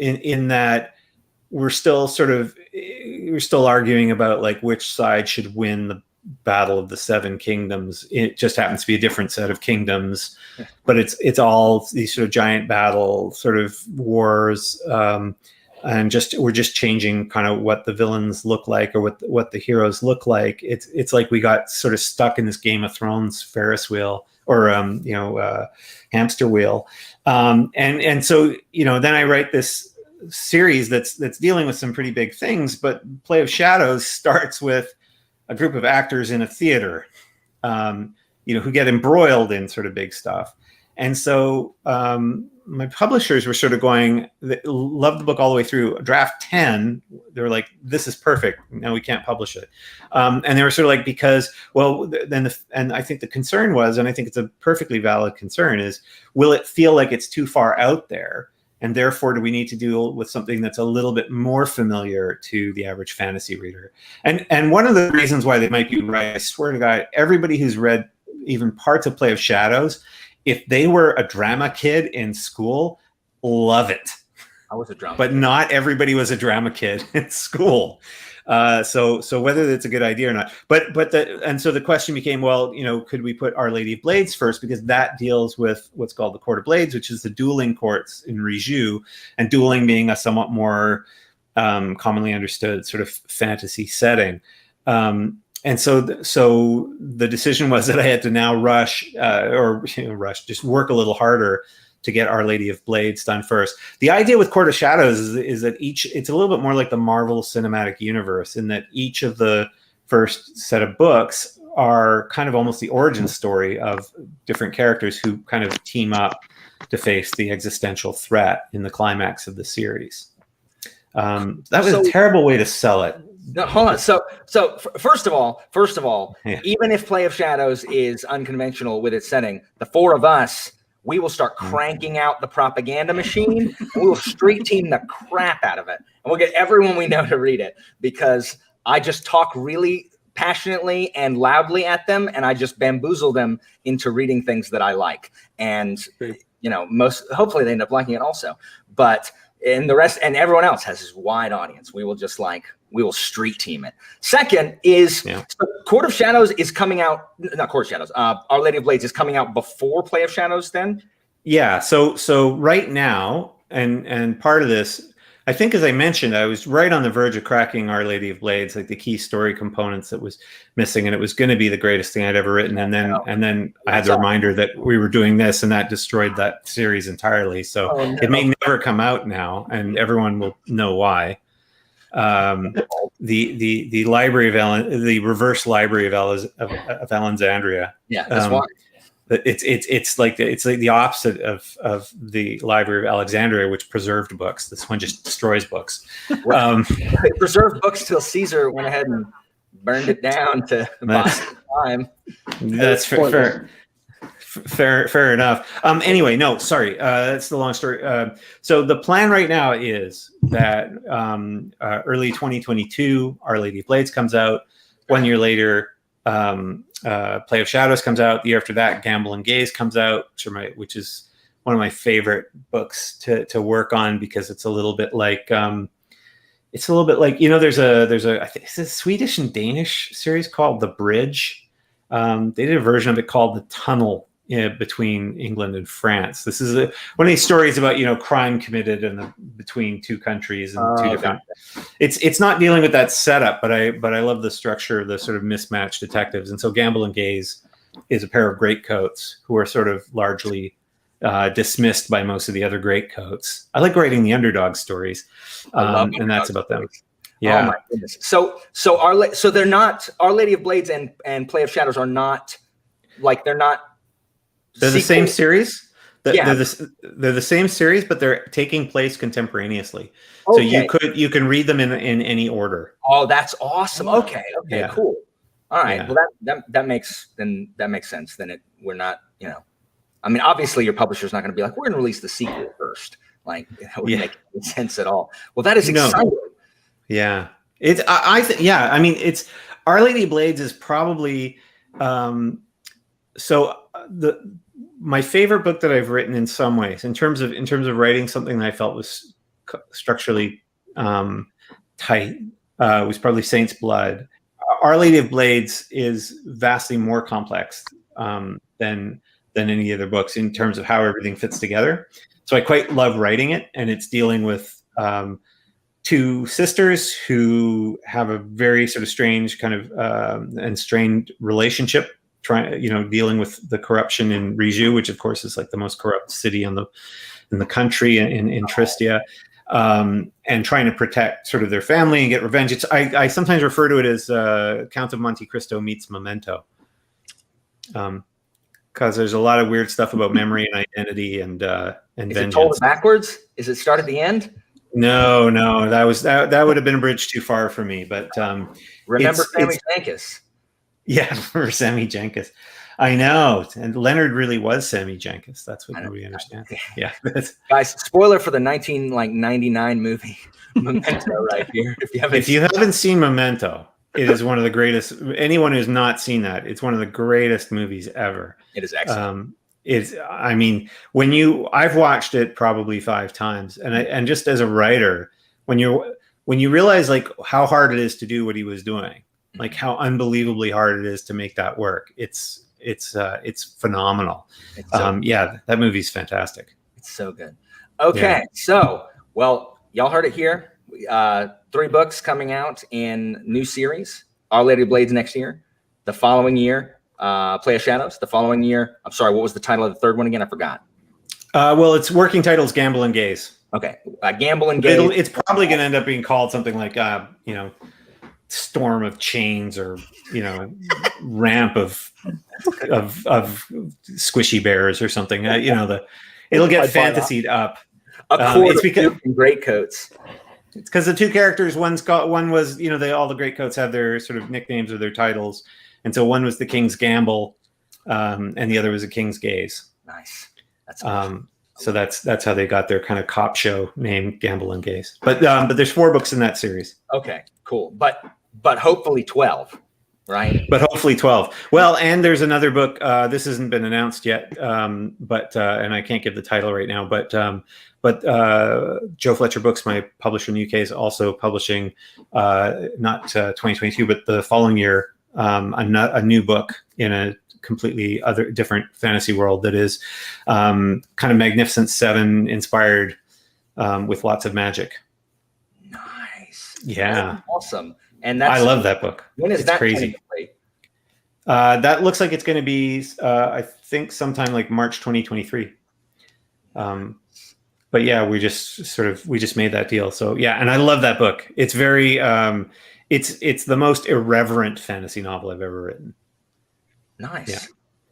in that we're still arguing about like which side should win the Battle of the Seven Kingdoms. It just happens to be a different set of kingdoms, but it's all these sort of giant battle sort of wars, and we're just changing kind of what the villains look like or what the heroes look like. It's like we got sort of stuck in this Game of Thrones Ferris wheel or hamster wheel, and so then I write this series that's dealing with some pretty big things, but Play of Shadows starts with a group of actors in a theater, who get embroiled in sort of big stuff. And so my publishers were sort of going, they loved the book all the way through. Draft 10, they were like, this is perfect. No, we can't publish it. And they were sort of like, because, well, and I think the concern was, and I think it's a perfectly valid concern, is will it feel like it's too far out there? And therefore, do we need to deal with something that's a little bit more familiar to the average fantasy reader? And one of the reasons why they might be right, I swear to God, everybody who's read even parts of Play of Shadows, if they were a drama kid in school, love it. I was a drama but kid. Not everybody was a drama kid in school. So whether that's a good idea or not, so the question became, well, could we put Our Lady of Blades first, because that deals with what's called the Court of Blades, which is the dueling courts in Riju, and dueling being a somewhat more commonly understood sort of fantasy setting. And so the decision was that I had to now just work a little harder to get Our Lady of Blades done first. The idea with Court of Shadows is that it's a little bit more like the Marvel Cinematic Universe, in that each of the first set of books are kind of almost the origin story of different characters who kind of team up to face the existential threat in the climax of the series. That was a terrible way to sell it. No, hold on. So first of all, Yeah. Even if Play of Shadows is unconventional with its setting, the 4 of us, we will start cranking out the propaganda machine, and we will street team the crap out of it. And we'll get everyone we know to read it, because I just talk really passionately and loudly at them, and I just bamboozle them into reading things that I like. And, hopefully they end up liking it also. But and the rest and everyone else has this wide audience. We will just we will street team it. Second is Court of Shadows is coming out, not Court of Shadows. Our Lady of Blades is coming out before Play of Shadows then? Yeah. So right now, and part of this, I think, as I mentioned, I was right on the verge of cracking Our Lady of Blades, like the key story components that was missing, and it was going to be the greatest thing I'd ever written. And then I had the reminder that we were doing this, and that destroyed that series entirely. So it may never come out now, and everyone will know why. The library of the reverse library of Alexandria. Yeah, that's why. It's like the opposite of the Library of Alexandria, which preserved books. This one just destroys books. It preserved books till Caesar went ahead and burned it down to buy time. That's fair enough. Anyway, no, sorry. That's the long story. So the plan right now is that early 2022, Our Lady of Blades comes out. 1 year later, Play of Shadows comes out. The year after that, Gamble and Gaze comes out, which is one of my favorite books to work on, because it's a little bit like there's a I think it's a Swedish and Danish series called The Bridge. They did a version of it called The Tunnel between England and France. This is one of these stories about crime committed between two countries and two different. It's not dealing with that setup, but I love the structure of the sort of mismatched detectives. And so Gamble and Gaze is a pair of greatcoats who are sort of largely dismissed by most of the other greatcoats. I like writing the underdog stories, and that's about them. Yeah. Oh my goodness. So they're not, Our Lady of Blades and Play of Shadows are not they're the same series. Yeah. They're the same series, but they're taking place contemporaneously. Okay. So you can read them in any order. Oh, that's awesome. Okay, yeah. Cool. All right. Yeah. Well, that makes sense. Then we're not, I mean, obviously your publisher's not going to be like, we're going to release the sequel first. Like, that wouldn't make any sense at all. Well, that is exciting. No. Yeah. I mean, it's Our Lady of Blades is probably my favorite book that I've written in some ways, in terms of writing something that I felt was structurally tight, was probably Saint's Blood. Our Lady of Blades is vastly more complex than any other books in terms of how everything fits together. So I quite love writing it, and it's dealing with two sisters who have a very sort of strange kind of and strained relationship, dealing with the corruption in Riju, which of course is like the most corrupt city in the country, in Tristia, and trying to protect sort of their family and get revenge. I sometimes refer to it as Count of Monte Cristo meets Memento, because there's a lot of weird stuff about memory and identity and vengeance. Is it told backwards? Is it start at the end? No, that would have been a bridge too far for me. But remember Sammy Jenkins. Yeah, for Sammy Jenkins. I know. And Leonard really was Sammy Jenkins. That's what nobody understands. Yeah. Guys, spoiler for the 1999 movie Memento right here. If you haven't seen Memento, it is one of the greatest. Anyone who's not seen that, it's one of the greatest movies ever. It is excellent. I've watched it probably 5 times, and just as a writer, when you realize like how hard it is to do what he was doing, like how unbelievably hard it is to make that work, it's phenomenal. That movie's fantastic. It's so good. Okay, so y'all heard it here. 3 books coming out in new series. Our Lady of Blades next year. The following year, Play of Shadows. The following year, I'm sorry, what was the title of the third one again? I forgot. Its working title is Gamble and Gaze. Okay, Gamble and Gaze. It's probably going to end up being called something like Storm of Chains, or Ramp of Squishy Bears or something. It'll get fantasied up. It's because Greatcoats. It's because the 2 characters. One was all the Greatcoats have their sort of nicknames or their titles, and so one was the King's Gamble, and the other was the King's Gaze. Nice. That's awesome. So that's how they got their kind of cop show name, Gamble and Gaze. But there's 4 books in that series. Okay, cool. But hopefully 12. right? But hopefully 12. Well, and there's another book. This hasn't been announced yet, but and I can't give the title right now. But Joe Fletcher Books, my publisher in the UK, is also publishing not 2022, but the following year, a new book in a completely different fantasy world that is kind of Magnificent Seven inspired, with lots of magic. Nice. Yeah. That's awesome. And that's, I love that book. When is it's that crazy? That looks like it's going to be, I think, sometime like March 2023. But yeah, we just made that deal. So yeah, and I love that book. It's very, it's the most irreverent fantasy novel I've ever written. Nice.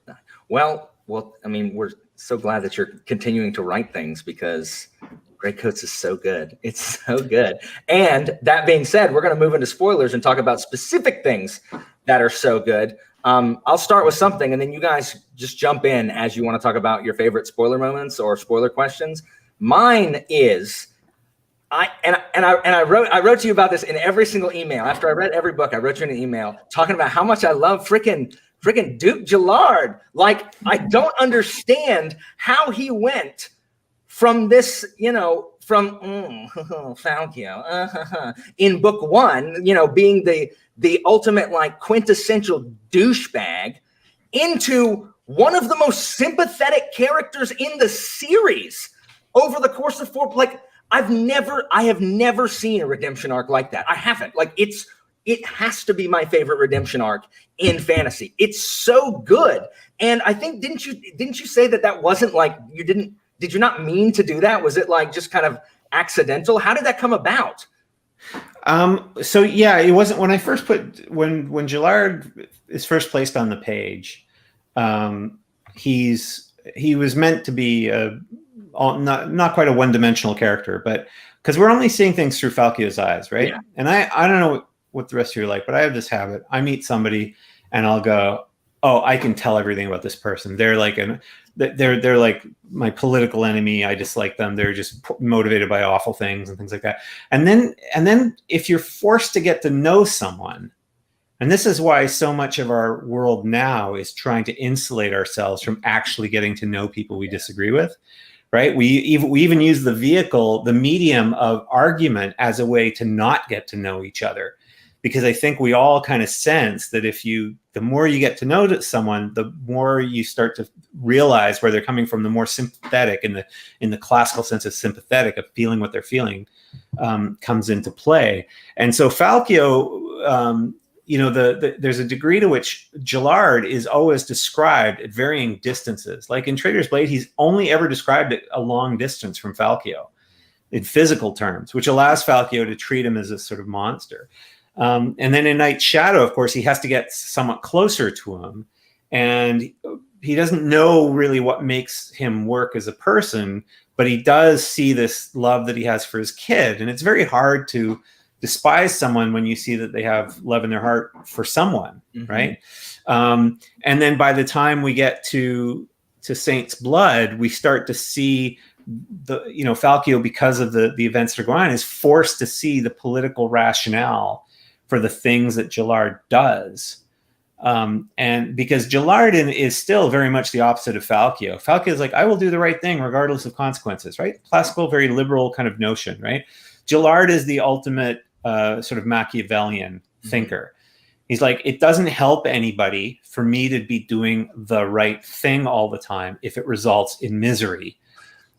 Yeah. Well, I mean, we're so glad that you're continuing to write things, because Greatcoats is so good. It's so good. And that being said, we're going to move into spoilers and talk about specific things that are so good. I'll start with something, and then you guys just jump in as you want to talk about your favorite spoiler moments or spoiler questions. Mine is, I wrote to you about this in every single email. After I read every book, I wrote you an email talking about how much I love freaking Duke Gillard. Like, I don't understand how he went from this, from Falco in book one, being the ultimate, like, quintessential douchebag, into one of the most sympathetic characters in the series over the course of four. Like, I have never seen a redemption arc like that. I haven't. Like, it has to be my favorite redemption arc in fantasy. It's so good. And I think, didn't you say that wasn't like, did you not mean to do that? Was it like just kind of accidental? How did that come about? So yeah, it wasn't when I first when Gillard is first placed on the page. He was meant to be not quite a one-dimensional character, but because we're only seeing things through Falco's eyes, right? Yeah. And I don't know what the rest of you are like, but I have this habit. I meet somebody and I'll go, oh, I can tell everything about this person. They're like they're like my political enemy. I dislike them. They're just motivated by awful things and things like that. And then if you're forced to get to know someone, and this is why so much of our world now is trying to insulate ourselves from actually getting to know people we disagree with, right? We even use the medium of argument as a way to not get to know each other. Because I think we all kind of sense that the more you get to know someone, the more you start to realize where they're coming from, the more sympathetic, in the classical sense of sympathetic, of feeling what they're feeling, comes into play. And so Falco, there's a degree to which Gillard is always described at varying distances. Like in Traitor's Blade, he's only ever described at a long distance from Falco in physical terms, which allows Falco to treat him as a sort of monster. And then in Night's Shadow, of course, he has to get somewhat closer to him, and he doesn't know really what makes him work as a person, but he does see this love that he has for his kid. And it's very hard to despise someone when you see that they have love in their heart for someone, mm-hmm. right? And then by the time we get to Saint's Blood, we start to see Falco, because of the events that are going on, is forced to see the political rationale for the things that Gillard does. And because Gillard is still very much the opposite of Falco. Falco is like, I will do the right thing regardless of consequences, right? Classical, very liberal kind of notion, right? Gillard is the ultimate sort of Machiavellian thinker. He's like, it doesn't help anybody for me to be doing the right thing all the time if it results in misery.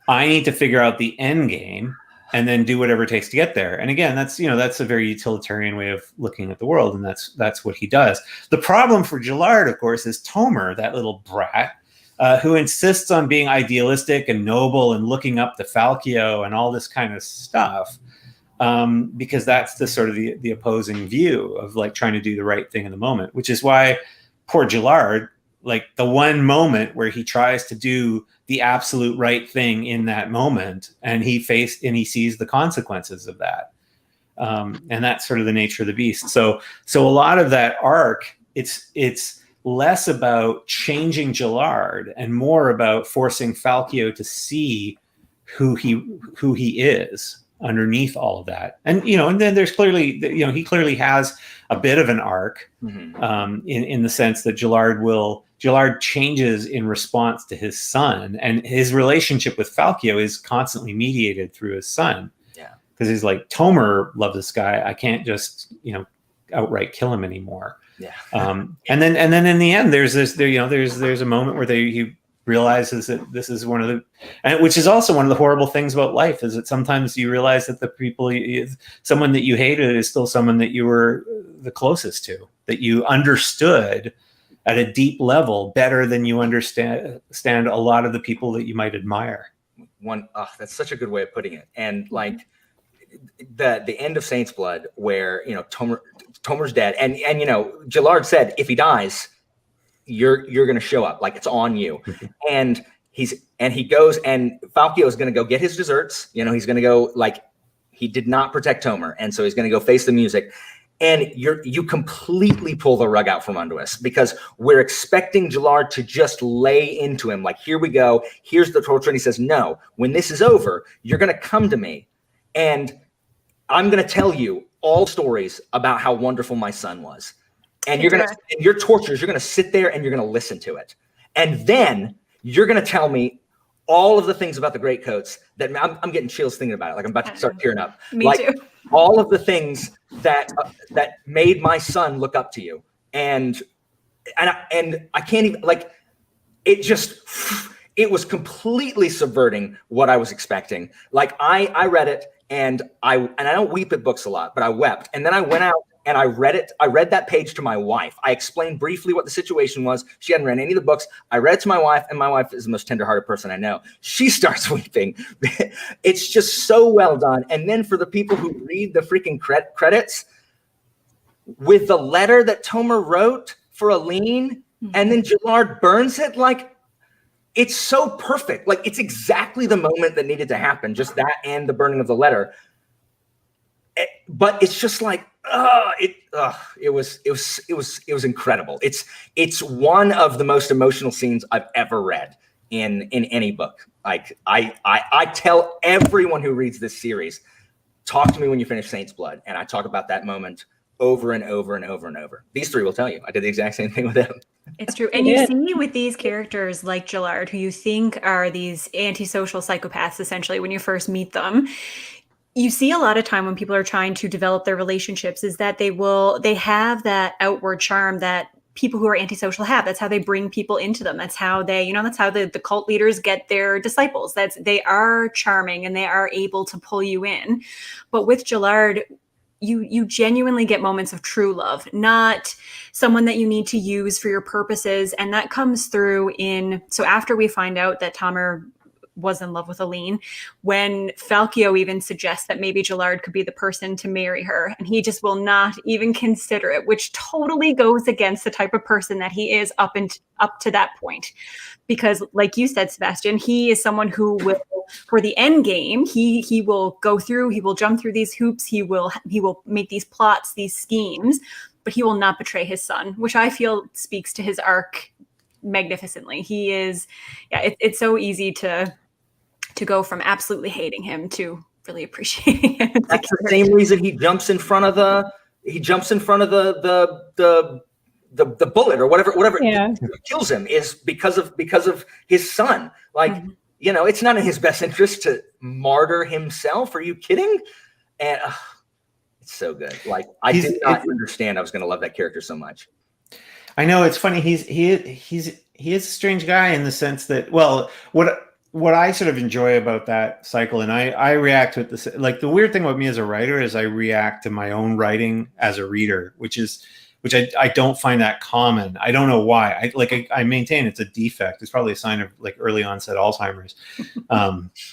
I need to figure out the end game and then do whatever it takes to get there. And again, that's a very utilitarian way of looking at the world, and that's what he does. The problem for Gillard, of course, is Tomer, that little brat, who insists on being idealistic and noble and looking up to Falco and all this kind of stuff, because that's the sort of the opposing view of like trying to do the right thing in the moment, which is why poor Gillard, like the one moment where he tries to do the absolute right thing in that moment, and he sees the consequences of that. And that's sort of the nature of the beast. So a lot of that arc, it's less about changing Gillard and more about forcing Falco to see who he is underneath all of that. And and then there's clearly, he clearly has a bit of an arc, in the sense that Gillard changes in response to his son, and his relationship with Falkio is constantly mediated through his son. Yeah, because he's like, Tomer loved this guy. I can't just outright kill him anymore. Yeah. And then in the end, there's a moment where he realizes that this is which is also one of the horrible things about life, is that sometimes you realize that the people, someone that you hated is still someone that you were the closest to, that you understood at a deep level better than you understand a lot of the people that you might admire. That's such a good way of putting it. And like the end of Saint's Blood, where Tomer's dead, and Gillard said, if he dies, you're going to show up, like it's on you. And he goes, and Falkio is going to go get his desserts. He's going to go, like, he did not protect Tomer, and so he's going to go face the music. And you completely pull the rug out from under us, because we're expecting Gillard to just lay into him, like, here we go, here's the torture. And he says, no, when this is over, you're going to come to me, and I'm going to tell you all stories about how wonderful my son was. And you're going to, in your tortures, you're going to sit there and you're going to listen to it. And then you're going to tell me all of the things about the Greatcoats that I'm getting chills thinking about it. Like, I'm about to start tearing up. Me too. All of the things that made my son look up to you. And I can't even, like, it was completely subverting what I was expecting. Like, I read it, and I don't weep at books a lot, but I wept. And then I went out and I read it. I read that page to my wife. I explained briefly what the situation was. She hadn't read any of the books. I read it to my wife, and my wife is the most tenderhearted person I know. She starts weeping. It's just so well done. And then for the people who read the freaking credits, with the letter that Tomer wrote for Aline, and then Gillard burns it, like, it's so perfect. Like, it's exactly the moment that needed to happen, just that and the burning of the letter. But it's just like, it was incredible. It's one of the most emotional scenes I've ever read in any book. Like, I tell everyone who reads this series, talk to me when you finish Saint's Blood, and I talk about that moment over and over and over and over. These three will tell you I did the exact same thing with them. It's true. And you see with these characters like Gillard, who you think are these antisocial psychopaths, essentially, when you first meet them, you see a lot of time when people are trying to develop their relationships is that they have that outward charm that people who are antisocial have. That's how they bring people into them. That's how that's how the cult leaders get their disciples. They are charming and they are able to pull you in. But with Gillard, you genuinely get moments of true love, not someone that you need to use for your purposes. And that comes through so after we find out that Tomer was in love with Aline, when Falkio even suggests that maybe Gillard could be the person to marry her, and he just will not even consider it, which totally goes against the type of person that he is up to that point. Because like you said, Sebastien, he is someone who will, for the end game, he will go through, he will jump through these hoops, he will make these plots, these schemes, but he will not betray his son, which I feel speaks to his arc magnificently. He is, it's so easy to go from absolutely hating him to really appreciating him. That's the same reason he jumps in front of the bullet or whatever kills him, is because of his son. Like, it's not in his best interest to martyr himself. Are you kidding? And it's so good. Like, I did not understand I was going to love that character so much. I know, it's funny. He is a strange guy in the sense that, well, what I sort of enjoy about that cycle, and I react to it this, like, the weird thing about me as a writer is I react to my own writing as a reader, which I don't find that common. I don't know why. I maintain it's a defect. It's probably a sign of, like, early onset Alzheimer's.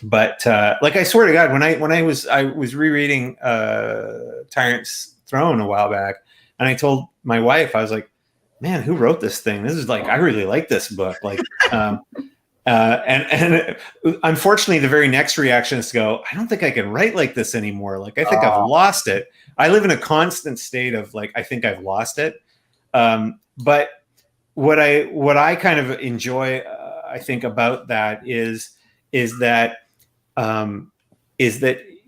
But I swear to God, when I was rereading Tyrant's Throne a while back, and I told my wife, I was like, man, who wrote this thing? This is like, I really like this book. Like, and unfortunately, the very next reaction is to go, I don't think I can write like this anymore. Like, I think I've lost it. I live in a constant state of, like, I think I've lost it. But what I kind of enjoy, I think, about that is that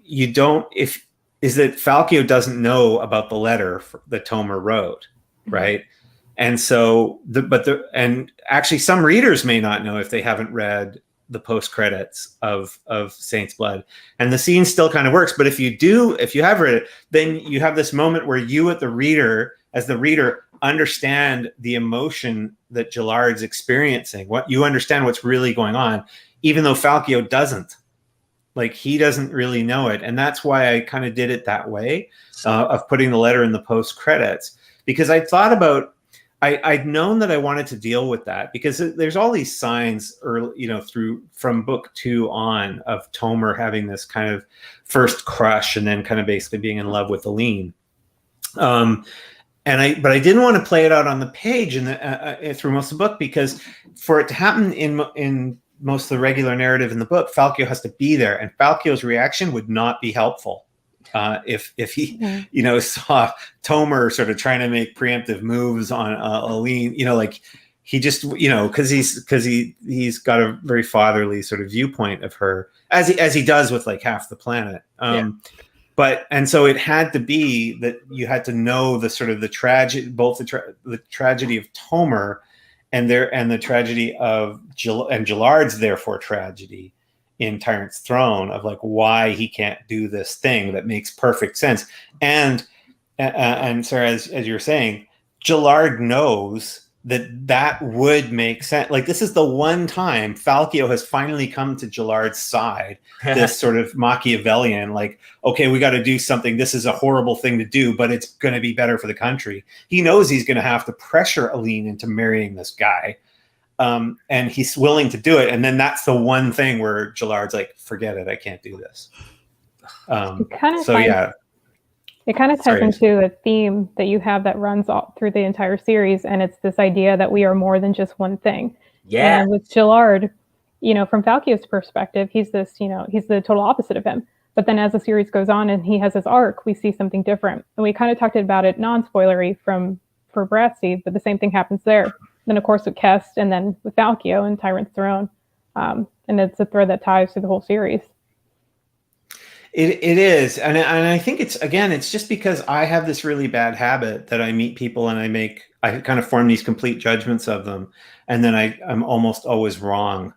you don't is that Falkio doesn't know about the letter that Tomer wrote, right? And so and actually some readers may not know if they haven't read the post credits of Saint's Blood, and the scene still kind of works. But if you have read it, then you have this moment where you as the reader understand the emotion that Gillard's experiencing. You understand what's really going on, even though Falkio doesn't. Like, he doesn't really know it. And that's why I kind of did it that way, of putting the letter in the post credits, because I thought about, I'd known that I wanted to deal with that, because there's all these signs early, from book 2 on, of Tomer having this kind of first crush and then kind of basically being in love with Aline. But I didn't want to play it out on the page through most of the book, because for it to happen in most of the regular narrative in the book, Falkio has to be there, and Falkio's reaction would not be helpful if he saw Tomer sort of trying to make preemptive moves on Aline, like he just because he's got a very fatherly sort of viewpoint of her, as he does with like half the planet. And so it had to be that you had to know the sort of the tragedy, both the tragedy of Tomer and the tragedy of Gillard's therefore tragedy in Tyrant's Throne, of like why he can't do this thing that makes perfect sense. And Sarah, as you're saying, Gillard knows that would make sense. Like, this is the one time Falkio has finally come to Gillard's side, this sort of Machiavellian, like, okay, we got to do something. This is a horrible thing to do, but it's going to be better for the country. He knows he's going to have to pressure Aline into marrying this guy. And he's willing to do it. And then that's the one thing where Gillard's like, forget it, I can't do this. It kind of ties into a theme that you have that runs all through the entire series, and it's this idea that we are more than just one thing. Yeah. And with Gillard, from Falkio's perspective, he's this, he's the total opposite of him. But then as the series goes on and he has his arc, we see something different. And we kind of talked about it non-spoilery for Bratsy, but the same thing happens there. Then, of course, with Kest, and then with Falkio and Tyrant's Throne. And it's a thread that ties through the whole series. It is. And I think it's just because I have this really bad habit that I meet people and I kind of form these complete judgments of them. And then I'm almost always wrong.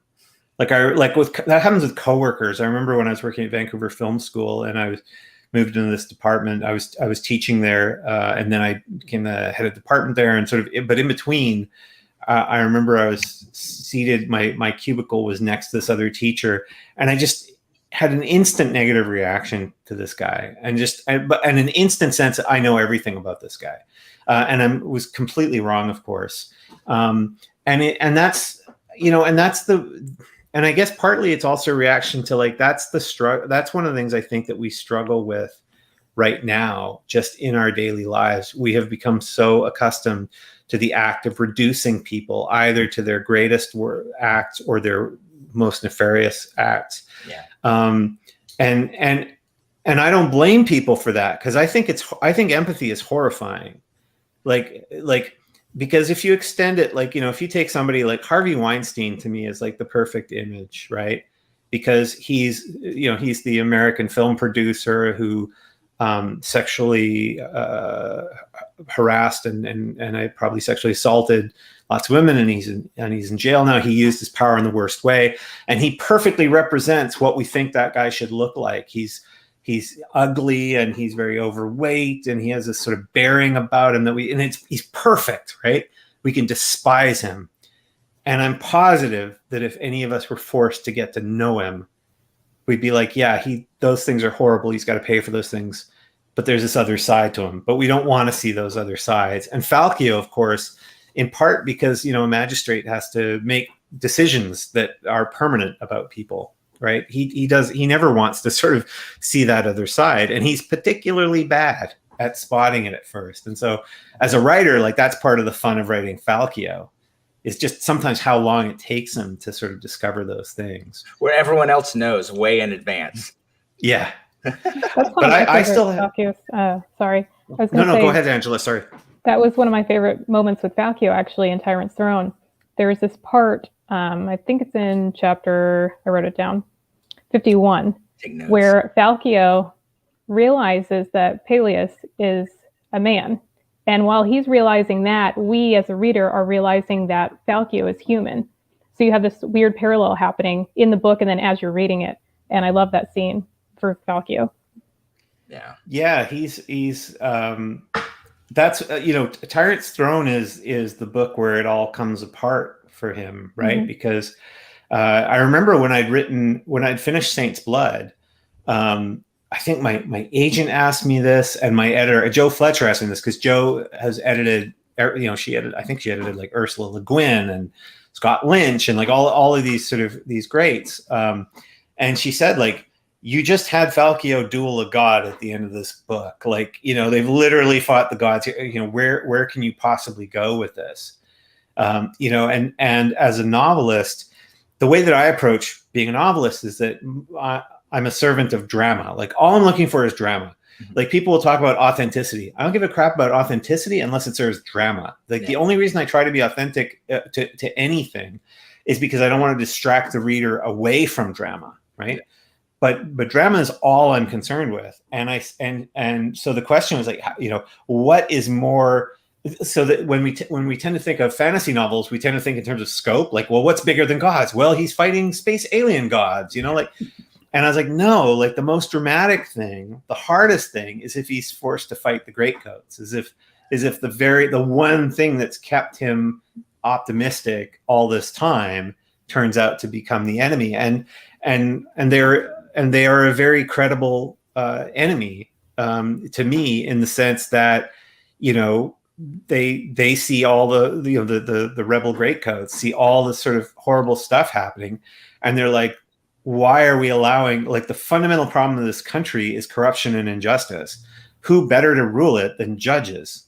That happens with coworkers. I remember when I was working at Vancouver Film School and I was moved into this department. I was teaching there, and then I became the head of department there. And but in between, I remember I was seated. My cubicle was next to this other teacher, and I just had an instant negative reaction to this guy, and an instant sense that I know everything about this guy, and I was completely wrong, of course. And I guess partly it's also a reaction to like that's one of the things I think that we struggle with right now, just in our daily lives. We have become so accustomed to the act of reducing people either to their greatest acts or their most nefarious acts. Yeah. And I don't blame people for that, because I think empathy is horrifying. Because if you extend it, if you take somebody like Harvey Weinstein, to me is like the perfect image, right? Because he's the American film producer who sexually harassed and I probably sexually assaulted lots of women, and he's in jail now. He used his power in the worst way, and he perfectly represents what we think that guy should look like. He's ugly, and he's very overweight, and he has this sort of bearing about him he's perfect, right? We can despise him. And I'm positive that if any of us were forced to get to know him, we'd be like, yeah, those things are horrible. He's got to pay for those things. But there's this other side to him. But we don't want to see those other sides. And Falkio, of course, in part because, a magistrate has to make decisions that are permanent about people, right? He never wants to sort of see that other side. And he's particularly bad at spotting it at first. And so as a writer, like, that's part of the fun of writing Falkio, is just sometimes how long it takes him to sort of discover those things. Where everyone else knows way in advance. Yeah. But I still have... sorry. No, go ahead, Angela. Sorry. That was one of my favorite moments with Falkio, actually, in Tyrant's Throne. There was this part, I think it's in chapter, I wrote it down, 51, Take notes. where Falkio realizes that Peleus is a man. And while he's realizing that, we as a reader are realizing that Falkio is human. So you have this weird parallel happening in the book and then as you're reading it. And I love that scene for Falkio. Yeah, he's that's Tyrant's Throne is the book where it all comes apart for him, right? Because I remember when I'd finished Saint's Blood, I think my agent asked me this, and my editor Joe Fletcher asked me this, because Joe has edited, I think she edited like Ursula Le Guin and Scott Lynch and like all of these sort of these greats, and she said, like, you just had Falkio duel a god at the end of this book. Like, they've literally fought the gods. Where can you possibly go with this? And as a novelist, the way that I approach being a novelist is that I'm a servant of drama. Like, all I'm looking for is drama. Like, people will talk about authenticity. I don't give a crap about authenticity unless it serves drama. Like, the only reason I try to be authentic to anything is because I don't want to distract the reader away from drama, right? Yeah. But drama is all I'm concerned with. And so the question was like, what is more, so that when we tend to think of fantasy novels, we tend to think in terms of scope, like, well, what's bigger than gods? Well, he's fighting space alien gods, like, and I was like, no, like, the most dramatic thing, the hardest thing is if he's forced to fight the Greatcoats, as if the one thing that's kept him optimistic all this time turns out to become the enemy. And they are a very credible enemy to me, in the sense that, they see all the rebel Greatcoats, see all this sort of horrible stuff happening, and they're like, why are we allowing, like, the fundamental problem of this country is corruption and injustice. Who better to rule it than judges?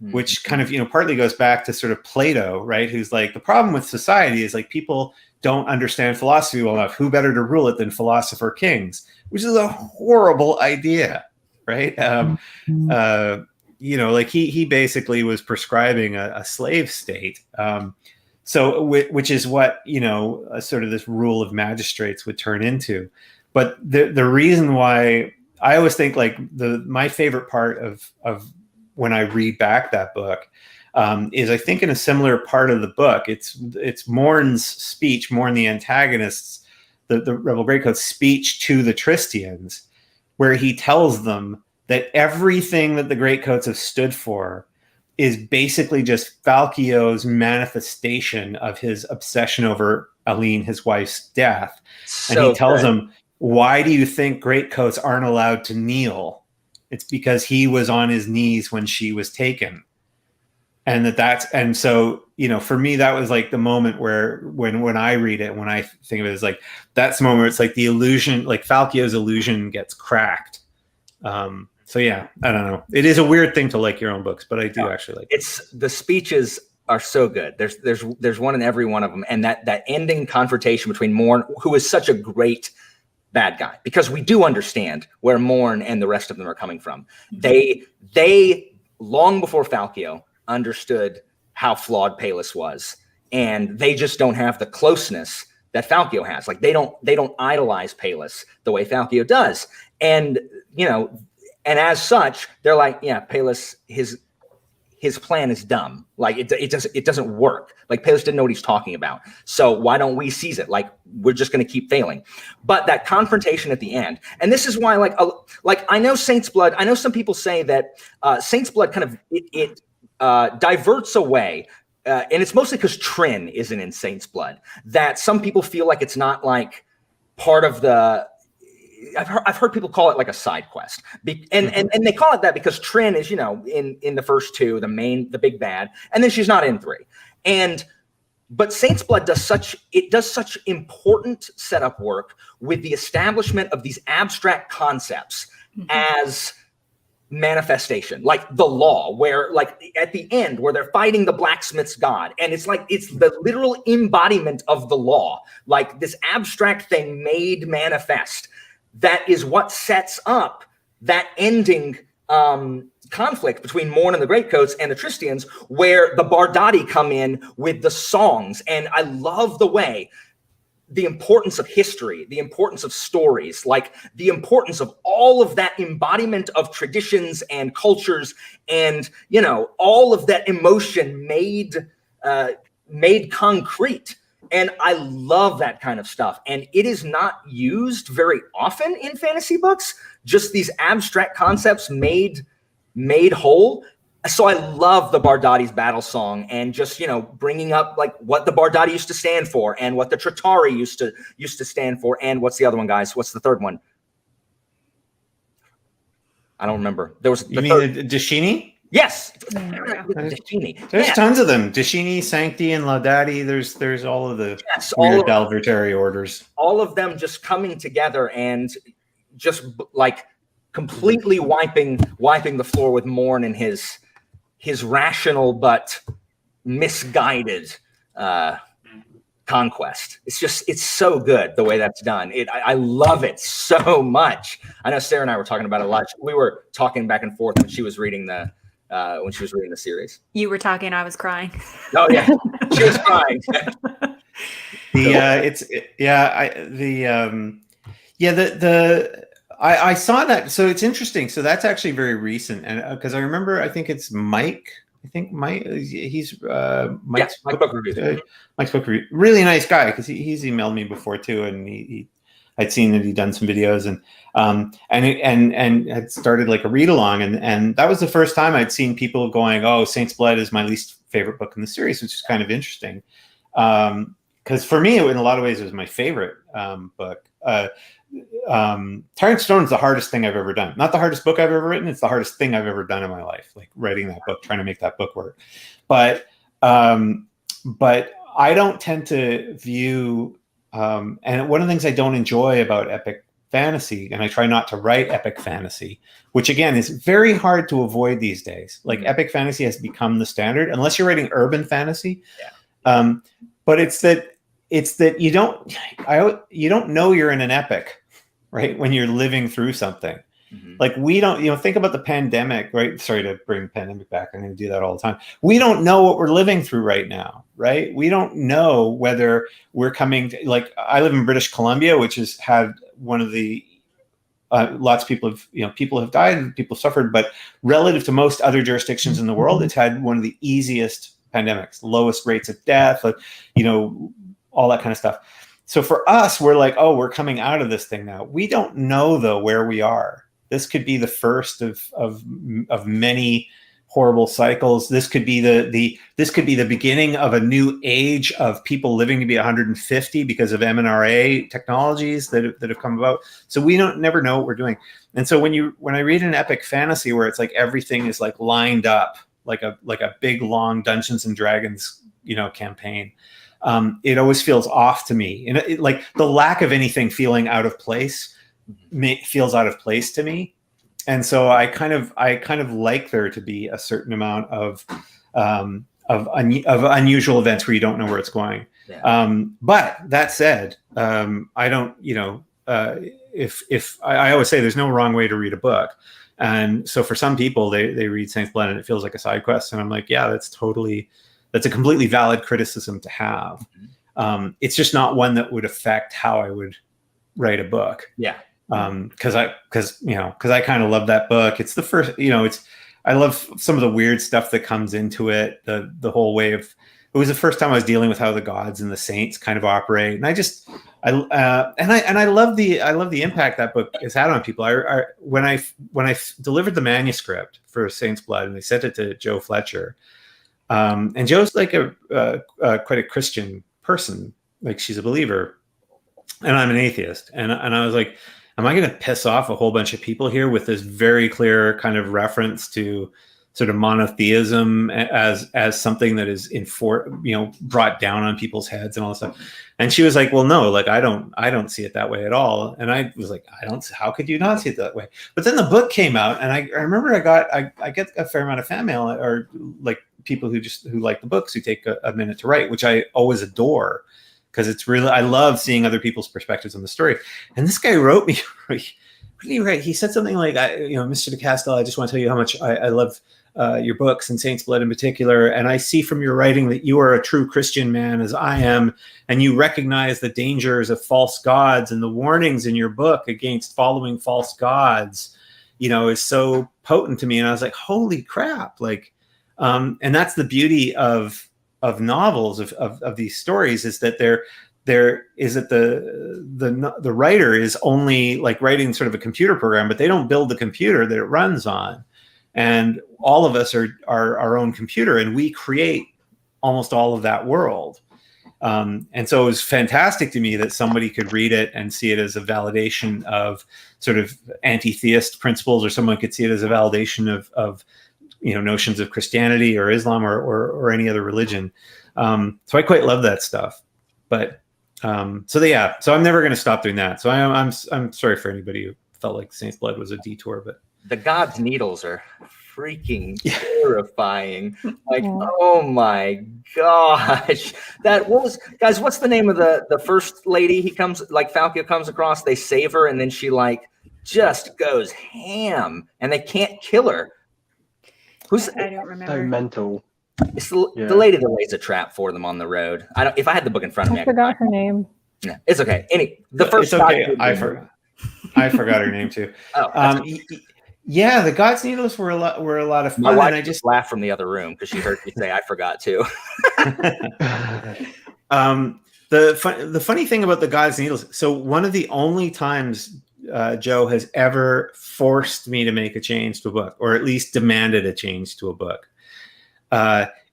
Which kind of, partly goes back to sort of Plato, right? Who's like, the problem with society is, like, people don't understand philosophy well enough. Who better to rule it than philosopher kings? Which is a horrible idea, right? Like, he basically was prescribing a slave state. So which is what, sort of this rule of magistrates would turn into. But the reason why I always think, like, my favorite part of when I read back that book is, I think, in a similar part of the book, it's Morn's speech, Morn the antagonist's, the Rebel Greatcoats' speech to the Tristians, where he tells them that everything that the Greatcoats have stood for is basically just Falkio's manifestation of his obsession over Aline, his wife's death. And he tells them, why do you think Greatcoats aren't allowed to kneel? It's because he was on his knees when she was taken. And so, for me, that was like the moment where, when I read it, when I think of it, as like, that's the moment where it's like the illusion, like Falkio's illusion gets cracked. So yeah, I don't know. It is a weird thing to like your own books, but I do actually like it. The speeches are so good. There's one in every one of them. And that ending confrontation between Morn, who is such a great bad guy, because we do understand where Morn and the rest of them are coming from. They long before Falkio understood how flawed Peleus was, and they just don't have the closeness that Falkio has. Like, they don't idolize Peleus the way Falkio does. And and as such, they're like, yeah, Peleus, his plan is dumb. Like, it doesn't work. Like, Peleus didn't know what he's talking about. So why don't we seize it? Like, we're just going to keep failing. But that confrontation at the end, and this is why, like I know Saint's Blood. I know some people say that Saint's Blood kind of it diverts away. And it's mostly because Trin isn't in Saint's Blood, that some people feel like it's not like part of the. I've heard people call it like a side quest, and they call it that because Trin is, in the first two, the big bad, and then she's not in 3. But Saint's Blood does such important setup work with the establishment of these abstract concepts as manifestation, like the law, where, like, at the end where they're fighting the blacksmith's god, and it's like it's the literal embodiment of the law, like this abstract thing made manifest. That is what sets up that ending conflict between Morn and the Greatcoats and the Tristians, where the Bardati come in with the songs. And I love the way the importance of history, the importance of stories, like the importance of all of that embodiment of traditions and cultures, and all of that emotion made concrete. And I love that kind of stuff. And it is not used very often in fantasy books, just these abstract concepts made whole. So I love the Bardati's battle song, and just, bringing up like what the Bardati used to stand for, and what the Tritari used to stand for. And what's the other one, guys? What's the third one? I don't remember. There was the Dashini? Yes. There's tons of them. Dashini, Sancti, and Laudati. There's all of the weird Dalvertari orders. All of them just coming together and just like completely wiping the floor with Morn and his rational but misguided conquest. It's so good the way that's done. I love it so much. I know Sarah and I were talking about it a lot. We were talking back and forth when she was reading the series. You were talking, I was crying. Oh yeah, she was crying. I saw that. So it's interesting. So that's actually very recent, and because I remember, I think it's Mike. He's Mike's book review. Mike's book review. Really nice guy, because he's emailed me before too, and I'd seen that he'd done some videos, and had started like a read along, and that was the first time I'd seen people going, "Oh, Saint's Blood is my least favorite book in the series," which is kind of interesting. Because for me, in a lot of ways, it was my favorite book. Tyrant Stone is the hardest thing I've ever done. Not the hardest book I've ever written. It's the hardest thing I've ever done in my life, like writing that book, trying to make that book work. But I don't tend to view, and one of the things I don't enjoy about epic fantasy, and I try not to write epic fantasy, which again is very hard to avoid these days. Like epic fantasy has become the standard, unless you're writing urban fantasy. Yeah. But it's that you don't know you're in an epic, right? When you're living through something. Mm-hmm. Like we don't, think about the pandemic, right? Sorry to bring pandemic back. I'm going to do that all the time. We don't know what we're living through right now, right? We don't know whether we're coming to, like, I live in British Columbia, which has had one of the, lots of people have died and people suffered, but relative to most other jurisdictions in the world, it's had one of the easiest pandemics, lowest rates of death, all that kind of stuff. So for us, we're like, oh, we're coming out of this thing now. We don't know though where we are. This could be the first of many horrible cycles. This could be the beginning of a new age of people living to be 150 because of mRNA technologies that have come about. So we never know what we're doing. And so when I read an epic fantasy where it's like everything is like lined up like a big long Dungeons and Dragons campaign, it always feels off to me. And like the lack of anything feeling out of place feels out of place to me. And so I kind of like there to be a certain amount of unusual events where you don't know where it's going. Yeah. But that said, I don't, if I always say there's no wrong way to read a book. And so for some people, they read Saint's Blood and it feels like a side quest. And I'm like, yeah, that's a completely valid criticism to have. It's just not one that would affect how I would write a book. Yeah. Because I kind of love that book. It's the first, I love some of the weird stuff that comes into it. The whole way of, it was the first time I was dealing with how the gods and the saints kind of operate. And I love the impact that book has had on people. When I delivered the manuscript for Saint's Blood and they sent it to Joe Fletcher, and Joe's like quite a Christian person, like she's a believer, and I'm an atheist, and I was like, am I going to piss off a whole bunch of people here with this very clear kind of reference to sort of monotheism as something that is brought down on people's heads and all this stuff? And she was like, well, no, like I don't see it that way at all. And I was like, how could you not see it that way? But then the book came out, and I remember I get a fair amount of fan mail, or like people who like the books, who take a minute to write, which I always adore, because it's really, I love seeing other people's perspectives on the story. And this guy wrote me, really right. He said something like, Mr. de Castell, I just want to tell you how much I love your books and Saint's Blood in particular. And I see from your writing that you are a true Christian man, as I am, and you recognize the dangers of false gods, and the warnings in your book against following false gods, you know, is so potent to me. And I was like, holy crap. Like, and that's the beauty of novels, of these stories, is that there is that the writer is only like writing sort of a computer program, but they don't build the computer that it runs on. And all of us are our own computer, and we create almost all of that world. And so it was fantastic to me that somebody could read it and see it as a validation of sort of anti-theist principles, or someone could see it as a validation of you know, notions of Christianity or Islam or any other religion. So I quite love that stuff. But so I'm never going to stop doing that. So I'm sorry for anybody who felt like Saint's Blood was a detour, but the God's Needles are freaking terrifying. Like, oh my gosh. Guys, what's the name of the first lady Falco comes across? They save her, and then she like just goes ham, and they can't kill her. I don't remember. So mental. It's the lady that lays a trap for them on the road. If I had the book in front of me, I forgot her name. Yeah, it's okay. It's okay. I forgot her name too. Oh, yeah, the God's Needles were a lot of fun. My wife and I just laughed from the other room because she heard me say I forgot too. The funny thing about the God's Needles. So one of the only times Joe has ever forced me to make a change to a book, or at least demanded a change to a book,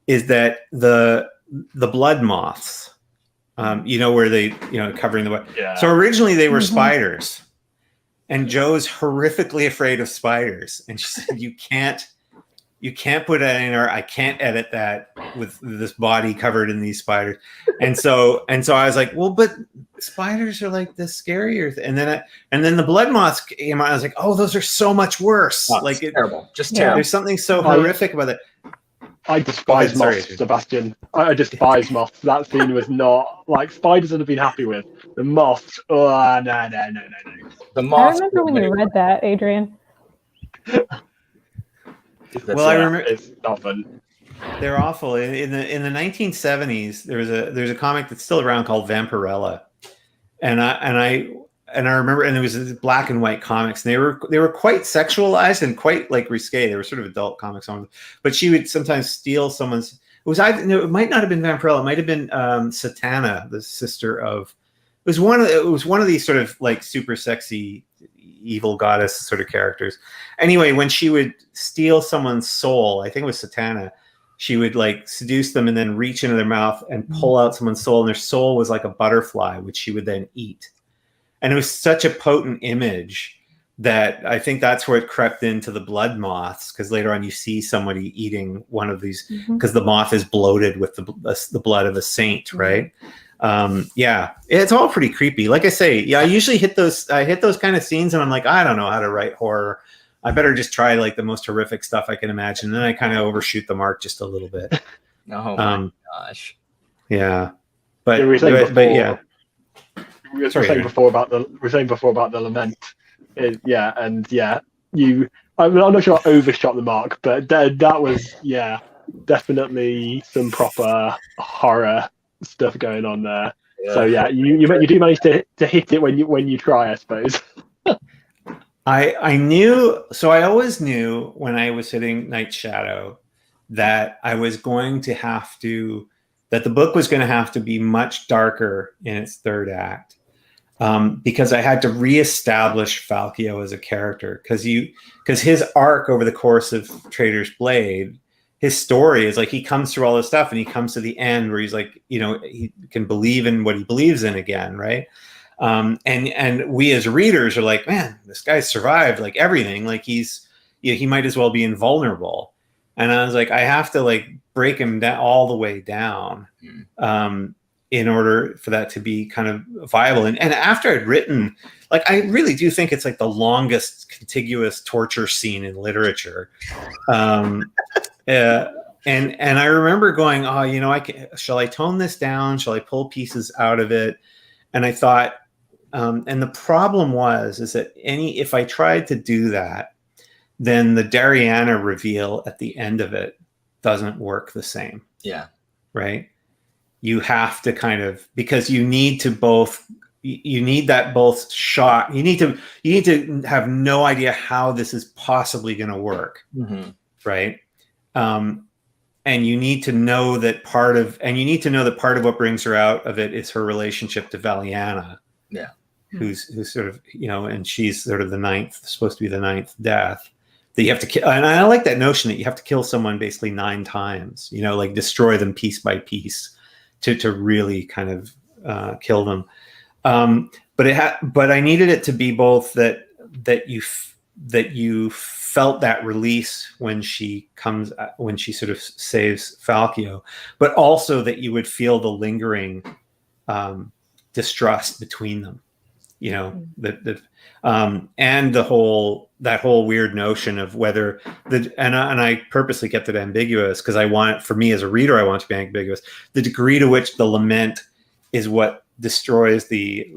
is that the blood moths. You know, where they, you know, covering the book. Yeah. So originally they were spiders. And Joe's horrifically afraid of spiders, and she said, "You can't put that in, or I can't edit that with this body covered in these spiders." And so I was like, "Well, but spiders are like the scarier." And then the blood moths came out. I was like, "Oh, those are so much worse." Oh, like terrible, just terrible. There's something so horrific about it. I despise moths, Sebastien. I despise moths. That scene was not like spiders would have been happy with. The moths, no. The moths. I remember when you read that, Adrian. Well, I remember it's not fun. They're awful. In the 1970s, there's a comic that's still around called Vampirella, and I remember, and it was black and white comics, and they were quite sexualized and quite like risque. They were sort of adult comics on, but she would sometimes steal someone's. It might not have been Vampirella. It might have been Satana, the sister of. It was one of these sort of like super sexy evil goddess sort of characters. Anyway, when she would steal someone's soul, I think it was Satana, she would like seduce them and then reach into their mouth and pull out someone's soul, and their soul was like a butterfly, which she would then eat. And it was such a potent image that I think that's where it crept into the blood moths, because later on you see somebody eating one of these, because the moth is bloated with the blood of a saint, right? Yeah, it's all pretty creepy. Like I say, I usually hit those kind of scenes and I'm like, I don't know how to write horror. I better just try like the most horrific stuff I can imagine. And then I kind of overshoot the mark just a little bit. Oh my gosh. Yeah. But yeah. We were Sorry, saying before about the lament. I'm not sure I overshot the mark, but that was definitely some proper horror stuff going on there. Yeah. So you do manage to hit it when you try, I suppose. I always knew when I was hitting Night's Shadow that I was going to have to, that the book was going to have to be much darker in its third act, because I had to reestablish Falco as a character, because his arc over the course of Traitor's Blade, his story is like he comes through all this stuff and he comes to the end where he's like, he can believe in what he believes in again, right? And we as readers are like, man, this guy survived like everything, like he might as well be invulnerable. And I was like, I have to like break him down all the way down, in order for that to be kind of viable. And after I'd written, like, I really do think it's like the longest contiguous torture scene in literature. And I remember going, shall I tone this down? Shall I pull pieces out of it? And I thought, and the problem is that if I tried to do that, then the Dariana reveal at the end of it doesn't work the same. Yeah. Right. You have to kind of, because you need that both shock. You need to have no idea how this is possibly going to work. Mm-hmm. Right. And you need to know that part of what brings her out of it is her relationship to Valiana. Yeah. Who's sort of, and she's sort of supposed to be the ninth death that you have to kill. And I like that notion that you have to kill someone basically 9 times, like destroy them piece by piece to really kind of kill them. But I needed it to be both that you felt that release when she sort of saves Falkio, but also that you would feel the lingering distrust between them, and that whole weird notion of whether and I purposely kept it ambiguous because for me as a reader, I want it to be ambiguous. The degree to which the lament is what destroys the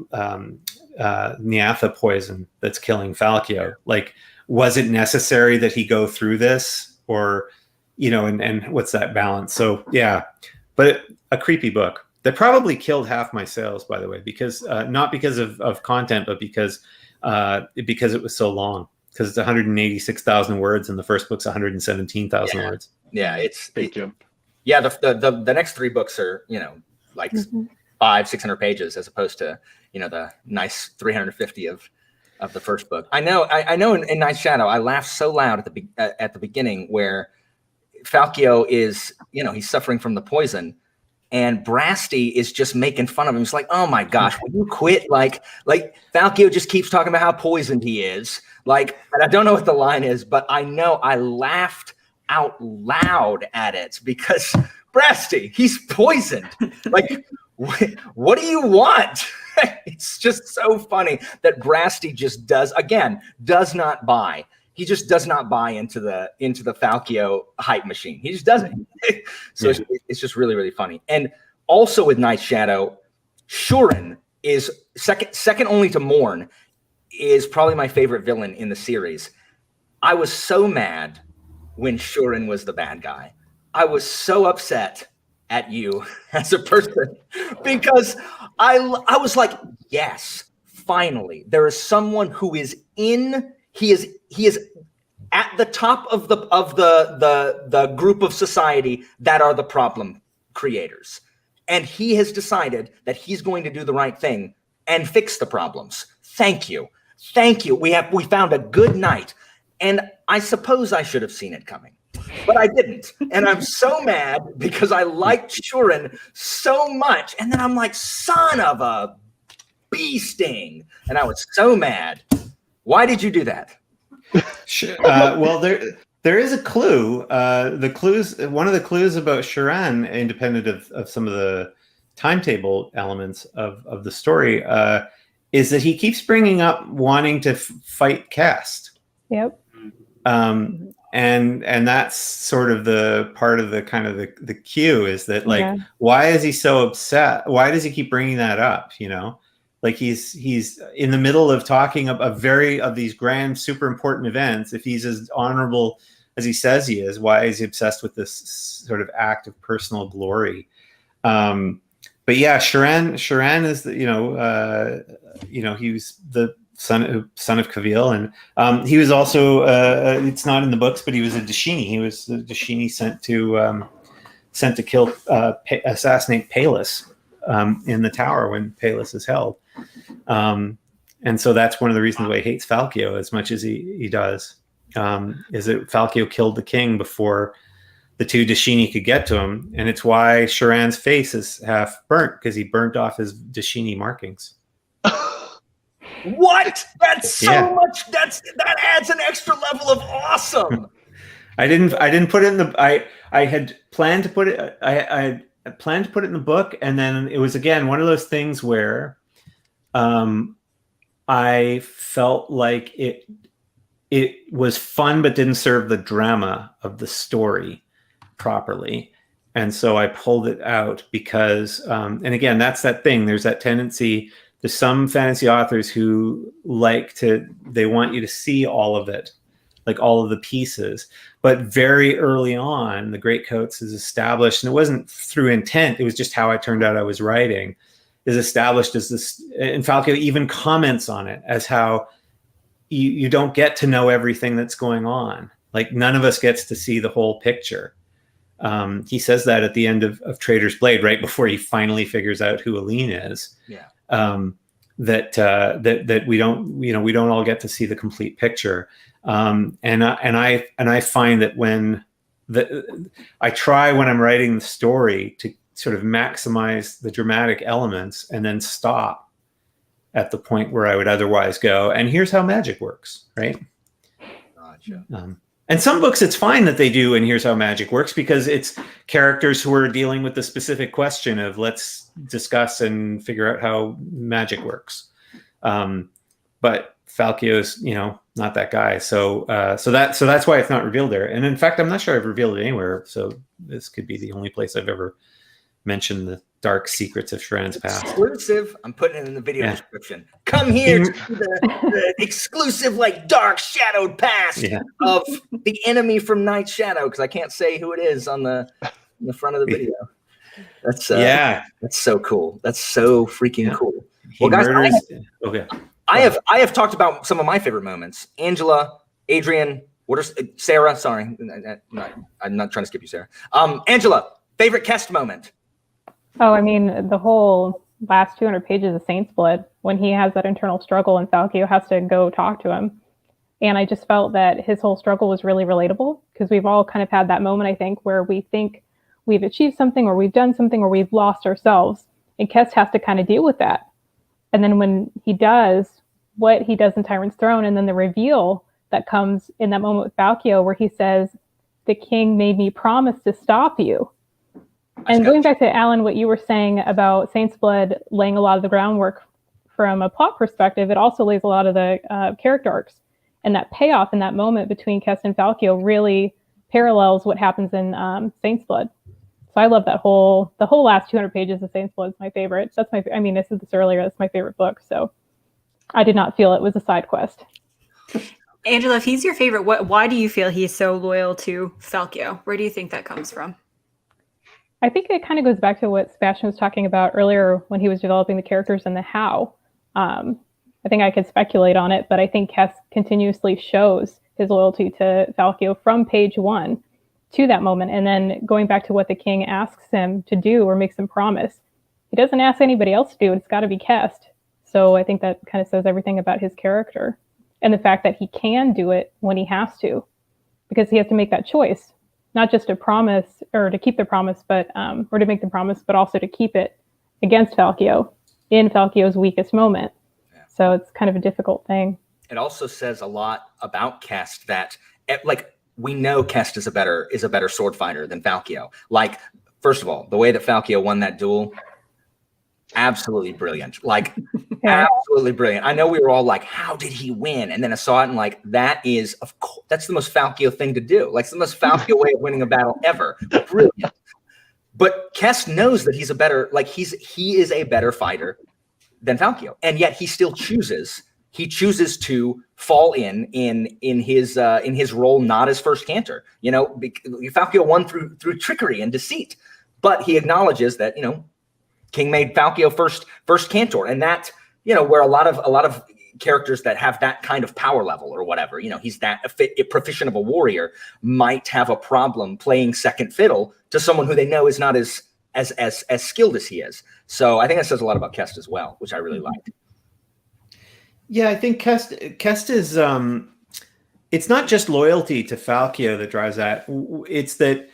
Nyatha poison that's killing Falkio. Like, was it necessary that he go through this, or and what's that balance? So yeah, but a creepy book that probably killed half my sales, by the way, because not because of content, but because it was so long. Because it's 186,000 words, and the first book's 117,000 words. Yeah, it's big jump. Yeah, the next 3 books are like 500-600 pages as opposed to the nice 350 of the first book. I know in Night Shadow I laughed so loud at the beginning where Falkio is he's suffering from the poison. And Brasti is just making fun of him. He's like, "Oh my gosh, will you quit?" Like Falkio just keeps talking about how poisoned he is. Like, and I don't know what the line is, but I know I laughed out loud at it because Brasti, he's poisoned. Like, what do you want? It's just so funny that Brasti just does not buy. He just does not buy into the Falkio hype machine. He just doesn't. So it's just really, really funny. And also with Night Shadow, Shuren is second only to Morn, is probably my favorite villain in the series. I was so mad when Shuren was the bad guy. I was so upset at you as a person because I was like, yes, finally, there is someone who is he is at the top of the group of society that are the problem creators. And he has decided that he's going to do the right thing and fix the problems. Thank you. We found a good night. And I suppose I should have seen it coming, but I didn't. And I'm so mad because I liked Shuren so much. And then I'm like, son of a bee sting. And I was so mad. Why did you do that? Well, there is a clue. One of the clues about Shuren, independent of some of the timetable elements of the story, is that he keeps bringing up wanting to fight Cast. Yep. And that's sort of the part of the kind of the cue is that why is he so upset? Why does he keep bringing that up? Like he's in the middle of talking of these grand, super important events. If he's as honorable as he says he is, why is he obsessed with this sort of act of personal glory? But yeah, Shuren is he was the son of Kavil, and he was also it's not in the books, but he was a Dashini. He was the Dashini sent to kill assassinate Palus in the tower when Palus is held. And so that's one of the reasons why he hates Falkio as much as he does, is that Falkio killed the king before the 2 Dashini could get to him. And it's why Shuren's face is half burnt, because he burnt off his Dashini markings. What? That's so much. That adds an extra level of awesome. I didn't put it in the, I had planned to put it, I planned to put it in the book. And then it was, again, one of those things where I felt like it was fun, but didn't serve the drama of the story properly. And so I pulled it out because, and again, that's that thing. There's that tendency. There's some fantasy authors who they want you to see all of it. like all of the pieces. But very early on, the Greatcoats is established, and it wasn't through intent, it was just how it turned out I was writing, is established as this, and Falco even comments on it as how you don't get to know everything that's going on. Like, none of us gets to see the whole picture. He says that at the end of Traitor's Blade, right before he finally figures out who Aline is. Yeah. That we don't all get to see the complete picture. And I find that when I try when I'm writing the story to sort of maximize the dramatic elements and then stop at the point where I would otherwise go, and here's how magic works, right? Gotcha. And some books, it's fine that they do, and here's how magic works, because it's characters who are dealing with the specific question of let's discuss and figure out how magic works. But Falco's, not that guy. So that's why it's not revealed there. And in fact, I'm not sure I've revealed it anywhere. So this could be the only place I've ever mentioned the dark secrets of Shran's past. Exclusive. I'm putting it in the video description. Come here to the exclusive, like, dark shadowed past of the enemy from Night Shadow, because I can't say who it is on the front of the video. That's that's so cool. That's so freaking cool. Well, guys, I have talked about some of my favorite moments. Angela, Adrian, Sarah? Sorry, I'm not trying to skip you, Sarah. Angela, favorite Kest moment. Oh, I mean, the whole last 200 pages of Saint's Blood, when he has that internal struggle and Falco has to go talk to him. And I just felt that his whole struggle was really relatable, because we've all kind of had that moment, I think, where we think we've achieved something or we've done something or we've lost ourselves. And Kest has to kind of deal with that. And then when he does what he does in Tyrant's Throne, and then the reveal that comes in that moment with Falco, where he says, the king made me promise to stop you. And going back to, Alan, what you were saying about Saint's Blood laying a lot of the groundwork from a plot perspective, it also lays a lot of the character arcs. And that payoff in that moment between Kest and Falco really parallels what happens in Saint's Blood. So I love the whole last 200 pages of Saint's Blood is my favorite. I said this earlier, that's my favorite book. So I did not feel it was a side quest. Angela, if he's your favorite, why do you feel he's so loyal to Falco? Where do you think that comes from? I think it kind of goes back to what Sebastien was talking about earlier when he was developing the characters and the how. I think I could speculate on it, but I think Kest continuously shows his loyalty to Falco from page 1 to that moment. And then going back to what the king asks him to do or makes him promise, he doesn't ask anybody else to do it. It's got to be Kest. So I think that kind of says everything about his character and the fact that he can do it when he has to, because he has to make that choice. Not just to promise or to keep the promise, but or to make the promise, but also to keep it against Falco in Falco's weakest moment. Yeah. So it's kind of a difficult thing. It also says a lot about Kest that, like, we know Kest is a better sword fighter than Falco. Like, first of all, the way that Falco won that duel, absolutely brilliant. Like, absolutely brilliant. I know we were all like, how did he win? And then I saw it and like, that is, of course, that's the most Falco thing to do. Like, it's the most Falco way of winning a battle ever. Brilliant. But Kest knows that he's a better, like, he is a better fighter than Falco. And yet he still chooses to fall in his role, not as first cantor. Falco won through trickery and deceit, but he acknowledges that, King made Falco first cantor, and that, where a lot of characters that have that kind of power level or whatever, he's that proficient of a warrior, might have a problem playing second fiddle to someone who they know is not as skilled as he is. So I think that says a lot about Kest as well, which I really liked. Yeah, I think Kest is it's not just loyalty to Falco that drives that. It's that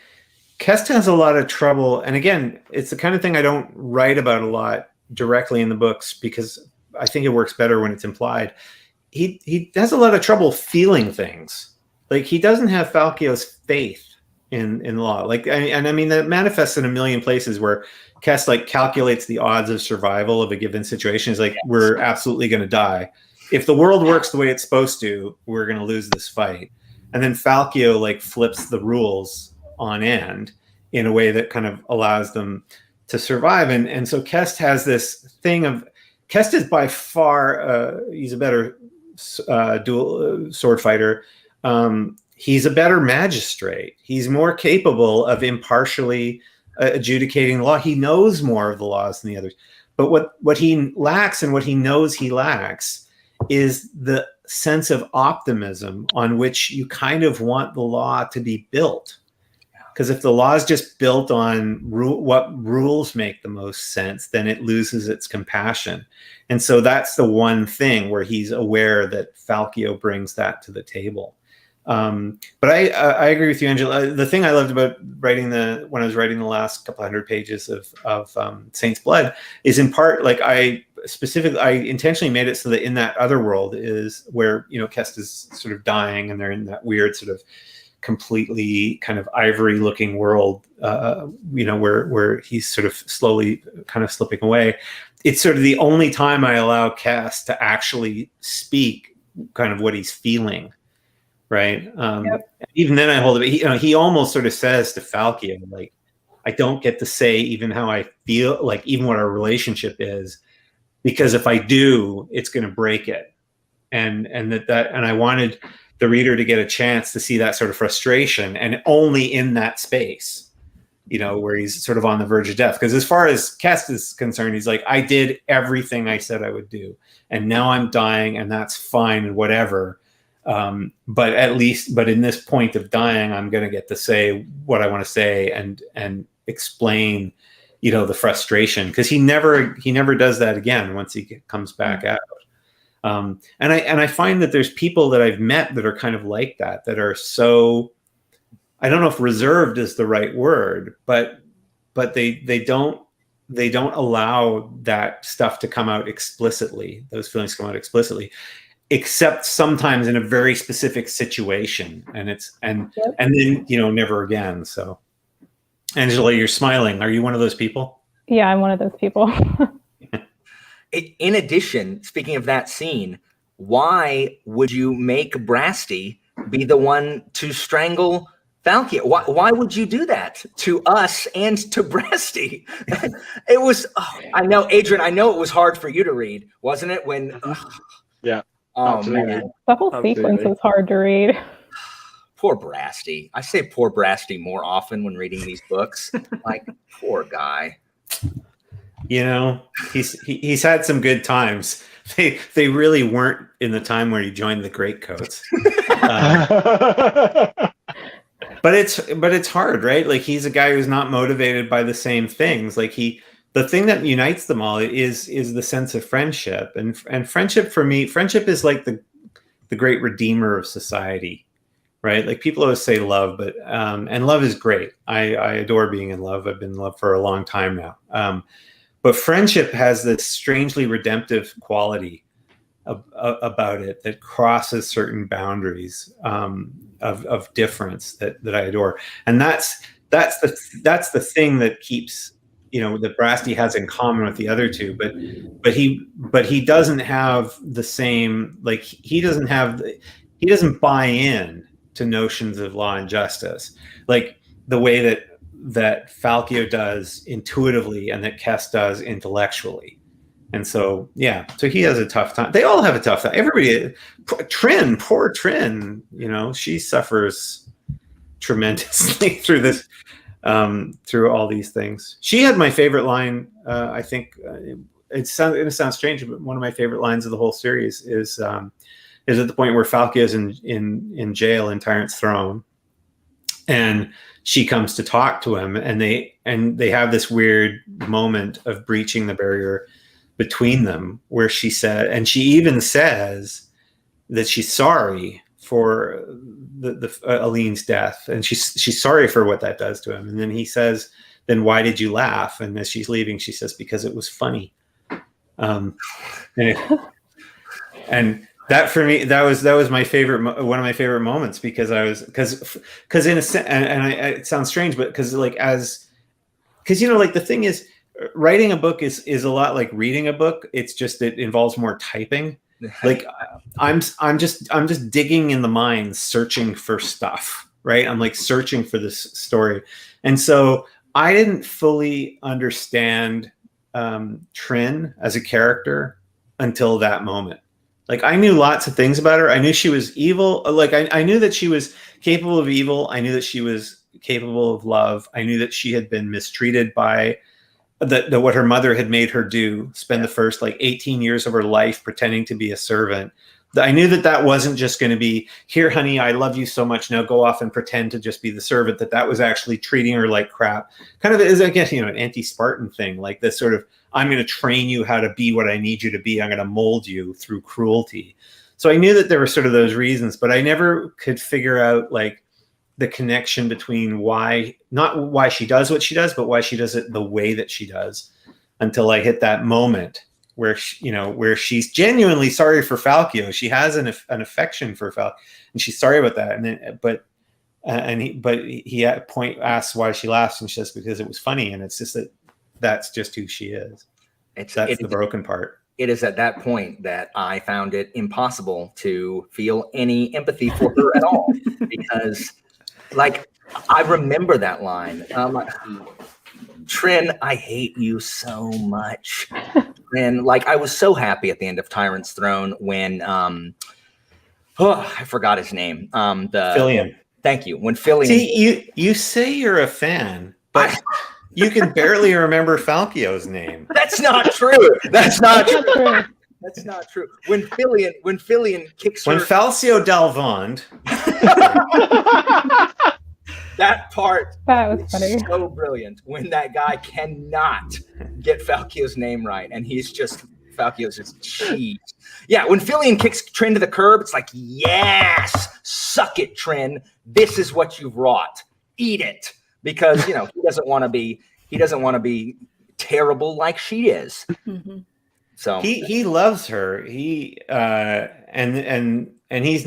Kest has a lot of trouble, and again, it's the kind of thing I don't write about a lot directly in the books because I think it works better when it's implied. He has a lot of trouble feeling things. Like, he doesn't have Falco's faith in law. Like, and I mean, that manifests in a million places where Kest like calculates the odds of survival of a given situation. It's like, we're absolutely going to die. If the world works the way it's supposed to, we're going to lose this fight. And then Falco like flips the rules on end in a way that kind of allows them to survive. And so Kest has this thing of, Kest is by far, he's a better dual sword fighter. he's a better magistrate. He's more capable of impartially adjudicating the law. He knows more of the laws than the others. But what he lacks, and what he knows he lacks, is the sense of optimism on which you kind of want the law to be built. Because if the law is just built on what rules make the most sense, then it loses its compassion. And so that's the one thing where he's aware that Falkio brings that to the table. But I agree with you, Angela. The thing I loved about when I was writing the last couple hundred pages of Saint's Blood is, in part, like I intentionally made it so that in that other world is where, Kest is sort of dying, and they're in that weird sort of completely kind of ivory looking world, where he's sort of slowly kind of slipping away. It's sort of the only time I allow Kest to actually speak kind of what he's feeling. Right. Yep. Even then I hold it. He almost sort of says to Falkio, like, I don't get to say even how I feel, like even what our relationship is, because if I do, it's going to break it. And I wanted the reader to get a chance to see that sort of frustration, and only in that space, where he's sort of on the verge of death. Because as far as Kest is concerned, he's like, I did everything I said I would do, and now I'm dying, and that's fine and whatever. But in this point of dying, I'm going to get to say what I want to say and explain, the frustration, because he never does that again once he comes back out. And I find that there's people that I've met that are kind of like that are so, I don't know if reserved is the right word, but they don't allow that stuff to come out explicitly. Those feelings come out explicitly, except sometimes in a very specific situation, and then never again. So, Angela, you're smiling. Are you one of those people? Yeah, I'm one of those people. In addition, speaking of that scene, why would you make Brasti be the one to strangle Falkio? Why would you do that to us and to Brasti? It was. I know, Adrian. I know it was hard for you to read, wasn't it? Yeah. Oh, Absolutely. man. The whole sequence was hard to read. Poor Brasti. I say poor Brasti more often when reading these books. Like, poor guy. He's had some good times. They really weren't in the time where he joined the Greatcoats. But it's hard, right? Like, he's a guy who's not motivated by the same things. Like, the thing that unites them all is the sense of friendship, and friendship, for me, friendship is like the great redeemer of society, right? Like, people always say love, but and love is great. I adore being in love. I've been in love for a long time now. But friendship has this strangely redemptive quality about it that crosses certain boundaries of difference that I adore, and that's the thing that keeps, that Brasti has in common with the other two, but he doesn't have the same, like, he doesn't buy in to notions of law and justice like the way that Falkio does intuitively and that Kest does intellectually. And so he has a tough time. They all have a tough time. Everybody, poor Trin, she suffers tremendously through this, through all these things. She had my favorite line. I think it sounds strange, but one of my favorite lines of the whole series is at the point where Falkio is in jail in Tyrant's Throne, and she comes to talk to him, and they have this weird moment of breaching the barrier between them, where she even says that she's sorry for the Aline's death, and she's sorry for what that does to him. And then he says, "Then why did you laugh?" And as she's leaving, she says, "Because it was funny." And that, for me, that was my favorite, one of my favorite moments, because in a sense, and it sounds strange, but because like the thing is, writing a book is a lot like reading a book. It's just, it involves more typing. Like, I'm just digging in the mind, searching for stuff, right? I'm like searching for this story. And so I didn't fully understand Trin as a character until that moment. Like, I knew lots of things about her. I knew she was evil. Like, I knew that she was capable of evil. I knew that she was capable of love. I knew that she had been mistreated by that what her mother had made her do, spend the first like 18 years of her life pretending to be a servant. I knew that that wasn't just going to be, here, honey, I love you so much, now go off and pretend to just be the servant, that was actually treating her like crap. Kind of is, I guess, an anti-Spartan thing, like this sort of, I'm going to train you how to be what I need you to be. I'm going to mold you through cruelty. So I knew that there were sort of those reasons, but I never could figure out like the connection between not why she does what she does, but why she does it the way that she does, until I hit that moment where where she's genuinely sorry for Falkio. She has an affection for Falkio, and she's sorry about that. And then, but he at point asks why she laughs, and she says because it was funny. And it's just that's just who she is. That's the broken part. It is at that point that I found it impossible to feel any empathy for her at all, because like I remember that line. Trin, I hate you so much. And like I was so happy at the end of Tyrant's Throne when I forgot his name. Filion. Thank you. When Filion. See, you say you're a fan, but you can barely remember Falkio's name. That's not true. That's not true. That's not true. When Filion kicks when her. Falcio Dalvond. That part that was funny. So brilliant when that guy cannot get Falkio's name right, and Falkio's just cheese. Yeah, when Filion kicks Trin to the curb, it's like, yes, suck it, Trin. This is what you've wrought. Eat it, because he doesn't want to be terrible like she is. Mm-hmm. So he loves her. He and he's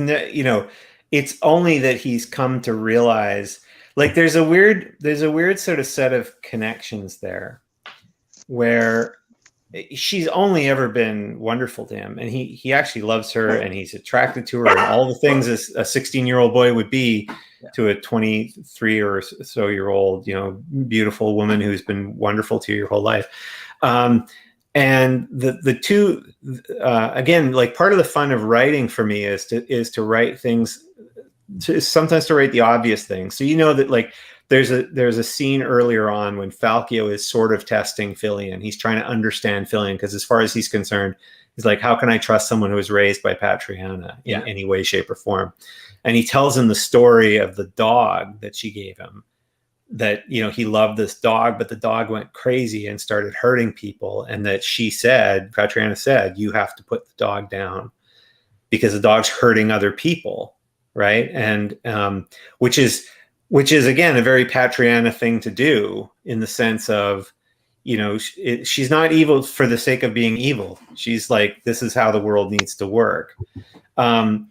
it's only that he's come to realize. Like there's a weird sort of set of connections there where she's only ever been wonderful to him, and he actually loves her, and he's attracted to her, and all the things a 16-year-old boy would be to a 23 or so year old, beautiful woman who's been wonderful to you your whole life. And the two, again, like part of the fun of writing for me is to write things. Sometimes to write the obvious things. So that like there's a scene earlier on when Falkio is sort of testing Filion. He's trying to understand Filion because as far as he's concerned, he's like, how can I trust someone who was raised by Patriana in any way, shape, or form? And he tells him the story of the dog that she gave him. That he loved this dog, but the dog went crazy and started hurting people, and that Patriana said, you have to put the dog down because the dog's hurting other people. Right. And which is again a very Patriana thing to do, in the sense of, she's not evil for the sake of being evil. She's like, this is how the world needs to work. And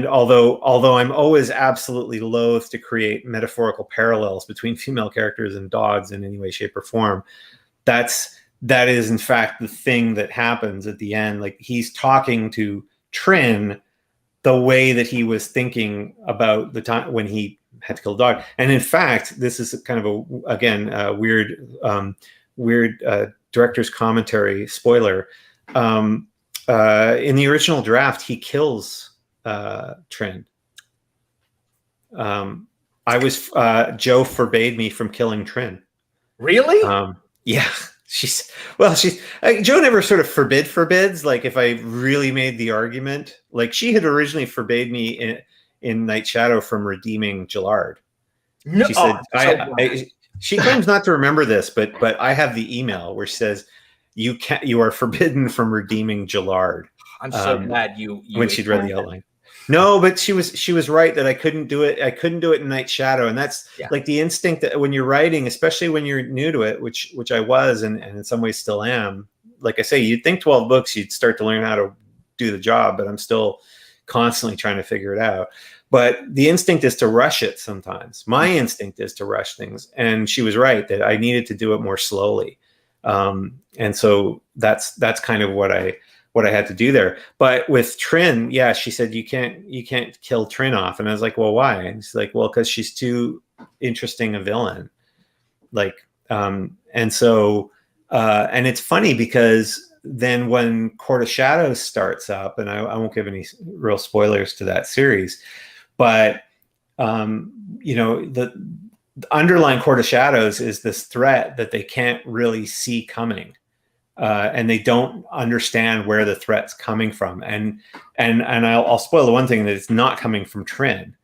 although I'm always absolutely loath to create metaphorical parallels between female characters and dogs in any way, shape, or form, that is in fact the thing that happens at the end. Like he's talking to Trin the way that he was thinking about the time when he had to kill a dog. And in fact, this is kind of a weird director's commentary spoiler. In the original draft, he kills Trin. Joe forbade me from killing Trin. Really? Yeah. Joe never sort of forbids. Like if I really made the argument, like she had originally forbade me in Night Shadow from redeeming Gillard. No, she said, she claims not to remember this, but I have the email where she says, you are forbidden from redeeming Gillard. I'm so glad you when she'd read the outline. No, but she was right that I couldn't do it. I couldn't do it in Night Shadow, and that's like the instinct that when you're writing, especially when you're new to it, which I was, and in some ways still am. Like I say, you'd think 12 books, you'd start to learn how to do the job, but I'm still constantly trying to figure it out. But the instinct is to rush it sometimes. My instinct is to rush things, and she was right that I needed to do it more slowly. And so that's kind of what I had to do there. But with Trin, she said, you can't kill Trin off. And I was like, well, why? And she's like, well, because she's too interesting a villain. Like, and so, and it's funny because then when Court of Shadows starts up, and I won't give any real spoilers to that series, but the underlying Court of Shadows is this threat that they can't really see coming, and they don't understand where the threat's coming from. And I'll spoil the one thing, that it's not coming from Trin,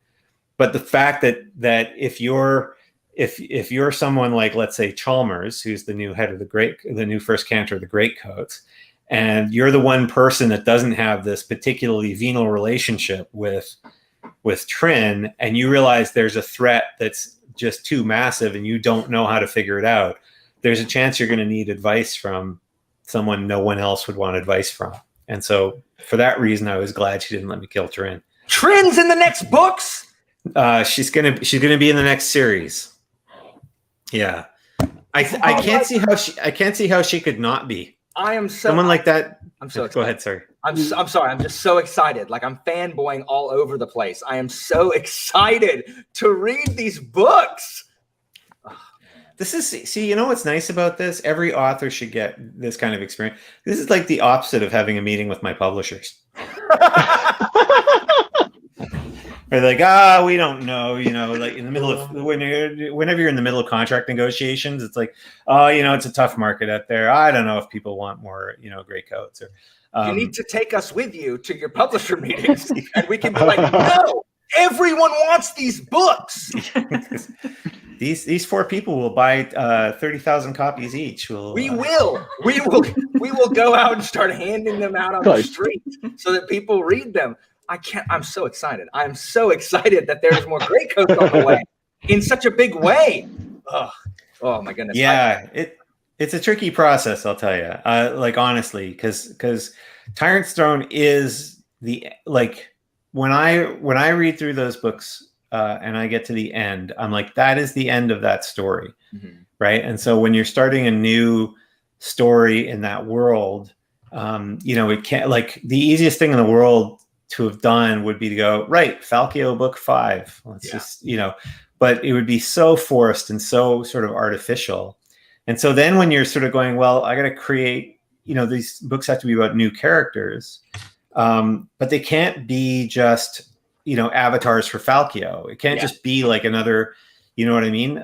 but the fact that if you're someone like, let's say, Chalmers, who's the new head of the new first cantor of the Greatcoats, and you're the one person that doesn't have this particularly venal relationship with Trin, and you realize there's a threat that's just too massive and you don't know how to figure it out, there's a chance you're going to need advice from someone no one else would want advice from. And so for that reason, I was glad she didn't let me kill Trin. Trin's in the next books. She's gonna be in the next series. Yeah, I can't see how she could not be. I am so someone like that. I'm so excited. Go ahead, sorry. I'm sorry. I'm just so excited. Like, I'm fanboying all over the place. I am so excited to read these books. You know what's nice about this? Every author should get this kind of experience. This is like the opposite of having a meeting with my publishers. They're like, we don't know, like in the middle of whenever you're in the middle of contract negotiations, it's like, it's a tough market out there. I don't know if people want more, Greatcoats. Or you need to take us with you to your publisher meetings, and we can be like, no, everyone wants these books. These 4 people will buy 30,000 copies each. We will go out and start handing them out on the street so that people read them. I'm so excited. I'm so excited that there's more Greatcoats on the way in such a big way. Oh my goodness. Yeah, it's a tricky process, I'll tell you. Like, honestly, because Tyrant's Throne is when I read through those books and I get to the end, I'm like, that is the end of that story, right? And so when you're starting a new story in that world, it can't, like, the easiest thing in the world to have done would be to go, right, Falkio book 5. But it would be so forced and so sort of artificial. And so then when you're sort of going, well, I got to create, these books have to be about new characters, but they can't be just, avatars for Falkio. It can't just be like another, you know what I mean?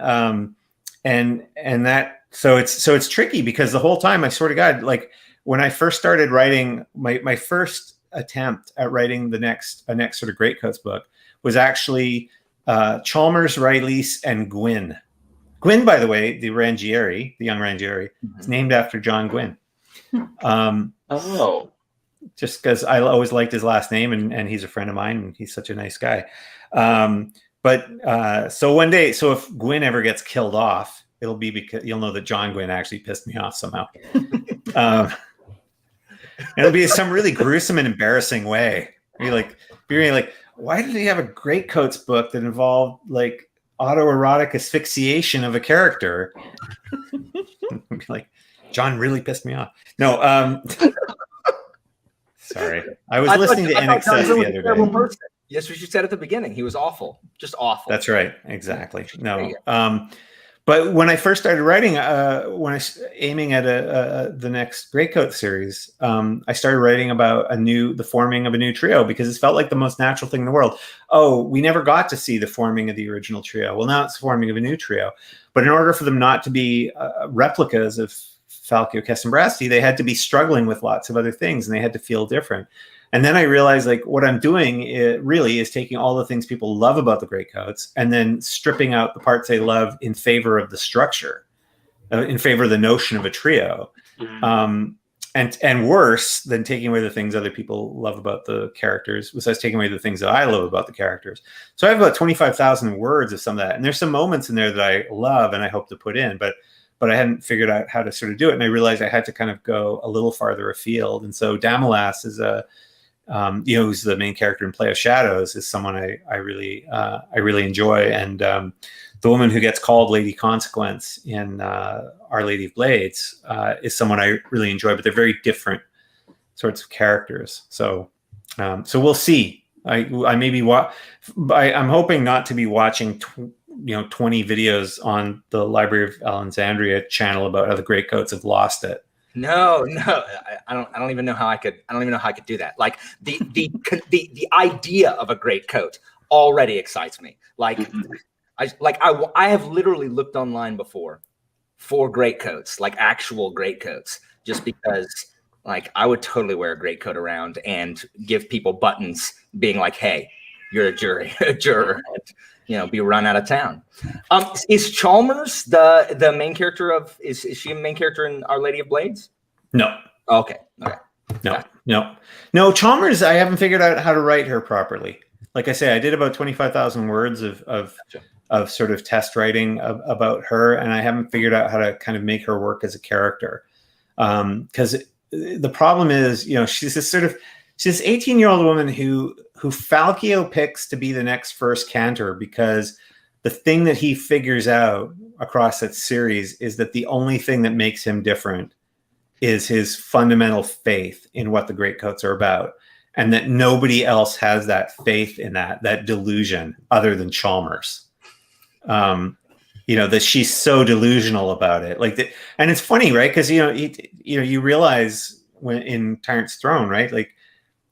And that, so it's tricky, because the whole time, I swear to God, like, when I first started writing my first attempt at writing a next sort of Greatcoats book was actually Chalmers, Rylese, and Gwyn. Gwyn, by the way, the young Rangieri, is named after John Gwyn. Just because I always liked his last name, and he's a friend of mine, and he's such a nice guy. So one day, so if Gwyn ever gets killed off, it'll be because you'll know that John Gwyn actually pissed me off somehow. It'll be some really gruesome and embarrassing way. Be like, why did he have a Greatcoats book that involved like autoerotic asphyxiation of a character? Be like, John really pissed me off. No, sorry. I was listening to NXS the other day. Yes, what you said at the beginning. He was awful, just awful. That's right, exactly. No, but when I first started writing, when I was aiming at the next Greatcoat series, I started writing about the forming of a new trio, because it felt like the most natural thing in the world. Oh, we never got to see the forming of the original trio. Well, now it's the forming of a new trio. But in order for them not to be replicas of Falkio, Castell, and Sebastien, they had to be struggling with lots of other things, and they had to feel different. And then I realized, like, what I'm doing really is taking all the things people love about the Greatcoats and then stripping out the parts they love in favor of the structure, in favor of the notion of a trio. And worse than taking away the things other people love about the characters, besides taking away the things that I love about the characters. So I have about 25,000 words of some of that. And there's some moments in there that I love and I hope to put in, but I hadn't figured out how to sort of do it. And I realized I had to kind of go a little farther afield. And so Damalas is who's the main character in Play of Shadows, is someone I really enjoy. And the woman who gets called Lady Consequence in Our Lady of Blades is someone I really enjoy, but they're very different sorts of characters. So we'll see. I maybe I'm hoping not to be watching 20 videos on the Library of Alexandria channel about how the Greatcoats have lost it. No, I don't even know how I could. I don't even know how I could do that. Like the idea of a great coat already excites me. Like I have literally looked online before for greatcoats, like actual greatcoats, just because like I would totally wear a greatcoat around and give people buttons, being like, "Hey, you're a juror," and, you know, be run out of town. Is Chalmers the main character of? Is she a main character in Our Lady of Blades? No. Okay. No. Chalmers, I haven't figured out how to write her properly. Like I say, I did about 25,000 words of sort of test writing about her, and I haven't figured out how to kind of make her work as a character. Because the problem is, you know, she's this 18-year-old woman who Falkio picks to be the next first cantor, because the thing that he figures out across that series is that the only thing that makes him different is his fundamental faith in what the Greatcoats are about, and that nobody else has that faith in that delusion other than Chalmers. You know, that she's so delusional about it. And it's funny, right? Because you realize when in Tyrant's Throne, right, like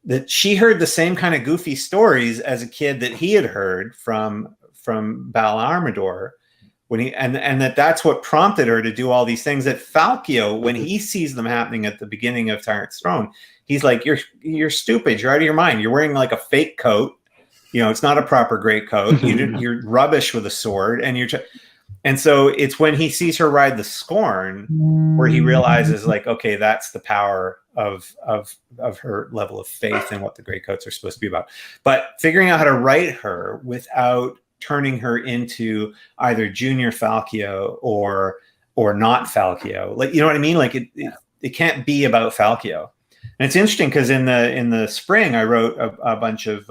that she heard the same kind of goofy stories as a kid that he had heard from Bal Armador. And that's what prompted her to do all these things that Falkio, when he sees them happening at the beginning of Tyrant's Throne, he's like, you're stupid. You're out of your mind. You're wearing like a fake coat. You know, it's not a proper great coat. You're rubbish with a sword. And so it's when he sees her ride the Scorn where he realizes, like, okay, that's the power of her level of faith in what the Greatcoats are supposed to be about. But figuring out how to write her without turning her into either Junior Falkio or not Falkio, like, you know what I mean? Like it can't be about Falkio. And it's interesting because in the spring I wrote a bunch of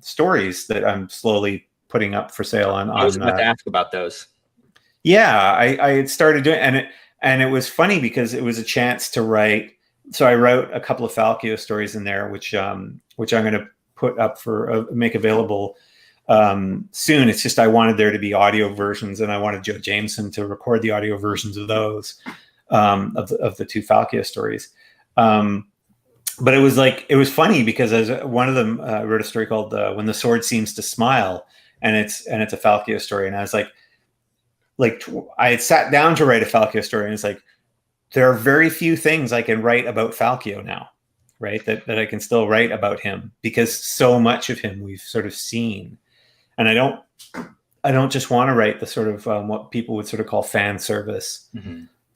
stories that I'm slowly putting up for sale on. I was about to ask about those. Yeah, I had started doing, and it was funny because it was a chance to write. So I wrote a couple of Falkio stories in there, which I'm going to put up for make available soon. It's just I wanted there to be audio versions, and I wanted Joe Jameson to record the audio versions of those of the two Falkio stories. But it was funny because as one of them wrote a story called "When the Sword Seems to Smile," and it's a Falkio story, and I was like I had sat down to write a Falkio story, and it's like there are very few things I can write about Falkio now, right? That I can still write about him, because so much of him we've sort of seen. And I don't just want to write the sort of what people would sort of call fan service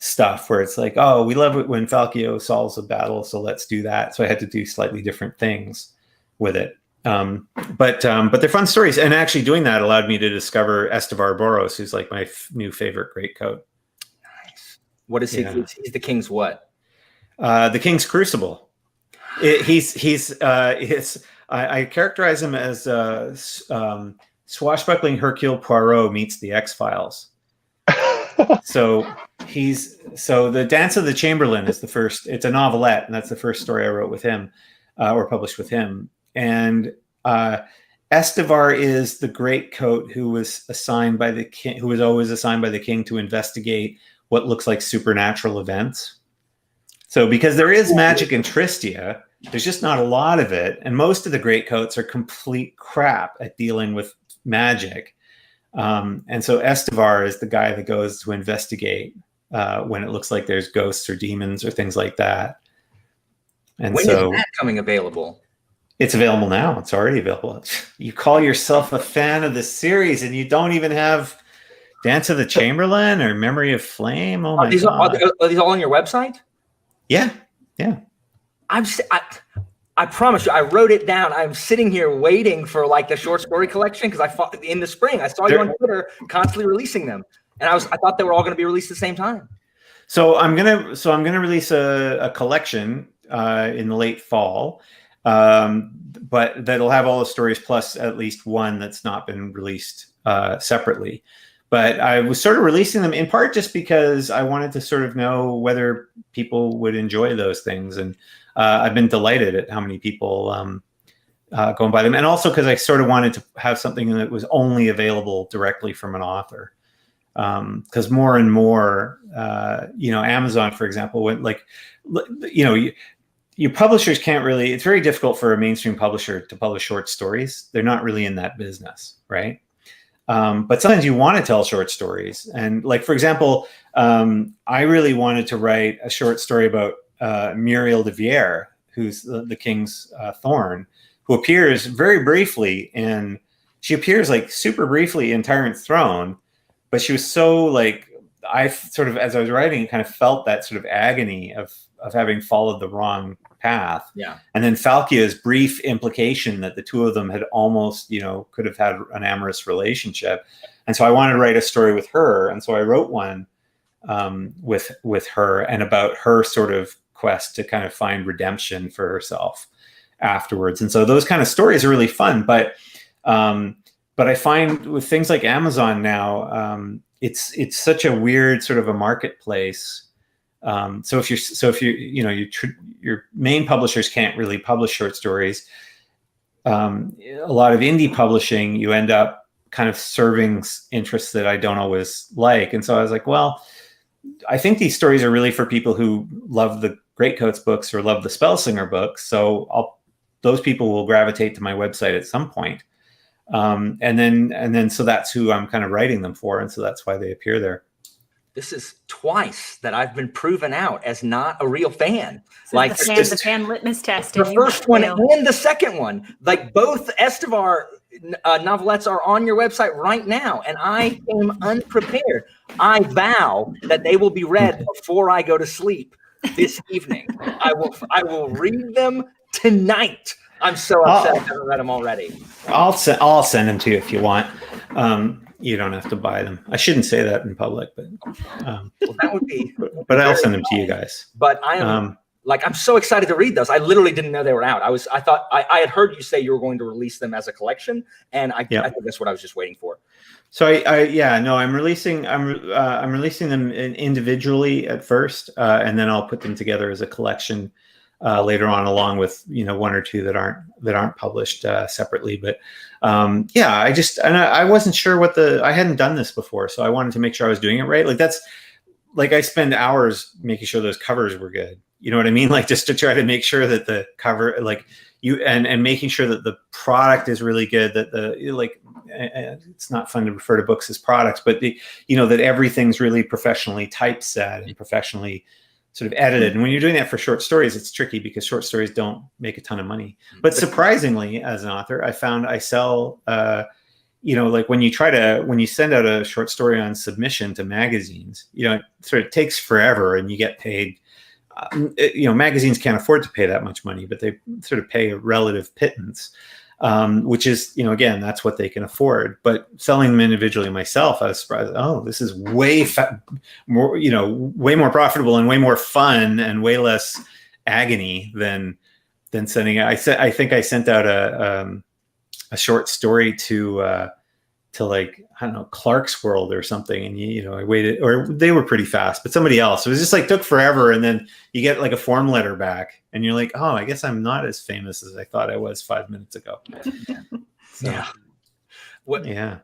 stuff, where it's like, oh, we love it when Falkio solves a battle, so let's do that. So I had to do slightly different things with it. But they're fun stories. And actually doing that allowed me to discover Estevar Boros, who's like my new favorite greatcoat. Nice. What is he? Yeah. He's the King's what? The King's Crucible. I characterize him as swashbuckling Hercule Poirot meets the X-Files. So the Dance of the Chamberlain is the first. It's a novelette, and that's the first story I wrote with him, or published with him. And Estevar is the greatcoat who was assigned by the king, who was always assigned by the king to investigate what looks like supernatural events. So because there is magic in Tristia, there's just not a lot of it. And most of the greatcoats are complete crap at dealing with magic. And so Estevar is the guy that goes to investigate when it looks like there's ghosts or demons or things like that. And when is that coming available? It's available now. It's already available. You call yourself a fan of the series and you don't even have Dance of the Chamberlain or Memory of Flame? Oh my God. Are these all on your website? Yeah. I promise you, I wrote it down. I'm sitting here waiting for like the short story collection, because in the spring I saw you on Twitter constantly releasing them, and I thought they were all going to be released at the same time. So I'm gonna release a collection in the late fall, but that'll have all the stories plus at least one that's not been released separately. But I was sort of releasing them in part just because I wanted to sort of know whether people would enjoy those things. And I've been delighted at how many people go and buy them. And also because I sort of wanted to have something that was only available directly from an author. because more and more, Amazon, for example, when your publishers can't really, it's very difficult for a mainstream publisher to publish short stories. They're not really in that business, right? But sometimes you want to tell short stories. And like, for example, I really wanted to write a short story about Muriel de Vierre, who's the king's thorn, who appears very briefly she appears like super briefly in Tyrant's Throne, but she was so like, I sort of, as I was writing, kind of felt that sort of agony of having followed the wrong path. Yeah. And then Falkia's brief implication that the two of them had almost, could have had an amorous relationship. And so I wanted to write a story with her. And so I wrote one with her, and about her sort of quest to kind of find redemption for herself afterwards. And so those kind of stories are really fun. But I find with things like Amazon now, it's such a weird sort of a marketplace. So if your main publishers can't really publish short stories, a lot of indie publishing, you end up kind of serving interests that I don't always like. And so I was like, well, I think these stories are really for people who love the Greatcoats books or love the Spellslinger books. So those people will gravitate to my website at some point. And then so that's who I'm kind of writing them for. And so that's why they appear there. This is twice that I've been proven out as not a real fan. So like the fan litmus test. The first one and the second one, like both Estevar novelettes are on your website right now, and I came unprepared. I vow that they will be read before I go to sleep this evening. I will read them tonight. I'm so upset I haven't read them already. I'll send them to you if you want. You don't have to buy them. I shouldn't say that in public, but well, that would be. But I'll send them to you guys. But I am I'm so excited to read those. I literally didn't know they were out. I thought I had heard you say you were going to release them as a collection, and I think that's what I was just waiting for. So I'm releasing them individually at first, and then I'll put them together as a collection later on, along with one or two that aren't published separately. But I wasn't sure I hadn't done this before, so I wanted to make sure I was doing it right. I spend hours making sure those covers were good. You know what I mean? Like, just to try to make sure that the cover, and making sure that the product is really good, that it's not fun to refer to books as products, but that everything's really professionally typeset and professionally sort of edited. And when you're doing that for short stories, it's tricky because short stories don't make a ton of money. But surprisingly, as an author, I found I sell, when you send out a short story on submission to magazines, it sort of takes forever and you get paid. Magazines can't afford to pay that much money, but they sort of pay a relative pittance, which is, again, that's what they can afford. But selling them individually myself, I was surprised. Oh, this is way more profitable and way more fun and way less agony than sending. I think I sent out a short story to Clark's World or something, and I waited, or they were pretty fast, but somebody else. It was just took forever, and then you get a form letter back, and you're like, oh, I guess I'm not as famous as I thought I was 5 minutes ago. So, yeah.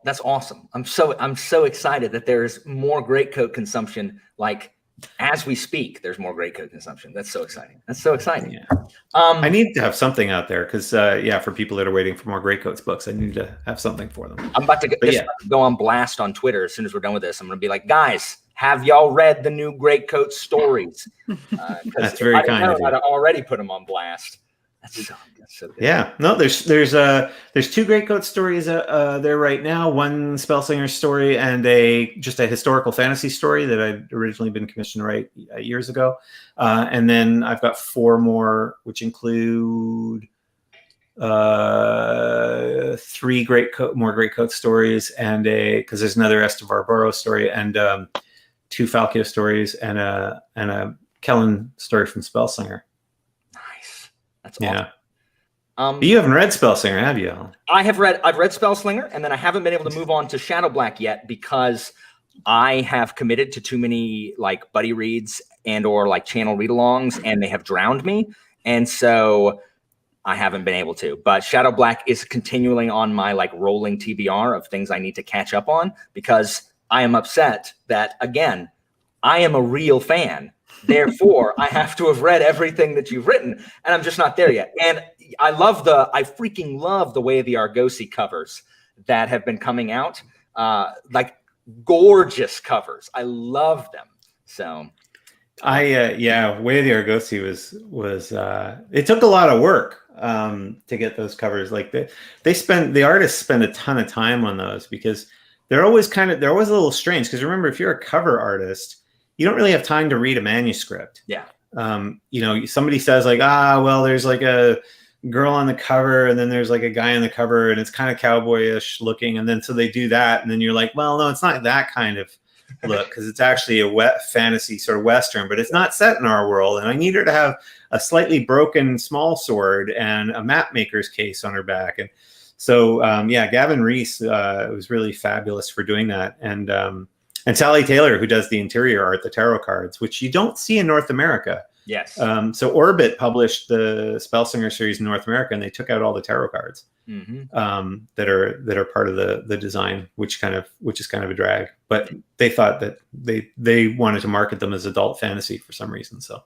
That's awesome. I'm so excited that there's more Greatcoat consumption. As we speak, there's more Greatcoat consumption. That's so exciting. Yeah. I need to have something out there because, for people that are waiting for more Greatcoats books, I need to have something for them. I'm about to go on blast on Twitter as soon as we're done with this. I'm going to be like, guys, have y'all read the new Greatcoat stories? That's very kind of you. I'd already put them on blast. That's so good. Yeah, no, there's two Greatcoat stories there right now. One Spellslinger story and just a historical fantasy story that I'd originally been commissioned to write years ago. And then I've got 4 more, which include 3 more Greatcoat stories, and because there's another Estevar Burrow story, and 2 Falkio stories, and a Kellen story from Spellslinger. Nice. That's awesome. Yeah. But you haven't read Spellslinger, have you? I've read Spellslinger, and then I haven't been able to move on to Shadow Black yet because I have committed to too many buddy reads and or channel read-alongs, and they have drowned me. And so I haven't been able to. But Shadow Black is continually on my like rolling TBR of things I need to catch up on, because I am upset that, again, I am a real fan. Therefore, I have to have read everything that you've written, and I'm just not there yet. And I freaking love the way the Argosy covers that have been coming out. Like gorgeous covers. I love them. So Way the Argosy was it took a lot of work to get those covers. Like the artists spend a ton of time on those, because they're always a little strange, because remember, if you're a cover artist, you don't really have time to read a manuscript. Yeah. Somebody says like, well, there's like a girl on the cover, and then there's like a guy on the cover, and it's kind of cowboyish looking, and then so they do that, and then you're like, well, no, it's not that kind of look, because it's actually a wet fantasy sort of Western, but it's not set in our world, and I need her to have a slightly broken small sword and a map maker's case on her back. And so Gavin Reese was really fabulous for doing that, and Sally Taylor, who does the interior art, the tarot cards, which you don't see in North America. Yes. So Orbit published the Spellsinger series in North America, and they took out all the tarot cards that are part of the design, which is kind of a drag. But they thought that they wanted to market them as adult fantasy for some reason. So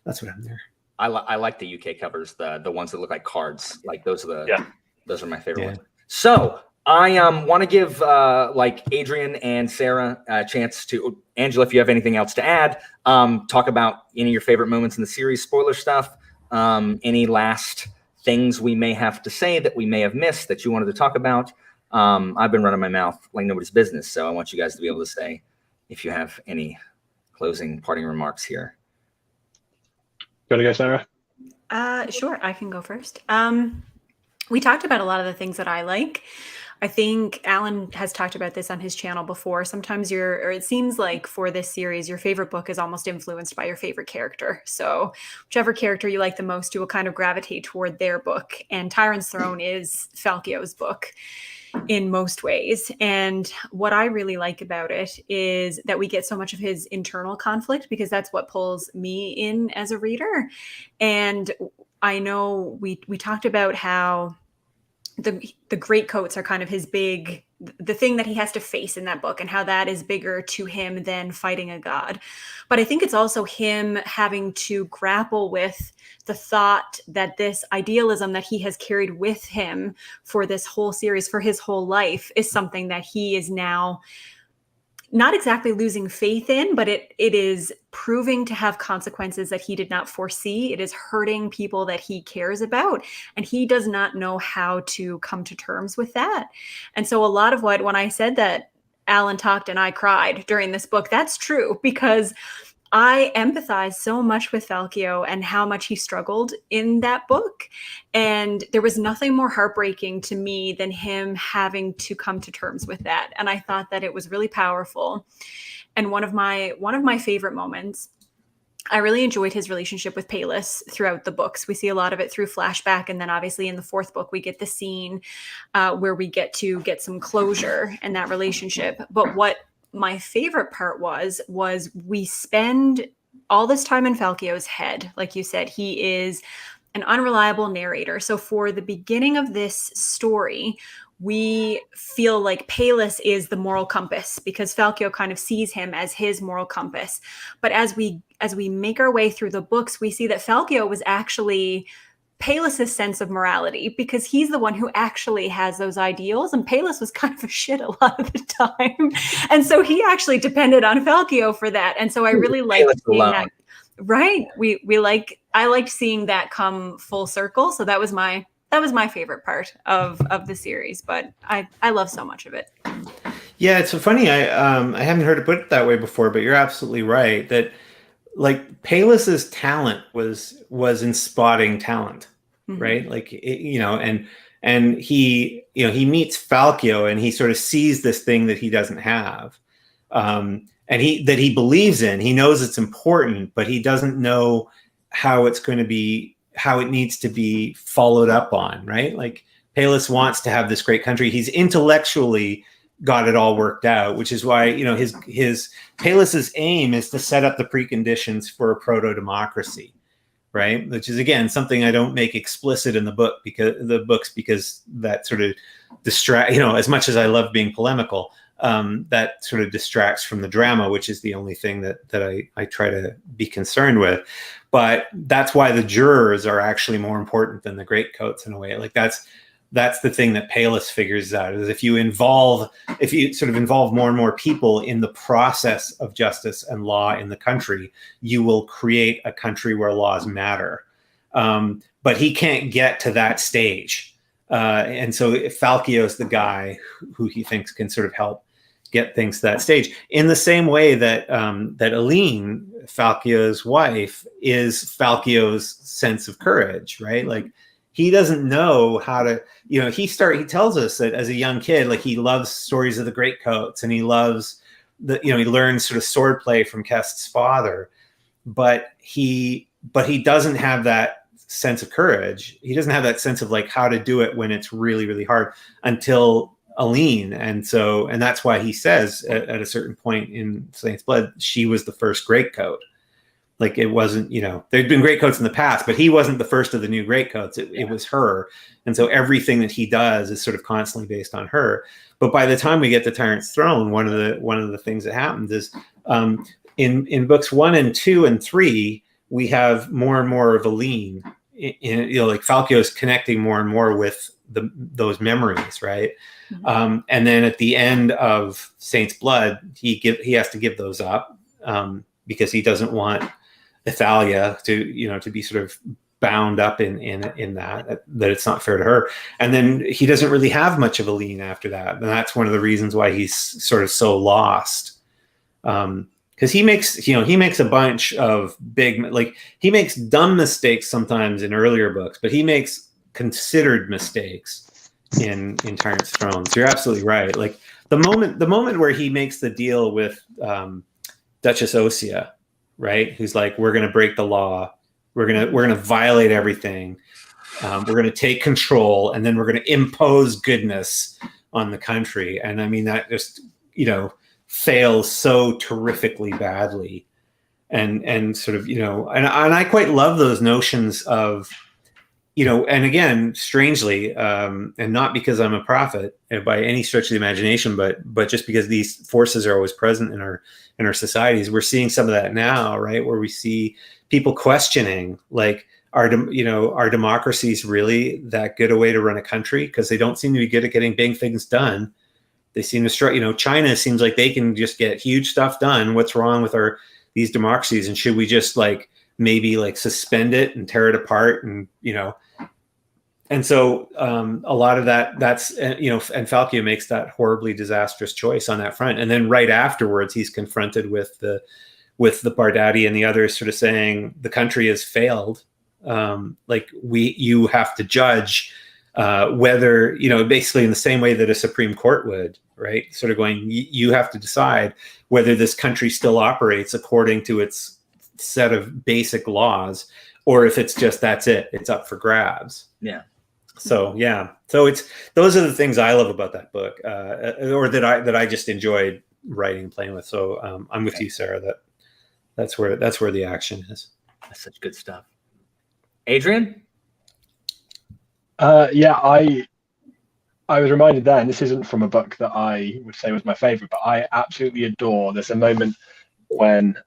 that's what I'm there. I like the UK covers, the ones that look like cards. Like those are my favorite ones. So I want to give like Adrian and Sarah a chance to, Angela, if you have anything else to add, talk about any of your favorite moments in the series, spoiler stuff, any last things we may have to say that we may have missed that you wanted to talk about. I've been running my mouth like nobody's business, so I want you guys to be able to say if you have any closing parting remarks here. Gotta go, Sarah? Sure, I can go first. We talked about a lot of the things that I like. I think Alan has talked about this on his channel before. Sometimes it seems like for this series, your favorite book is almost influenced by your favorite character. So whichever character you like the most, you will kind of gravitate toward their book. And Tyrant's Throne is Falkio's book in most ways. And what I really like about it is that we get so much of his internal conflict, because that's what pulls me in as a reader. And I know we talked about how the Greatcoats are kind of his the thing that he has to face in that book, and how that is bigger to him than fighting a god. But I think it's also him having to grapple with the thought that this idealism that he has carried with him for this whole series, for his whole life, is something that he is now not exactly losing faith in, but it is proving to have consequences that he did not foresee. It is hurting people that he cares about, and he does not know how to come to terms with that. And so a lot of when I said that Alan talked and I cried during this book, that's true, because I empathize so much with Falkio and how much he struggled in that book. And there was nothing more heartbreaking to me than him having to come to terms with that. And I thought that it was really powerful. And one of my favorite moments, I really enjoyed his relationship with Palis throughout the books. We see a lot of it through Flashback. And then obviously in the fourth book, we get the scene where we get to get some closure in that relationship. But what my favorite part was we spend all this time in Falkio's head. Like you said, he is an unreliable narrator. So for the beginning of this story, we feel like Palis is the moral compass, because Falkio kind of sees him as his moral compass. But as we make our way through the books, we see that Falkio was actually Palis's sense of morality, because he's the one who actually has those ideals, and Palis was kind of a shit a lot of the time. And so he actually depended on Falkio for that. And so I really liked seeing that. Right. I liked seeing that come full circle. So that was my favorite part of the series, but I love so much of it. Yeah, it's so funny. I haven't heard it put that way before, but you're absolutely right that like Palis's talent was in spotting talent, right? Like, and he meets Falkio and he sort of sees this thing that he doesn't have, and that he believes in. He knows it's important, but he doesn't know how it's going to be, how it needs to be followed up on, right? Like Palis wants to have this great country. He's intellectually got it all worked out, which is why, his Palis's aim is to set up the preconditions for a proto-democracy, right? Which is, again, something I don't make explicit in the books because that sort of distract, as much as I love being polemical, that sort of distracts from the drama, which is the only thing that I try to be concerned with. But that's why the jurors are actually more important than the greatcoats in a way. Like that's the thing that Palis figures out, is if you sort of involve more and more people in the process of justice and law in the country, you will create a country where laws matter. But he can't get to that stage. And so Falkio's the guy who he thinks can sort of help get things to that stage, in the same way that that Aline, Falkio's wife, is Falkio's sense of courage, right? Like, he doesn't know how to, he tells us that as a young kid, like, he loves stories of the Greatcoats, and he loves he learns sort of swordplay from Kest's father, but he doesn't have that sense of courage. He doesn't have that sense of like how to do it when it's really, really hard until Aline. And that's why he says at a certain point in Saint's Blood, she was the first greatcoat. Like, it wasn't, there'd been greatcoats in the past, but he wasn't the first of the new greatcoats. It was her. And so everything that he does is sort of constantly based on her. But by the time we get to Tyrant's Throne, one of the things that happens is in books 1 and 2 and 3, we have more and more of Aline. Like, Falkio's connecting more and more with those memories, right? Mm-hmm. And then at the end of Saint's Blood, he has to give those up because he doesn't want Athalia to be sort of bound up in that it's not fair to her. And then he doesn't really have much of Aline after that, and that's one of the reasons why he's sort of so lost. Because he makes a bunch of he makes dumb mistakes sometimes in earlier books, but he makes considered mistakes in Tyrant's Throne. So you're absolutely right. Like, the moment where he makes the deal with Duchess Osea, right? Who's like, we're going to break the law. We're going to violate everything. We're going to take control, and then we're going to impose goodness on the country. And I mean, that just, fails so terrifically badly. And sort of, and I quite love those notions of, and again, strangely, and not because I'm a prophet by any stretch of the imagination, but just because these forces are always present in our societies, we're seeing some of that now, right? Where we see people questioning, like, are democracies really that good a way to run a country? Because they don't seem to be good at getting big things done. They seem to China seems like they can just get huge stuff done. What's wrong with these democracies? And should we just maybe suspend it and tear it apart? And and so a lot of that's and Falkio makes that horribly disastrous choice on that front. And then right afterwards, he's confronted with the Bardati and the others, sort of saying the country has failed. You have to judge whether, basically in the same way that a Supreme Court would, right? Sort of going, you have to decide whether this country still operates according to its set of basic laws, or if it's just, that's it, it's up for grabs. Yeah. So those are the things I love about that book, or that I just enjoyed writing and playing with. So I'm with you, Sarah. That's where the action is. That's such good stuff. Adrian? I was reminded there, and this isn't from a book that I would say was my favorite, but I absolutely adore. There's a moment when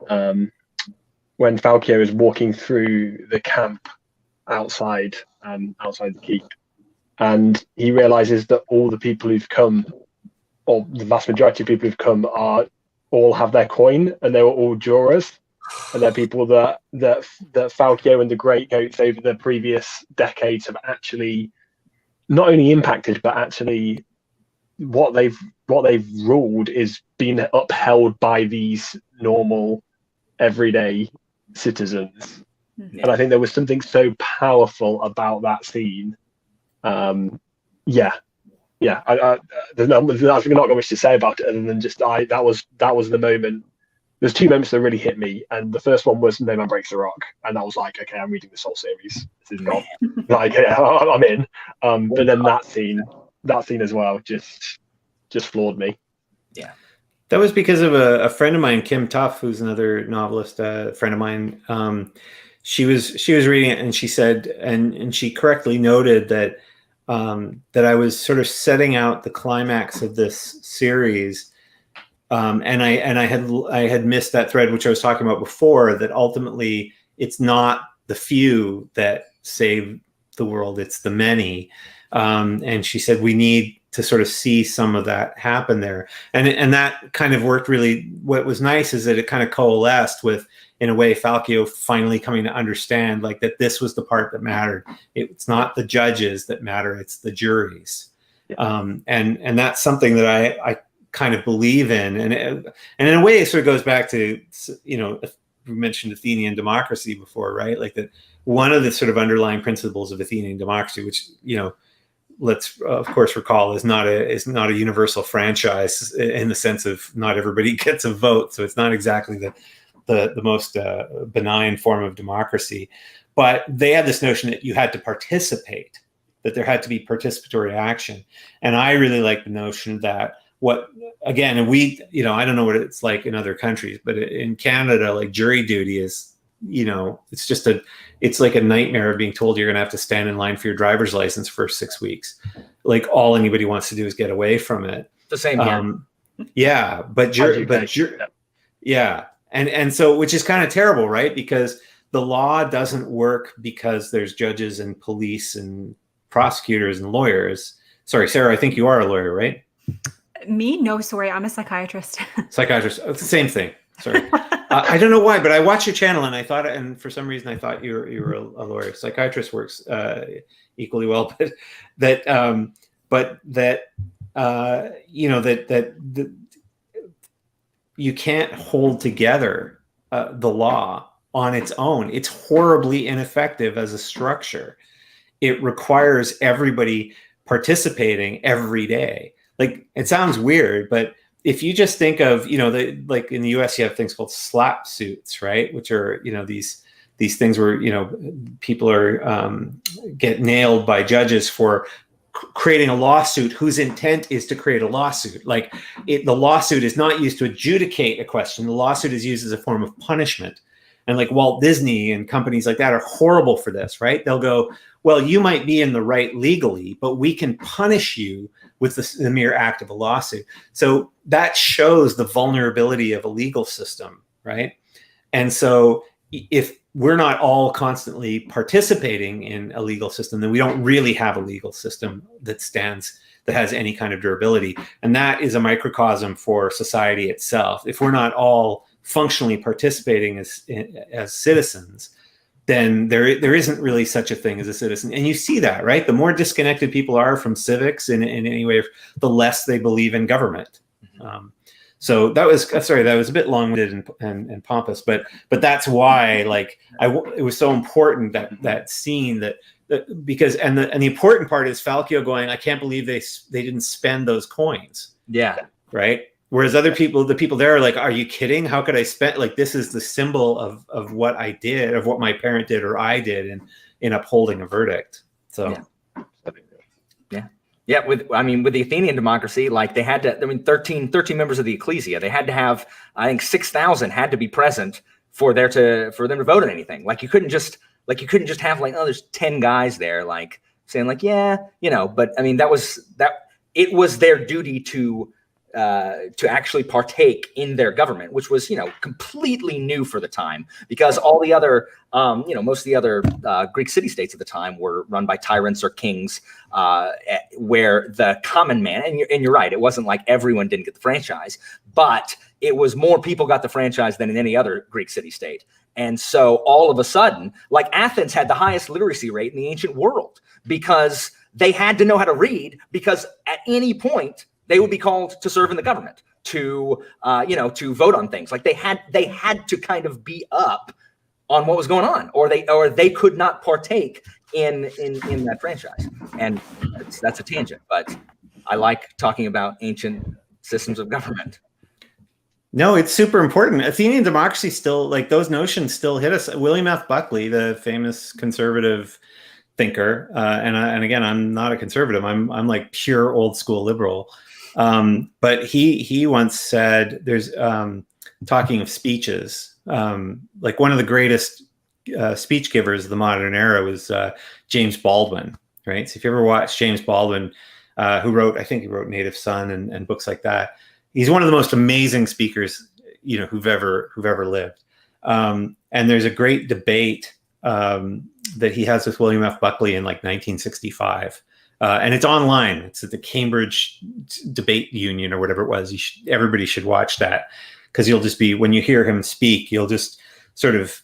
Falkio is walking through the camp outside the keep, and he realizes that all the people who've come, or the vast majority of people who've come, all have their coin, and they were all jurors, and they're people that Falkio and the Greatcoats over the previous decades have actually not only impacted, but actually what they've ruled is being upheld by these normal, everyday citizens. Yeah. And I think there was something so powerful about that scene. There's not got much to say about it other than just that was the moment. There's two moments that really hit me, and the first one was No Man Breaks the Rock, and I was like, okay, I'm reading this whole series. This is not I'm in. But then that scene as well just floored me. Yeah. That was because of a friend of mine, Kim Tuff, who's another novelist, friend of mine. she was reading it, and she said, and she correctly noted that that I was sort of setting out the climax of this series. And I had missed that thread, which I was talking about before, that ultimately it's not the few that save the world, it's the many. And she said, we need to sort of see some of that happen there. And that kind of worked really. What was nice is that it kind of coalesced with, in a way, Falco finally coming to understand like that this was the part that mattered. It's not the judges that matter, it's the juries. Yeah. And that's something that I kind of believe in. And in a way, it sort of goes back to, you know, we mentioned Athenian democracy before, right? Like that one of the sort of underlying principles of Athenian democracy, which, you know, let's of course recall is not a universal franchise in the sense of not everybody gets a vote. So it's not exactly the most benign form of democracy, but they had this notion that you had to participate, that there had to be participatory action. And I really like the notion that and we, you know, I don't know what it's like in other countries, but in Canada, like jury duty is, you know, it's like a nightmare of being told you're going to have to stand in line for your driver's license for 6 weeks. Like all anybody wants to do is get away from it. The same here. Yeah, yeah. And so, which is kind of terrible, right? Because the law doesn't work because there's judges and police and prosecutors and lawyers. Sorry, Sarah, I think you are a lawyer, right? Me? No, sorry. I'm a psychiatrist. Psychiatrist. It's the same thing. Sorry. I don't know why, but I watched your channel and I thought, and for some reason I thought you were a lawyer. Psychiatrist works equally well, but that you know, that you can't hold together the law on its own. It's horribly ineffective as a structure. It requires everybody participating every day. Like, it sounds weird, but if you just think of, you know, like in the US, you have things called slap suits, right? Which are, you know, these things where, you know, people are get nailed by judges for creating a lawsuit whose intent is to create a lawsuit. Like the lawsuit is not used to adjudicate a question. The lawsuit is used as a form of punishment. And like Walt Disney and companies like that are horrible for this, right? They'll go, well, you might be in the right legally, but we can punish you with the mere act of a lawsuit. So that shows the vulnerability of a legal system, right? And so if we're not all constantly participating in a legal system, then we don't really have a legal system that has any kind of durability. And that is a microcosm for society itself. If we're not all functionally participating as citizens, then there isn't really such a thing as a citizen. And you see that, right? The more disconnected people are from civics in any way, the less they believe in government. So that was a bit long-winded and pompous, but that's why, like, it was so important that scene because the important part is Falco going, I can't believe they didn't spend those coins. Yeah. Right. Whereas other people, the people there are like, are you kidding? How could I spend, like, this is the symbol of what I did, of what my parent did or I did in upholding a verdict. So. Yeah, with the Athenian democracy, like they had to, 13 members of the ecclesia, they had to have, I think 6,000 had to be present for them to vote on anything. Like you couldn't just have like, oh, there's 10 guys there, like saying like, yeah, you know, but I mean, it was their duty to actually partake in their government, which was, you know, completely new for the time, because all the other, most of the other Greek city-states at the time were run by tyrants or kings, where the common man, and you're right, it wasn't like everyone didn't get the franchise, but it was more people got the franchise than in any other Greek city-state. And so all of a sudden, like Athens had the highest literacy rate in the ancient world because they had to know how to read, because at any point, they would be called to serve in the government, to vote on things. Like they had to kind of be up on what was going on, or they could not partake in that franchise. And that's a tangent, but I like talking about ancient systems of government. No, it's super important. Athenian democracy still, like, those notions still hit us. William F. Buckley, the famous conservative thinker, and again, I'm not a conservative. I'm like pure old school liberal. But he once said, there's talking of speeches, like one of the greatest speech givers of the modern era was James Baldwin, right? So if you ever watch James Baldwin, I think he wrote Native Son and books like that. He's one of the most amazing speakers, who've ever lived. And there's a great debate that he has with William F. Buckley in like 1965. And it's online. It's at the Cambridge Debate Union or whatever it was. Everybody should watch that, because you'll just be, when you hear him speak, you'll just sort of,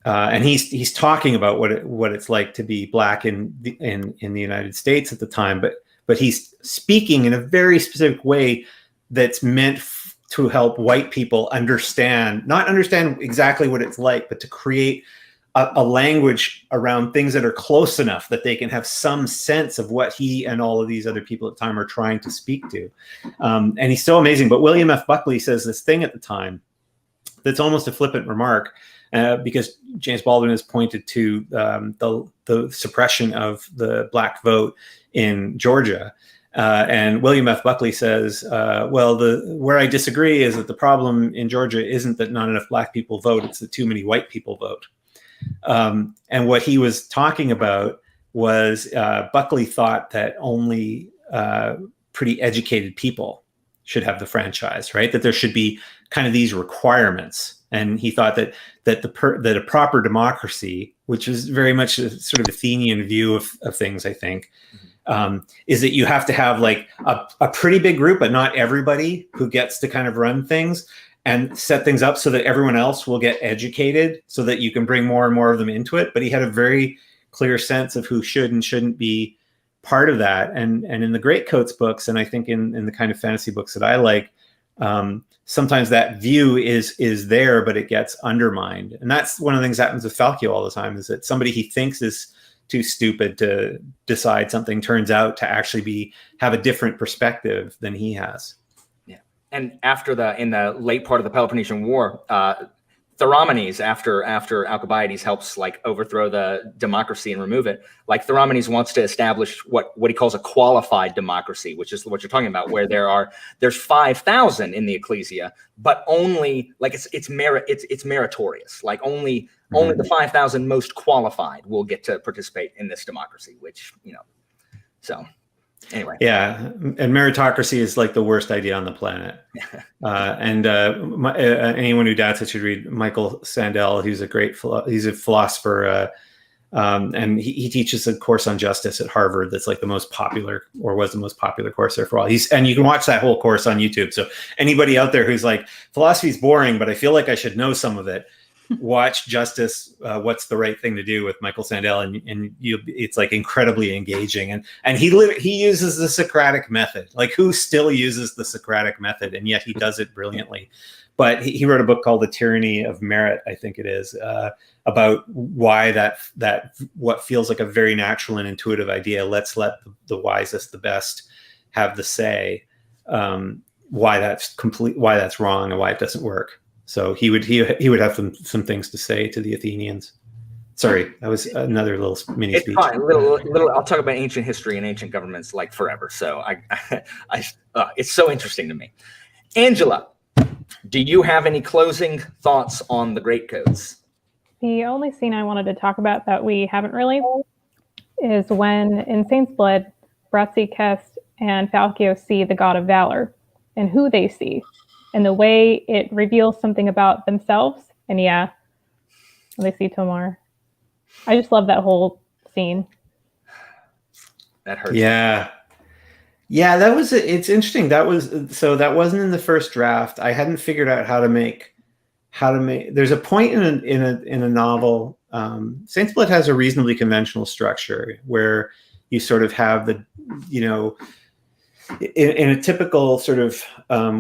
and he's talking about what it's like to be Black in the United States at the time, but he's speaking in a very specific way that's meant to help white people not understand exactly what it's like, but to create a language around things that are close enough that they can have some sense of what he and all of these other people at the time are trying to speak to. And he's so amazing. But William F. Buckley says this thing at the time that's almost a flippant remark, because James Baldwin has pointed to the suppression of the Black vote in Georgia. And William F. Buckley says, where I disagree is that the problem in Georgia isn't that not enough Black people vote, it's that too many white people vote. And what he was talking about was Buckley thought that only pretty educated people should have the franchise, right? That there should be kind of these requirements. And he thought that a proper democracy, which is very much a sort of Athenian view of things, I think, is that you have to have like a pretty big group, but not everybody, who gets to kind of run things and set things up so that everyone else will get educated, so that you can bring more and more of them into it. But he had a very clear sense of who should and shouldn't be part of that. And in the Greatcoats books, and I think in the kind of fantasy books that I like, sometimes that view is there, but it gets undermined. And that's one of the things that happens with Falkio all the time, is that somebody he thinks is too stupid to decide something turns out to actually have a different perspective than he has. And in the late part of the Peloponnesian War, Theramenes, after Alcibiades helps like overthrow the democracy and remove it, like Theramenes wants to establish what he calls a qualified democracy, which is what you're talking about, where there's 5,000 in the ecclesia, but only like it's meritorious, like only the 5,000 most qualified will get to participate in this democracy, which so. Anyway. Yeah, and meritocracy is like the worst idea on the planet. Anyone who doubts it should read Michael Sandel. He's a philosopher, and he teaches a course on justice at Harvard that's like the most popular, or was the most popular course there for all. And you can watch that whole course on YouTube. So anybody out there who's like, philosophy's boring, but I feel like I should know some of it, watch Justice, What's the Right Thing to Do with Michael Sandel, and it's like incredibly engaging. And he uses the Socratic method. Like, who still uses the Socratic method? And yet he does it brilliantly. But he wrote a book called The Tyranny of Merit, I think it is, about why that what feels like a very natural and intuitive idea, let's let the wisest, the best have the say, why that's wrong and why it doesn't work. So he would have some things to say to the Athenians. Sorry, that was another little mini speech. Fine. Little. I'll talk about ancient history and ancient governments like forever. So it's so interesting to me. Angela, do you have any closing thoughts on the Greatcoats? The only scene I wanted to talk about that we haven't really is when in Saint's Blood, Bratzi, Kest, and Falkio see the god of valor and who they see, and the way it reveals something about themselves. And when they see Tomar. I just love that whole scene. That hurts. Yeah, it's interesting. That wasn't in the first draft. I hadn't figured out how to make, there's a point in a novel. Saint's Blood has a reasonably conventional structure where you sort of have in a typical sort of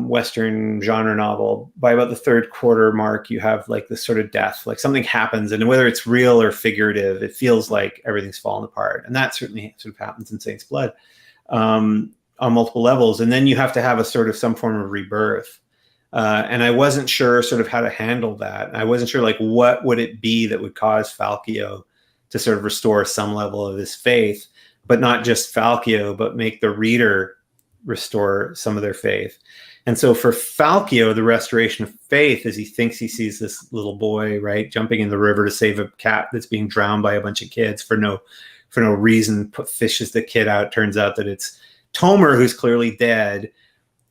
Western genre novel, by about the third quarter mark, you have like this sort of death, like something happens, and whether it's real or figurative, it feels like everything's fallen apart. And that certainly sort of happens in Saint's Blood on multiple levels. And then you have to have a sort of some form of rebirth. And I wasn't sure sort of how to handle that. I wasn't sure like what would it be that would cause Falkio to sort of restore some level of his faith, but not just Falkio, but make the reader restore some of their faith. And so for Falchio, the restoration of faith is he thinks he sees this little boy, right, jumping in the river to save a cat that's being drowned by a bunch of kids for no reason, fishes the kid out. Turns out that it's Tomer, who's clearly dead.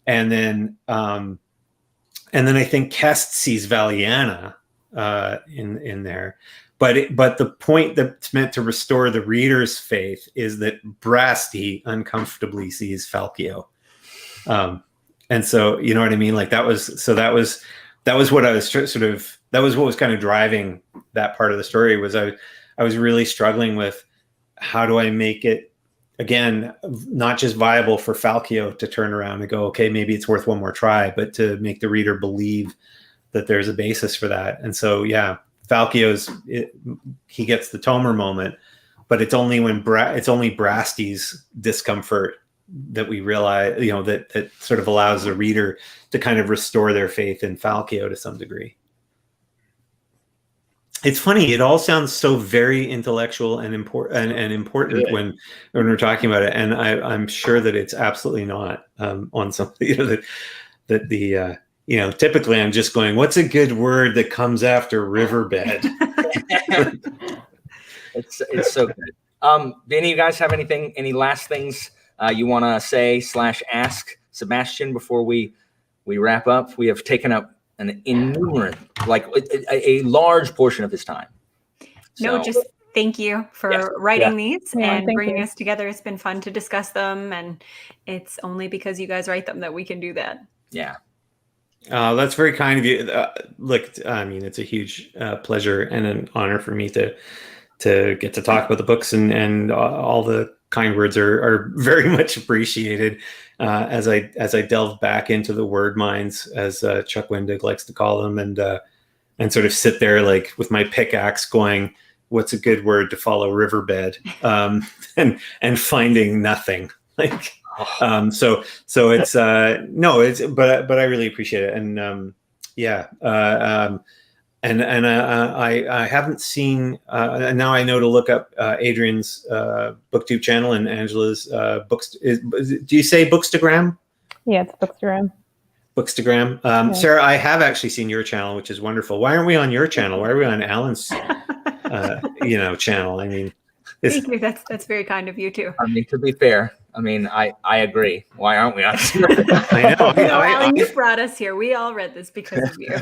And then I think Kest sees Valiana in there. But the point that's meant to restore the reader's faith is that Brasti uncomfortably sees Falchio. And so, you know what I mean? Like that was what I was that was what was kind of driving that part of the story. Was I was really struggling with how do I make it, again, not just viable for Falchio to turn around and go, okay, maybe it's worth one more try, but to make the reader believe that there's a basis for that. And so, yeah, Falchio's, he gets the Tomer moment, but it's only when it's only Brasti's discomfort that we realize, you know, that sort of allows the reader to kind of restore their faith in Falchio to some degree. It's funny. It all sounds so very intellectual and important Yeah. when we're talking about it. And I'm sure that it's absolutely not on something, you know, that the, you know, typically I'm just going, what's a good word that comes after riverbed? It's so good. Do any of you guys have any last things you want to say / ask Sebastien before we wrap up? We have taken up an innumerable, like a large portion of his time. No, So, just thank you for writing these and thank bringing you. us together. It's been fun to discuss them, and it's only because you guys write them that we can do that. yeah. That's very kind of you. Look, I mean, it's a huge pleasure and an honor for me to get to talk about the books, and all the kind words are very much appreciated as I delve back into the word mines, as Chuck Wendig likes to call them, and sort of sit there like with my pickaxe going, what's a good word to follow riverbed, and finding nothing. Like, so it's no, it's but I really appreciate it, and I haven't seen, and now I know to look up Adrian's BookTube channel and Angela's books. Do you say Bookstagram? Yeah, it's Bookstagram. Bookstagram. Yeah. Sarah, I have actually seen your channel, which is wonderful. Why aren't we on your channel? Why are we on Alan's channel? I mean, Thank you. That's very kind of you too. I mean, to be fair, I mean, I agree. Why aren't we on? I know. Alan, you brought us here. We all read this because of you.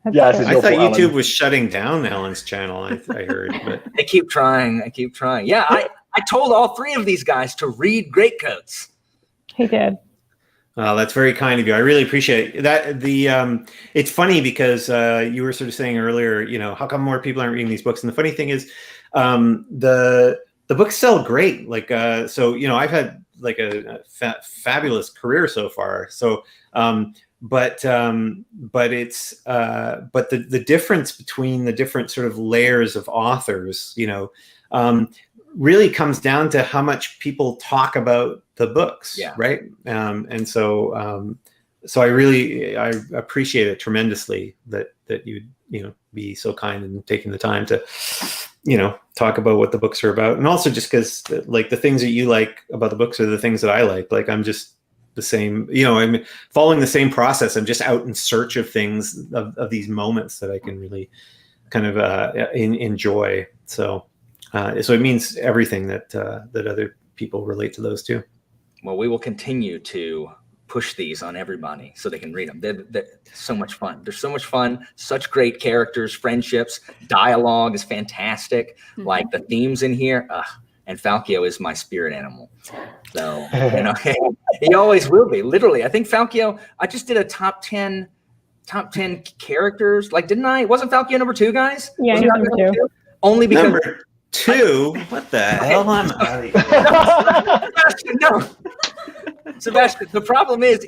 That's Yes, true. it's I your thought fault, YouTube Alan. was shutting down Alan's channel. I heard, but I keep trying. Yeah, I told all three of these guys to read Greatcoats. He did. that's very kind of you. I really appreciate it. That. It's funny because you were sort of saying earlier, you know, how come more people aren't reading these books? And the funny thing is, the books sell great. Like, so, you know, I've had like a fabulous career so far. So, but it's but the difference between the different sort of layers of authors, you know, really comes down to how much people talk about the books, right? And so I appreciate it tremendously that you'd, you know, be so kind and taking the time to, you know, talk about what the books are about, and also just because like the things that you like about the books are the things that I like. Like, I'm just the same, you know, I'm following the same process. I'm just out in search of things, of these moments that I can really kind of enjoy. So it means everything that other people relate to those too. Well, we will continue to push these on everybody so they can read them. They're so much fun. They're so much fun. Such great characters, friendships, dialogue is fantastic. Mm-hmm. Like the themes in here. And Falchio is my spirit animal. So, you know, he always will be. Literally, I think Falchio, I just did a top 10 characters. Like, didn't I? Wasn't Falchio number 2, guys? Yeah, Wasn't he's Falchio number 2. Only because Number 2? What the hell? I'm out of here. no. Sebastien, the problem is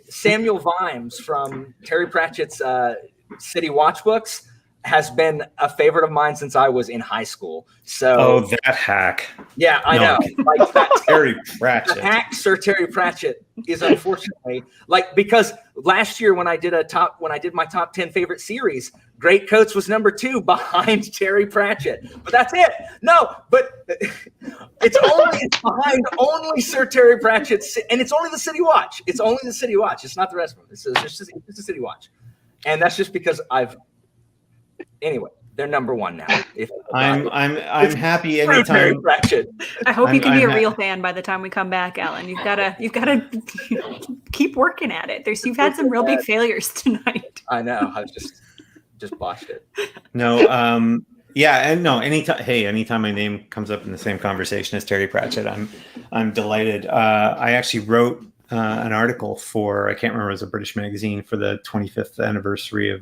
Samuel Vimes from Terry Pratchett's City Watch Books. has been a favorite of mine since I was in high school. So, oh, that hack. Yeah, I know. Like that Terry Pratchett. The hack Sir Terry Pratchett is unfortunately because last year when I did my top 10 favorite series, Greatcoats was number 2 behind Terry Pratchett. But that's it. No, but it's behind only Sir Terry Pratchett, and it's only the City Watch. It's only the City Watch. It's not the rest of them. It's just the City Watch, and that's just because Anyway, they're number 1 now. I'm happy anytime. I hope you can be a real fan by the time we come back, Alan. You've gotta keep working at it. You've had some real big failures tonight. I know. I just botched it. No, yeah, and no. Anytime my name comes up in the same conversation as Terry Pratchett, I'm delighted. I actually wrote an article for, I can't remember, it was a British magazine, for the 25th anniversary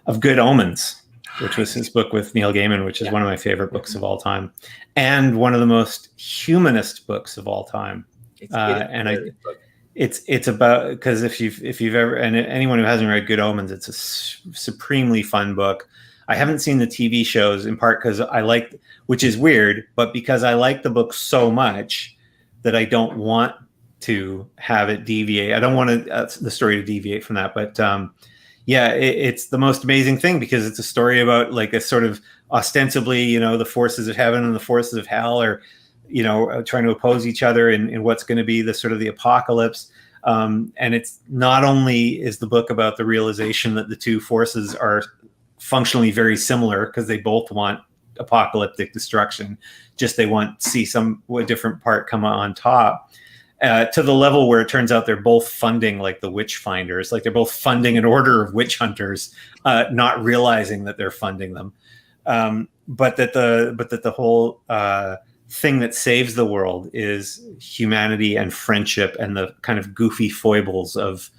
of Good Omens, which was his book with Neil Gaiman, which is one of my favorite books of all time, and one of the most humanist books of all time. It's about, because if you've ever, and anyone who hasn't read Good Omens, it's a supremely fun book. I haven't seen the TV shows, in part because which is weird, but because I like the book so much that I don't want to have it deviate. I don't want the story to deviate from that, but yeah, it's the most amazing thing, because it's a story about like a sort of ostensibly, the forces of heaven and the forces of hell are, trying to oppose each other in what's going to be the sort of the apocalypse. And it's not only is the book about the realization that the two forces are functionally very similar, because they both want apocalyptic destruction, just they want to see a different part come on top. To the level where it turns out they're both funding like the witch finders, like they're both funding an order of witch hunters, not realizing that they're funding them. But that the whole thing that saves the world is humanity and friendship and the kind of goofy foibles of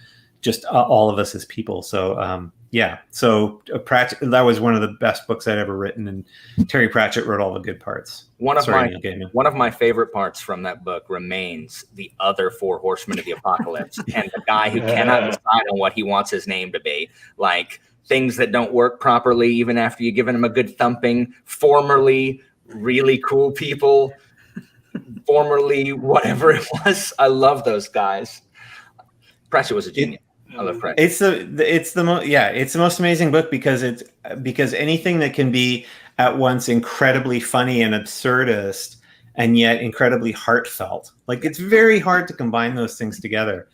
just all of us as people. So yeah, so Pratchett, that was one of the best books I'd ever written, and Terry Pratchett wrote all the good parts. One of my favorite parts from that book remains the other 4 horsemen of the apocalypse, and the guy who cannot decide on what he wants his name to be, like things that don't work properly even after you've given him a good thumping, formerly really cool people, formerly whatever it was. I love those guys. Pratchett was a genius. I love Pratchett. It's the most amazing book, because anything that can be at once incredibly funny and absurdist and yet incredibly heartfelt, like it's very hard to combine those things together.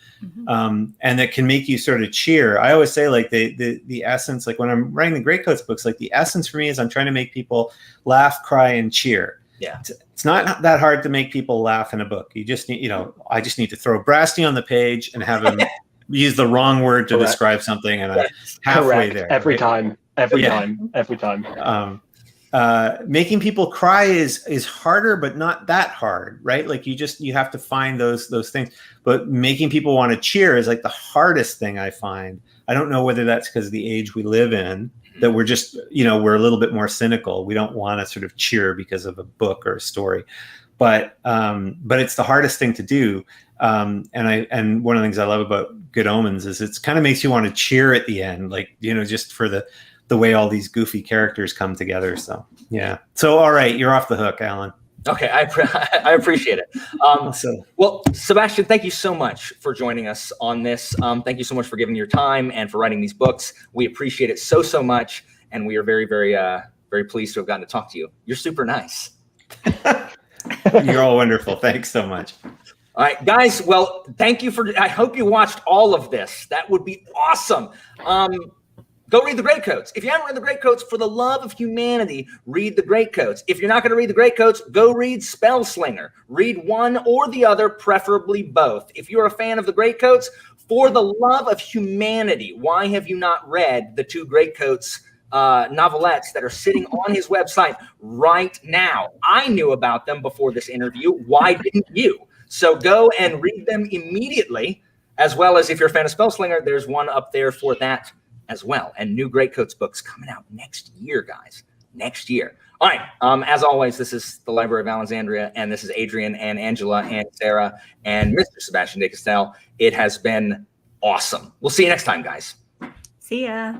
And that can make you sort of cheer. I always say, like the essence, like when I'm writing the Greatcoats books, like the essence for me is I'm trying to make people laugh, cry, and cheer. Yeah, it's not that hard to make people laugh in a book. You just need, I just need to throw Sebastien on the page and have him use the wrong word to describe something, and I'm halfway there. Every time. Making people cry is harder, but not that hard, right? Like you have to find those things. But making people want to cheer is like the hardest thing I find. I don't know whether that's because of the age we live in, that we're just, we're a little bit more cynical. We don't want to sort of cheer because of a book or a story, but it's the hardest thing to do. And one of the things I love about Good Omens is it's kind of makes you want to cheer at the end, like, just for the way all these goofy characters come together. So, yeah. So, all right, you're off the hook, Alan. Okay, I appreciate it. Well, Sebastien, thank you so much for joining us on this. Thank you so much for giving your time and for writing these books. We appreciate it so much, and we are very, very, very pleased to have gotten to talk to you. You're super nice. You're all wonderful. Thanks so much. All right, guys. Well, thank you I hope you watched all of this. That would be awesome. Go read the Greatcoats. If you haven't read the Greatcoats, for the love of humanity, read the Greatcoats. If you're not going to read the Greatcoats, go read Spellslinger. Read one or the other, preferably both. If you're a fan of the Greatcoats, for the love of humanity, why have you not read the 2 Greatcoats novelettes that are sitting on his website right now? I knew about them before this interview. Why didn't you? So go and read them immediately, as well as if you're a fan of Spellslinger, there's one up there for that as well. And new Greatcoats books coming out next year, guys. Next year. All right. As always, this is the Library of Alexandria, and this is Adrian and Angela and Sarah and Mr. Sebastien de Castell. It has been awesome. We'll see you next time, guys. See ya.